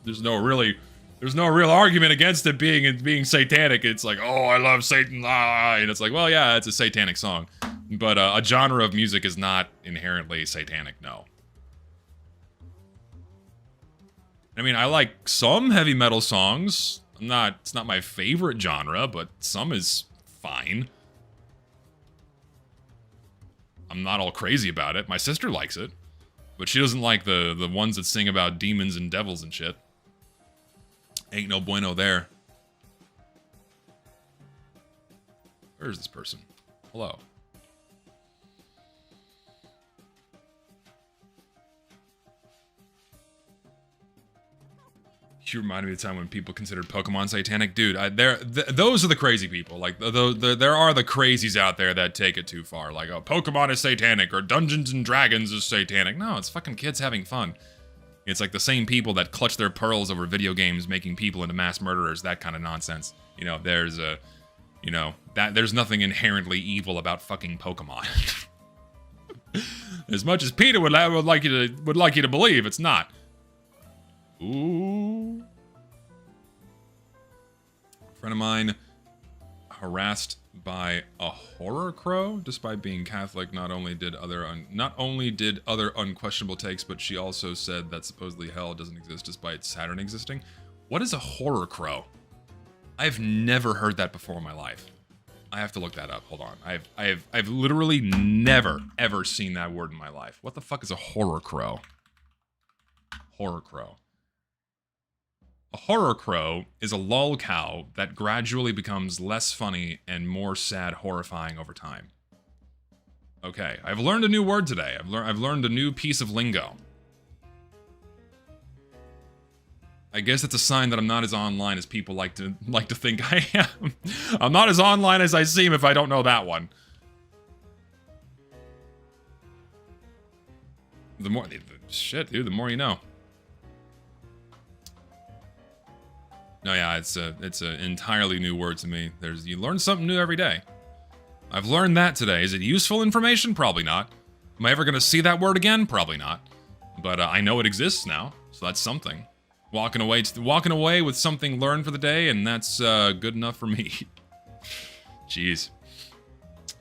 There's no real argument against it being satanic. It's like, oh, I love Satan, and it's like, well, yeah, it's a satanic song, but a genre of music is not inherently satanic. No. I mean, I like some heavy metal songs. It's not my favorite genre, but some is fine. I'm not all crazy about it. My sister likes it, but she doesn't like the ones that sing about demons and devils and shit. Ain't no bueno there. Where is this person? Hello. You reminded me of the time when people considered Pokemon satanic. Dude, those are the crazy people. Like, there are the crazies out there that take it too far. Like, oh, Pokemon is satanic, or Dungeons and Dragons is satanic. No, it's fucking kids having fun. It's like the same people that clutch their pearls over video games making people into mass murderers, that kind of nonsense. You know, there's nothing inherently evil about fucking Pokemon. As much as Peter would like you to believe, it's not. Ooh. A friend of mine harassed by a horror crow, despite being Catholic. Not only did other unquestionable takes, but she also said that supposedly hell doesn't exist despite Saturn existing. What is a horror crow? I've never heard that before in my life. I have to look that up. Hold on. I've literally never ever seen that word in my life. What the fuck is a horror crow? Horror crow. A horror crow is a lolcow that gradually becomes less funny and more sad, horrifying over time. Okay, I've learned a new word today. I've learned a new piece of lingo. I guess it's a sign that I'm not as online as people like to think I am. I'm not as online as I seem if I don't know that one. The more shit, dude, the more you know. No, yeah, it's an entirely new word to me. You learn something new every day. I've learned that today. Is it useful information? Probably not. Am I ever gonna see that word again? Probably not. But I know it exists now, so that's something. Walking away with something learned for the day, and that's good enough for me. Jeez.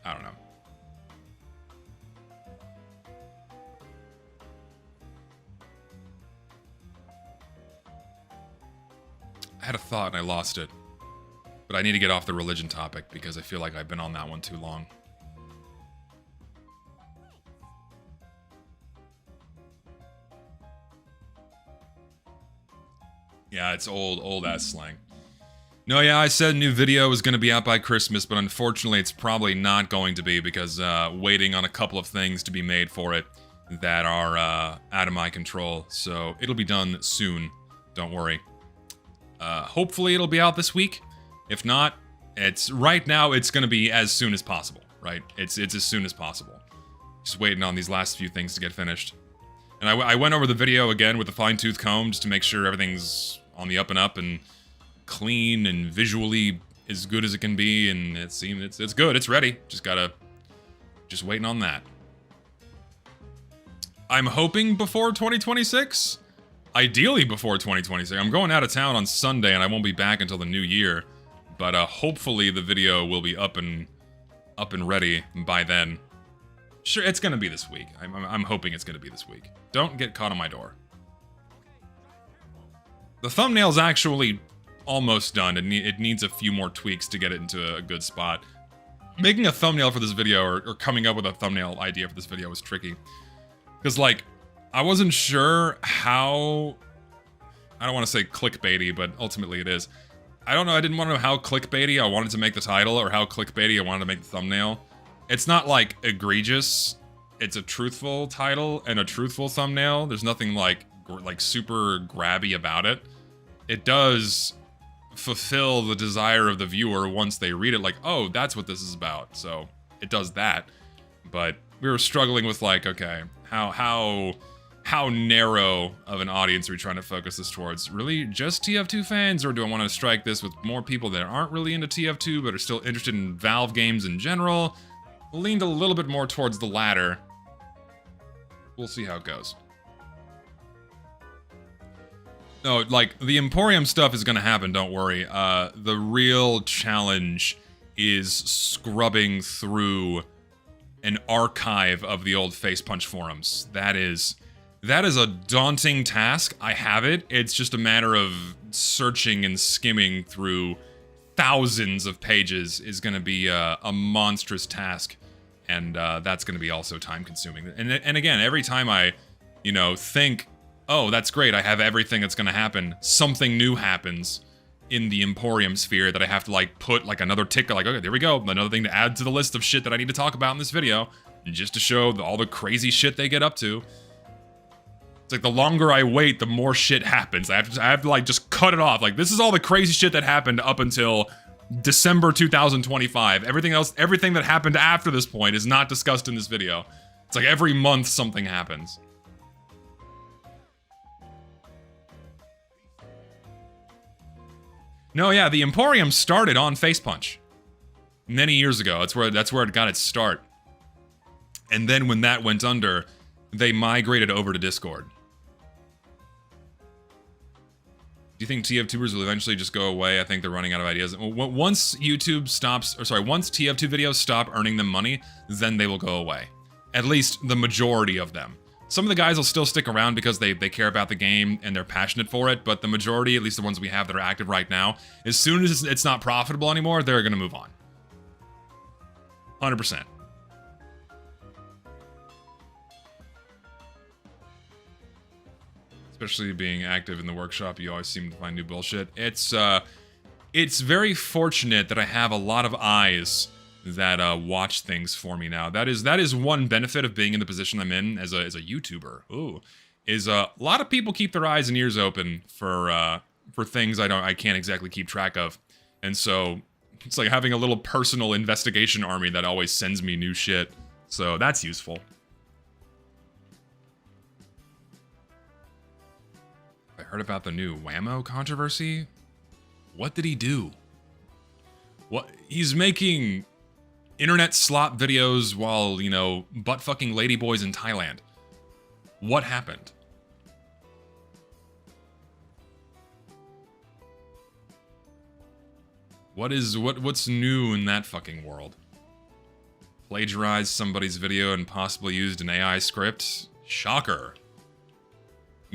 I don't know. I had a thought and I lost it. But I need to get off the religion topic because I feel like I've been on that one too long. Yeah, it's old ass slang. No, yeah, I said a new video was going to be out by Christmas, but unfortunately it's probably not going to be because waiting on a couple of things to be made for it that are out of my control. So it'll be done soon. Don't worry. Hopefully it'll be out this week. If not, right now it's going to be as soon as possible, right? It's as soon as possible. Just waiting on these last few things to get finished. And I went over the video again with a fine-tooth comb just to make sure everything's on the up and up and clean and visually as good as it can be, and it's good, it's ready. Just waiting on that. I'm hoping before 2026. Ideally before 2026. I'm going out of town on Sunday and I won't be back until the new year. But hopefully the video will be up and ready by then. Sure, it's gonna be this week. I'm hoping it's gonna be this week. Don't get caught on my door. The thumbnail's actually almost done. It needs a few more tweaks to get it into a good spot. Making a thumbnail for this video, or coming up with a thumbnail idea for this video was tricky. Because, like, I wasn't sure how... I don't want to say clickbaity, but ultimately it is. I don't know, I didn't want to know how clickbaity I wanted to make the title, or how clickbaity I wanted to make the thumbnail. It's not, like, egregious. It's a truthful title and a truthful thumbnail. There's nothing, like super grabby about it. It does fulfill the desire of the viewer once they read it, like, oh, that's what this is about. So, it does that. But we were struggling with, like, okay, how narrow of an audience are we trying to focus this towards? Really just TF2 fans, or do I want to strike this with more people that aren't really into TF2 but are still interested in Valve games in general? Leaned a little bit more towards the latter. We'll see how it goes. No, like, the Emporium stuff is gonna happen, don't worry. The real challenge is scrubbing through an archive of the old Face Punch forums. That is a daunting task. I have it. It's just a matter of searching and skimming through thousands of pages is going to be a monstrous task, and that's going to be also time-consuming. And again, every time I, think, oh, that's great, I have everything that's going to happen, something new happens in the Emporium sphere that I have to, like, put, like, another tick, like, okay, there we go, another thing to add to the list of shit that I need to talk about in this video, just to show all the crazy shit they get up to. It's like the longer I wait, the more shit happens. I have to like just cut it off. Like this is all the crazy shit that happened up until December 2025. Everything else, everything that happened after this point is not discussed in this video. It's like every month something happens. No, yeah, the Emporium started on Facepunch many years ago. That's where it got its start. And then when that went under, they migrated over to Discord. Do you think TF2ers will eventually just go away? I think they're running out of ideas. Once YouTube stops, or sorry, once TF2 videos stop earning them money, then they will go away. At least the majority of them. Some of the guys will still stick around because they care about the game and they're passionate for it, but the majority, at least the ones we have that are active right now, as soon as it's not profitable anymore, they're gonna move on. 100%. Especially being active in the workshop, you always seem to find new bullshit. It's very fortunate that I have a lot of eyes that watch things for me now. That is one benefit of being in the position I'm in as a YouTuber. Ooh, is a lot of people keep their eyes and ears open for things I can't exactly keep track of, and so it's like having a little personal investigation army that always sends me new shit. So that's useful. I heard about the new Whammo controversy. What did he do? What? He's making internet slop videos while, you know, butt-fucking ladyboys in Thailand. What happened? What's new in that fucking world? Plagiarized somebody's video and possibly used an AI script? Shocker.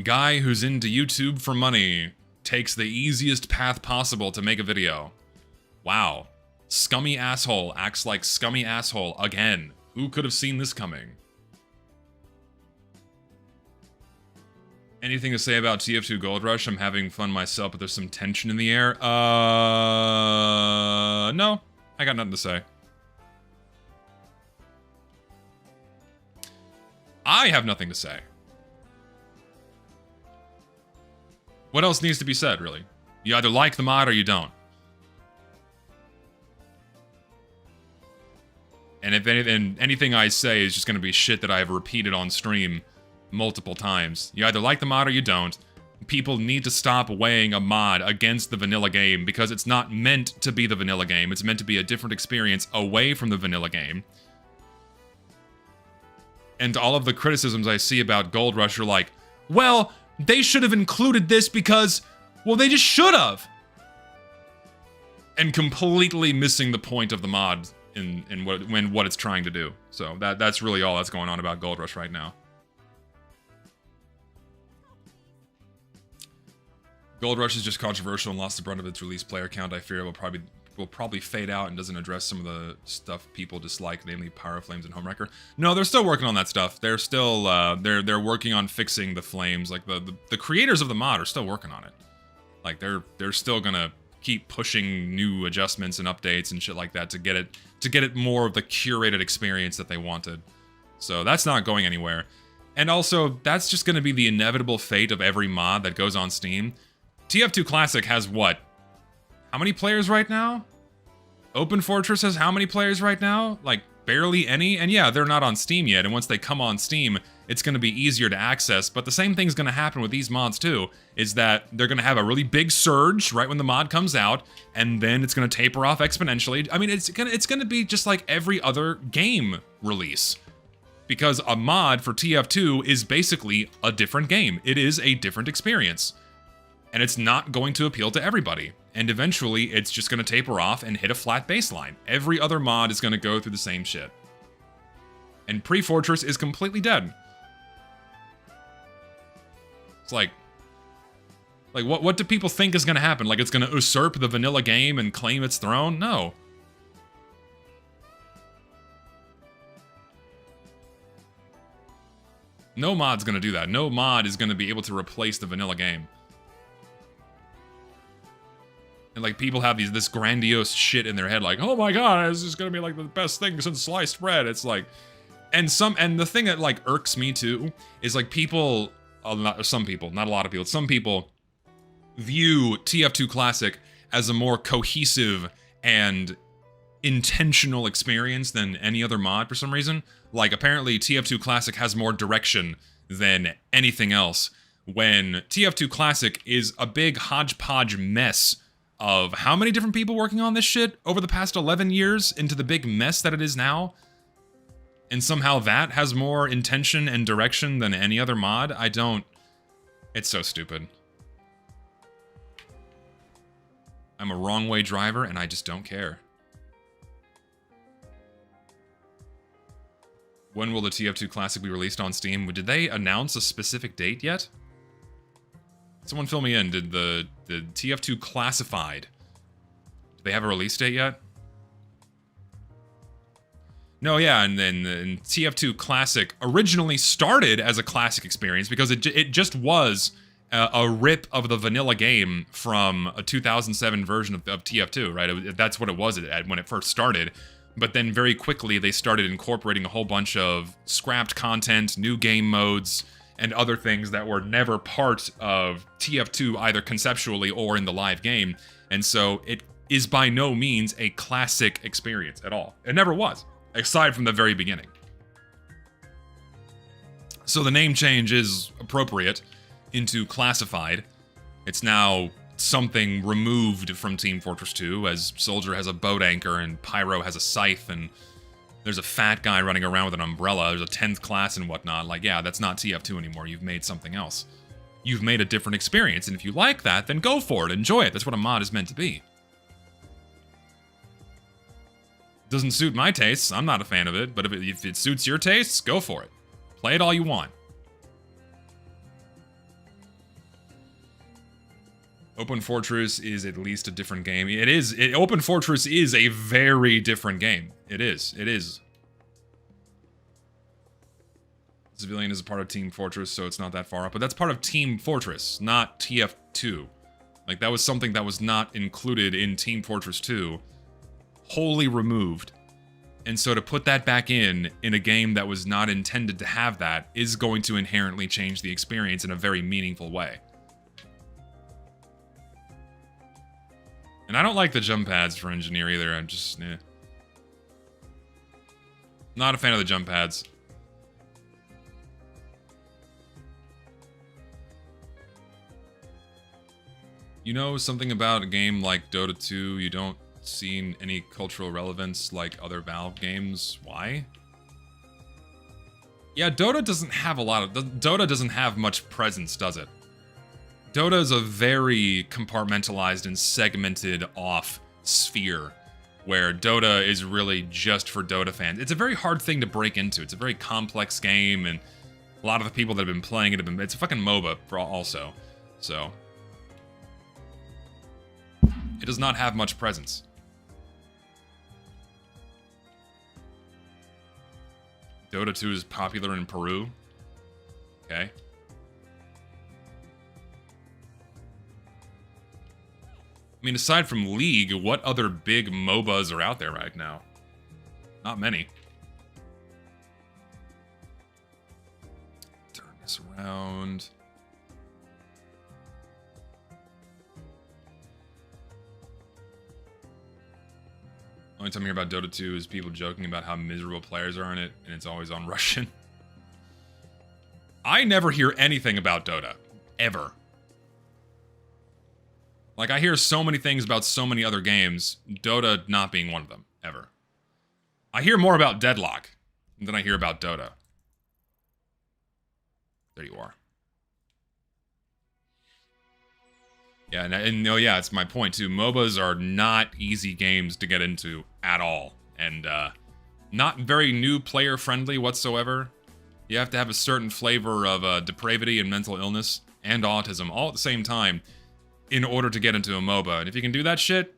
Guy who's into YouTube for money takes the easiest path possible to make a video. Wow. Scummy asshole acts like scummy asshole again. Who could have seen this coming? Anything to say about TF2 Gold Rush? I'm having fun myself, but there's some tension in the air. No. I got nothing to say. I have nothing to say. What else needs to be said, really? You either like the mod or you don't. And if anything I say is just going to be shit that I've repeated on stream multiple times. You either like the mod or you don't. People need to stop weighing a mod against the vanilla game because it's not meant to be the vanilla game. It's meant to be a different experience away from the vanilla game. And all of the criticisms I see about Gold Rush are like, well, they should have included this because, well, they just should have. And completely missing the point of the mod in what it's trying to do. So that's really all that's going on about Gold Rush right now. Gold Rush is just controversial and lost the brunt of its release player count. I fear it will probably fade out and doesn't address some of the stuff people dislike, namely Pyro Flames and Homewrecker. No, they're still working on that stuff. They're still they're working on fixing the flames. Like the creators of the mod are still working on it. Like they're still gonna keep pushing new adjustments and updates and shit like that to get it more of the curated experience that they wanted. So that's not going anywhere. And also, that's just gonna be the inevitable fate of every mod that goes on Steam. TF2 Classic has what? How many players right now? Open Fortress has how many players right now? Like, barely any? And yeah, they're not on Steam yet, and once they come on Steam, it's going to be easier to access, but the same thing's going to happen with these mods too, is that they're going to have a really big surge right when the mod comes out, and then it's going to taper off exponentially. I mean, it's going to be just like every other game release. Because a mod for TF2 is basically a different game. It is a different experience. And it's not going to appeal to everybody. And eventually, it's just going to taper off and hit a flat baseline. Every other mod is going to go through the same shit. And Pre-Fortress is completely dead. It's like what do people think is going to happen? Like it's going to usurp the vanilla game and claim its throne? No. No mod's going to do that. No mod is going to be able to replace the vanilla game. And like people have this grandiose shit in their head, like, oh my god, this is gonna be like the best thing since sliced bread. It's like, and the thing that like irks me too is like people some people, not a lot of people, some people view TF2 Classic as a more cohesive and intentional experience than any other mod for some reason. Like, apparently TF2 Classic has more direction than anything else, when TF2 Classic is a big hodgepodge mess of how many different people working on this shit over the past 11 years into the big mess that it is now. And somehow that has more intention and direction than any other mod. It's so stupid. I'm a wrong way driver and I just don't care. When will the TF2 Classic be released on Steam? Did they announce a specific date yet? Someone fill me in. Did the TF2 Classified, do they have a release date yet? No, yeah, and then TF2 Classic originally started as a classic experience because it just was a rip of the vanilla game from a 2007 version of TF2, right? That's what it was when it first started. But then very quickly they started incorporating a whole bunch of scrapped content, new game modes, and other things that were never part of TF2 either conceptually or in the live game. And so it is by no means a classic experience at all. It never was, aside from the very beginning. So the name change is appropriate into Classified. It's now something removed from Team Fortress 2, as Soldier has a boat anchor and Pyro has a scythe and there's a fat guy running around with an umbrella, there's a 10th class and whatnot. Like, yeah, that's not TF2 anymore, you've made something else. You've made a different experience, and if you like that, then go for it, enjoy it, that's what a mod is meant to be. Doesn't suit my tastes, I'm not a fan of it, but if it suits your tastes, go for it. Play it all you want. Open Fortress is at least a different game. Open Fortress is a very different game. It is. Civilian is a part of Team Fortress, so it's not that far up. But that's part of Team Fortress, not TF2. Like, that was something that was not included in Team Fortress 2. Wholly removed. And so to put that back in a game that was not intended to have that is going to inherently change the experience in a very meaningful way. And I don't like the jump pads for Engineer either, I'm just, not a fan of the jump pads. You know something about a game like Dota 2, you don't see any cultural relevance like other Valve games? Why? Yeah, Dota doesn't have much presence, does it? Dota is a very compartmentalized and segmented off sphere, where Dota is really just for Dota fans. It's a very hard thing to break into. It's a very complex game, and a lot of the people that have been playing it it's a fucking MOBA also. So it does not have much presence. Dota 2 is popular in Peru. Okay. I mean, aside from League, what other big MOBAs are out there right now? Not many. Turn this around. Only time I hear about Dota 2 is people joking about how miserable players are in it, and it's always on Russian. I never hear anything about Dota. Ever. Like, I hear so many things about so many other games, Dota not being one of them, ever. I hear more about Deadlock than I hear about Dota. There you are. Yeah, and no, yeah, it's my point, too. MOBAs are not easy games to get into at all. And, not very new player-friendly whatsoever. You have to have a certain flavor of depravity and mental illness and autism all at the same time in order to get into a MOBA. And if you can do that shit,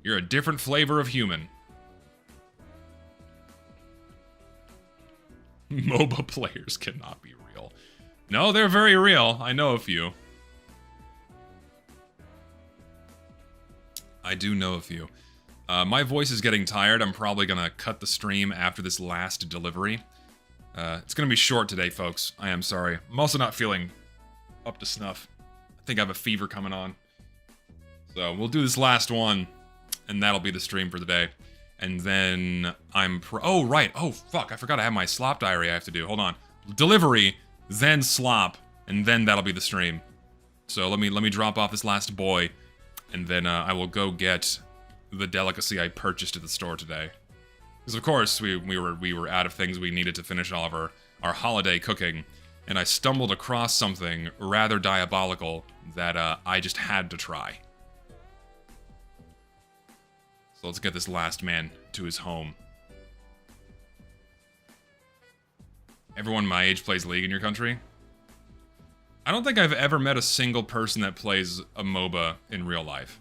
you're a different flavor of human. MOBA players cannot be real. No, they're very real. I know a few. I do know a few. My voice is getting tired. I'm probably gonna cut the stream after this last delivery. It's gonna be short today, folks. I am sorry. I'm also not feeling up to snuff. I think I have a fever coming on. So we'll do this last one, and that'll be the stream for the day. And then oh, right. Oh, fuck. I forgot I have my slop diary I have to do. Hold on. Delivery, then slop, and then that'll be the stream. So let me drop off this last boy, and then I will go get the delicacy I purchased at the store today. Because of course we were out of things we needed to finish all of our holiday cooking, and I stumbled across something rather diabolical that I just had to try. So let's get this last man to his home. Everyone my age plays League in your country? I don't think I've ever met a single person that plays a MOBA in real life.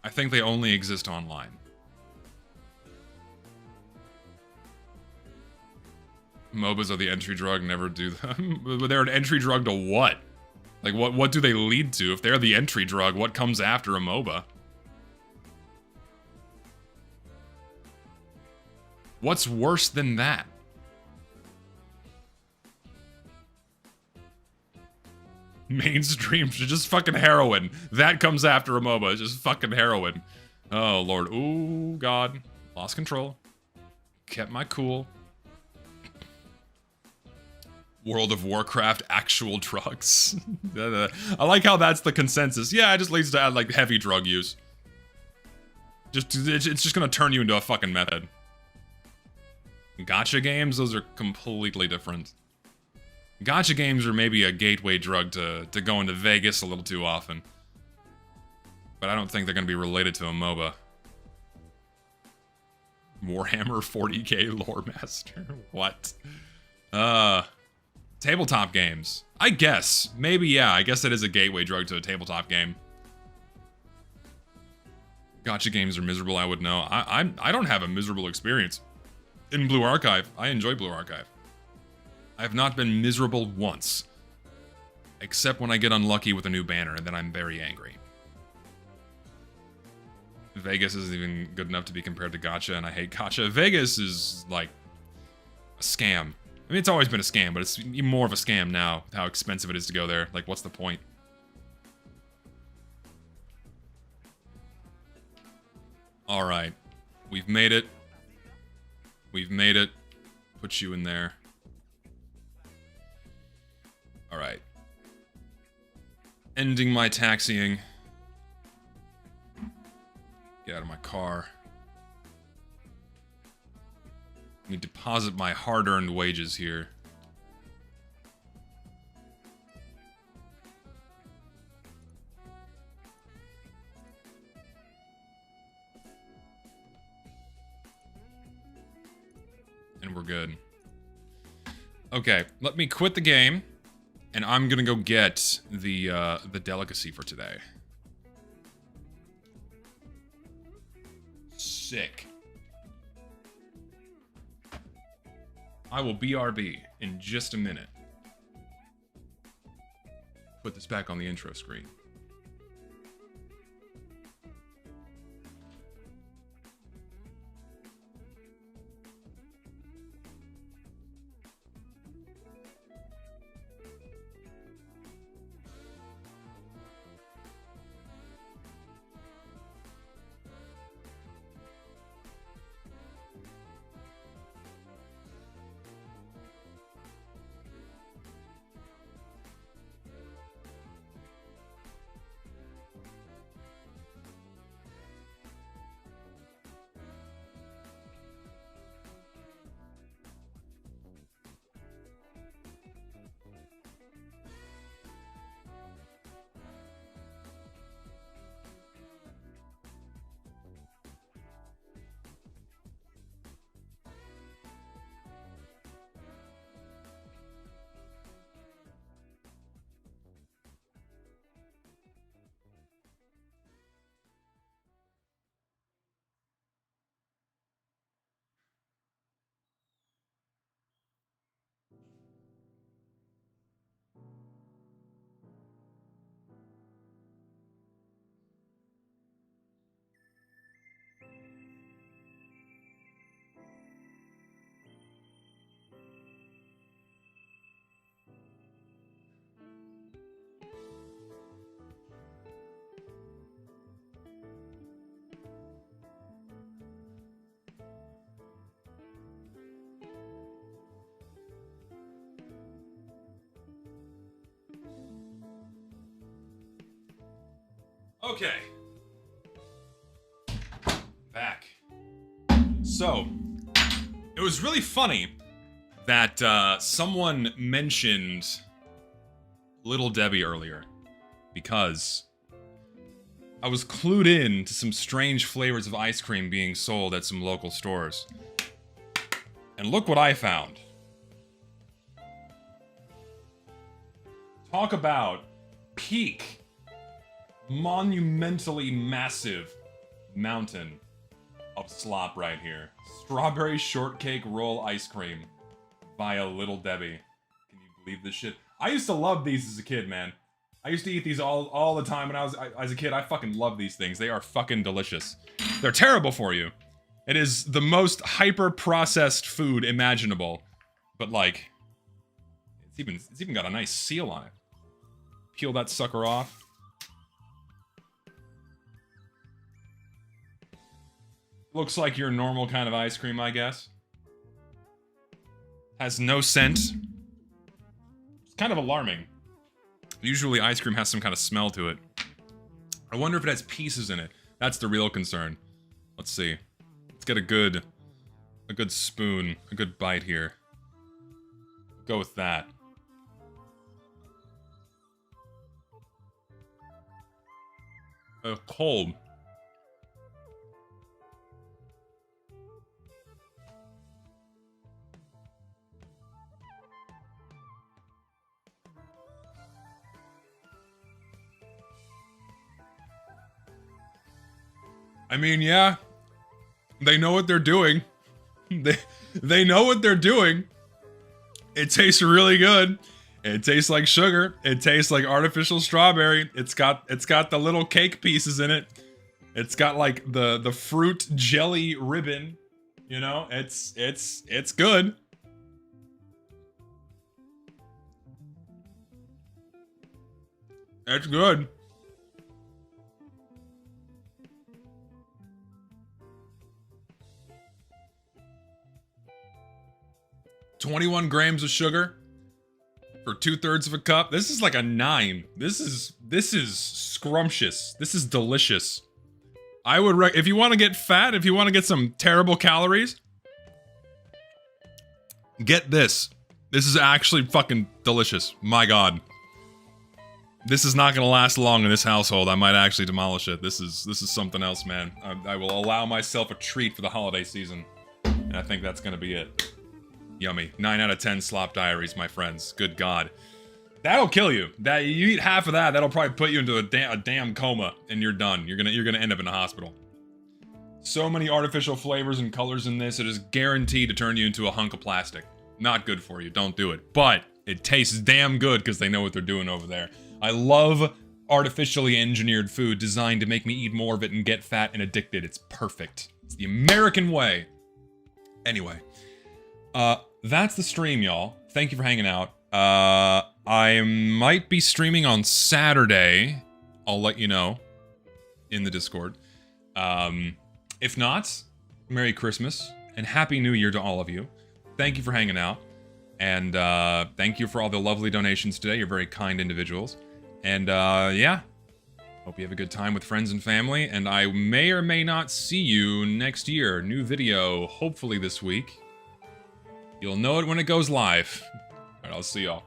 I think they only exist online. MOBAs are the entry drug, never do them. But they're an entry drug to what? Like, what do they lead to? If they're the entry drug, what comes after a MOBA? What's worse than that? Mainstream, just fucking heroin. That comes after a MOBA, just fucking heroin. Oh, Lord. Ooh, God. Lost control. Kept my cool. World of Warcraft actual drugs. I like how that's the consensus. Yeah, it just leads to like heavy drug use. It's just gonna turn you into a fucking meth head. Gacha games, those are completely different. Gacha games are maybe a gateway drug to go into Vegas a little too often. But I don't think they're gonna be related to a MOBA. Warhammer 40k lore master. What? Tabletop games. I guess. Maybe, yeah. I guess that is a gateway drug to a tabletop game. Gacha games are miserable, I would know. I don't have a miserable experience in Blue Archive. I enjoy Blue Archive. I have not been miserable once. Except when I get unlucky with a new banner, and then I'm very angry. Vegas isn't even good enough to be compared to Gacha, and I hate Gacha. Vegas is, like, a scam. I mean, it's always been a scam, but it's even more of a scam now, how expensive it is to go there. Like, what's the point? Alright. We've made it. We've made it. Put you in there. Alright. Ending my taxiing. Get out of my car. Let me deposit my hard-earned wages here. And we're good. Okay, let me quit the game, and I'm gonna go get the delicacy for today. Sick. I will BRB in just a minute. Put this back on the intro screen. Okay. Back. So, it was really funny that someone mentioned Little Debbie earlier, because I was clued in to some strange flavors of ice cream being sold at some local stores. And look what I found. Talk about peak, monumentally massive mountain of slop right here. Strawberry shortcake roll ice cream via Little Debbie. Can you believe this shit? I used to love these as a kid, man. I used to eat these all the time when I was as a kid. I fucking love these things. They are fucking delicious. They're terrible for you. It is the most hyper-processed food imaginable. But like, it's even got a nice seal on it. Peel that sucker off. Looks like your normal kind of ice cream, I guess. Has no scent. It's kind of alarming. Usually ice cream has some kind of smell to it. I wonder if it has pieces in it. That's the real concern. Let's see. Let's get a good spoon, a good bite here. Go with that. Cold. I mean, yeah, they know what they're doing. They know what they're doing. It tastes really good. It tastes like sugar. It tastes like artificial strawberry. It's got the little cake pieces in it. It's got like the fruit jelly ribbon. You know, it's good. It's good. $21 grams of sugar for 2/3 of a cup. This is like a 9. This is scrumptious. This is delicious. I would if you want to get fat, if you want to get some terrible calories, get this. This is actually fucking delicious. My God. This is not gonna last long in this household. I might actually demolish it. This is something else, man. I will allow myself a treat for the holiday season. And I think that's gonna be it. Yummy. 9 out of 10 slop diaries, my friends. Good God. That'll kill you. That you eat half of that, that'll probably put you into a damn coma, and you're done. You're gonna end up in a hospital. So many artificial flavors and colors in this, it is guaranteed to turn you into a hunk of plastic. Not good for you. Don't do it. But it tastes damn good because they know what they're doing over there. I love artificially engineered food designed to make me eat more of it and get fat and addicted. It's perfect. It's the American way. Anyway. That's the stream, y'all. Thank you for hanging out. I might be streaming on Saturday. I'll let you know in the Discord. If not, Merry Christmas and Happy New Year to all of you. Thank you for hanging out. And thank you for all the lovely donations today. You're very kind individuals. And yeah, hope you have a good time with friends and family. And I may or may not see you next year. New video, hopefully this week. You'll know it when it goes live. Alright, I'll see y'all.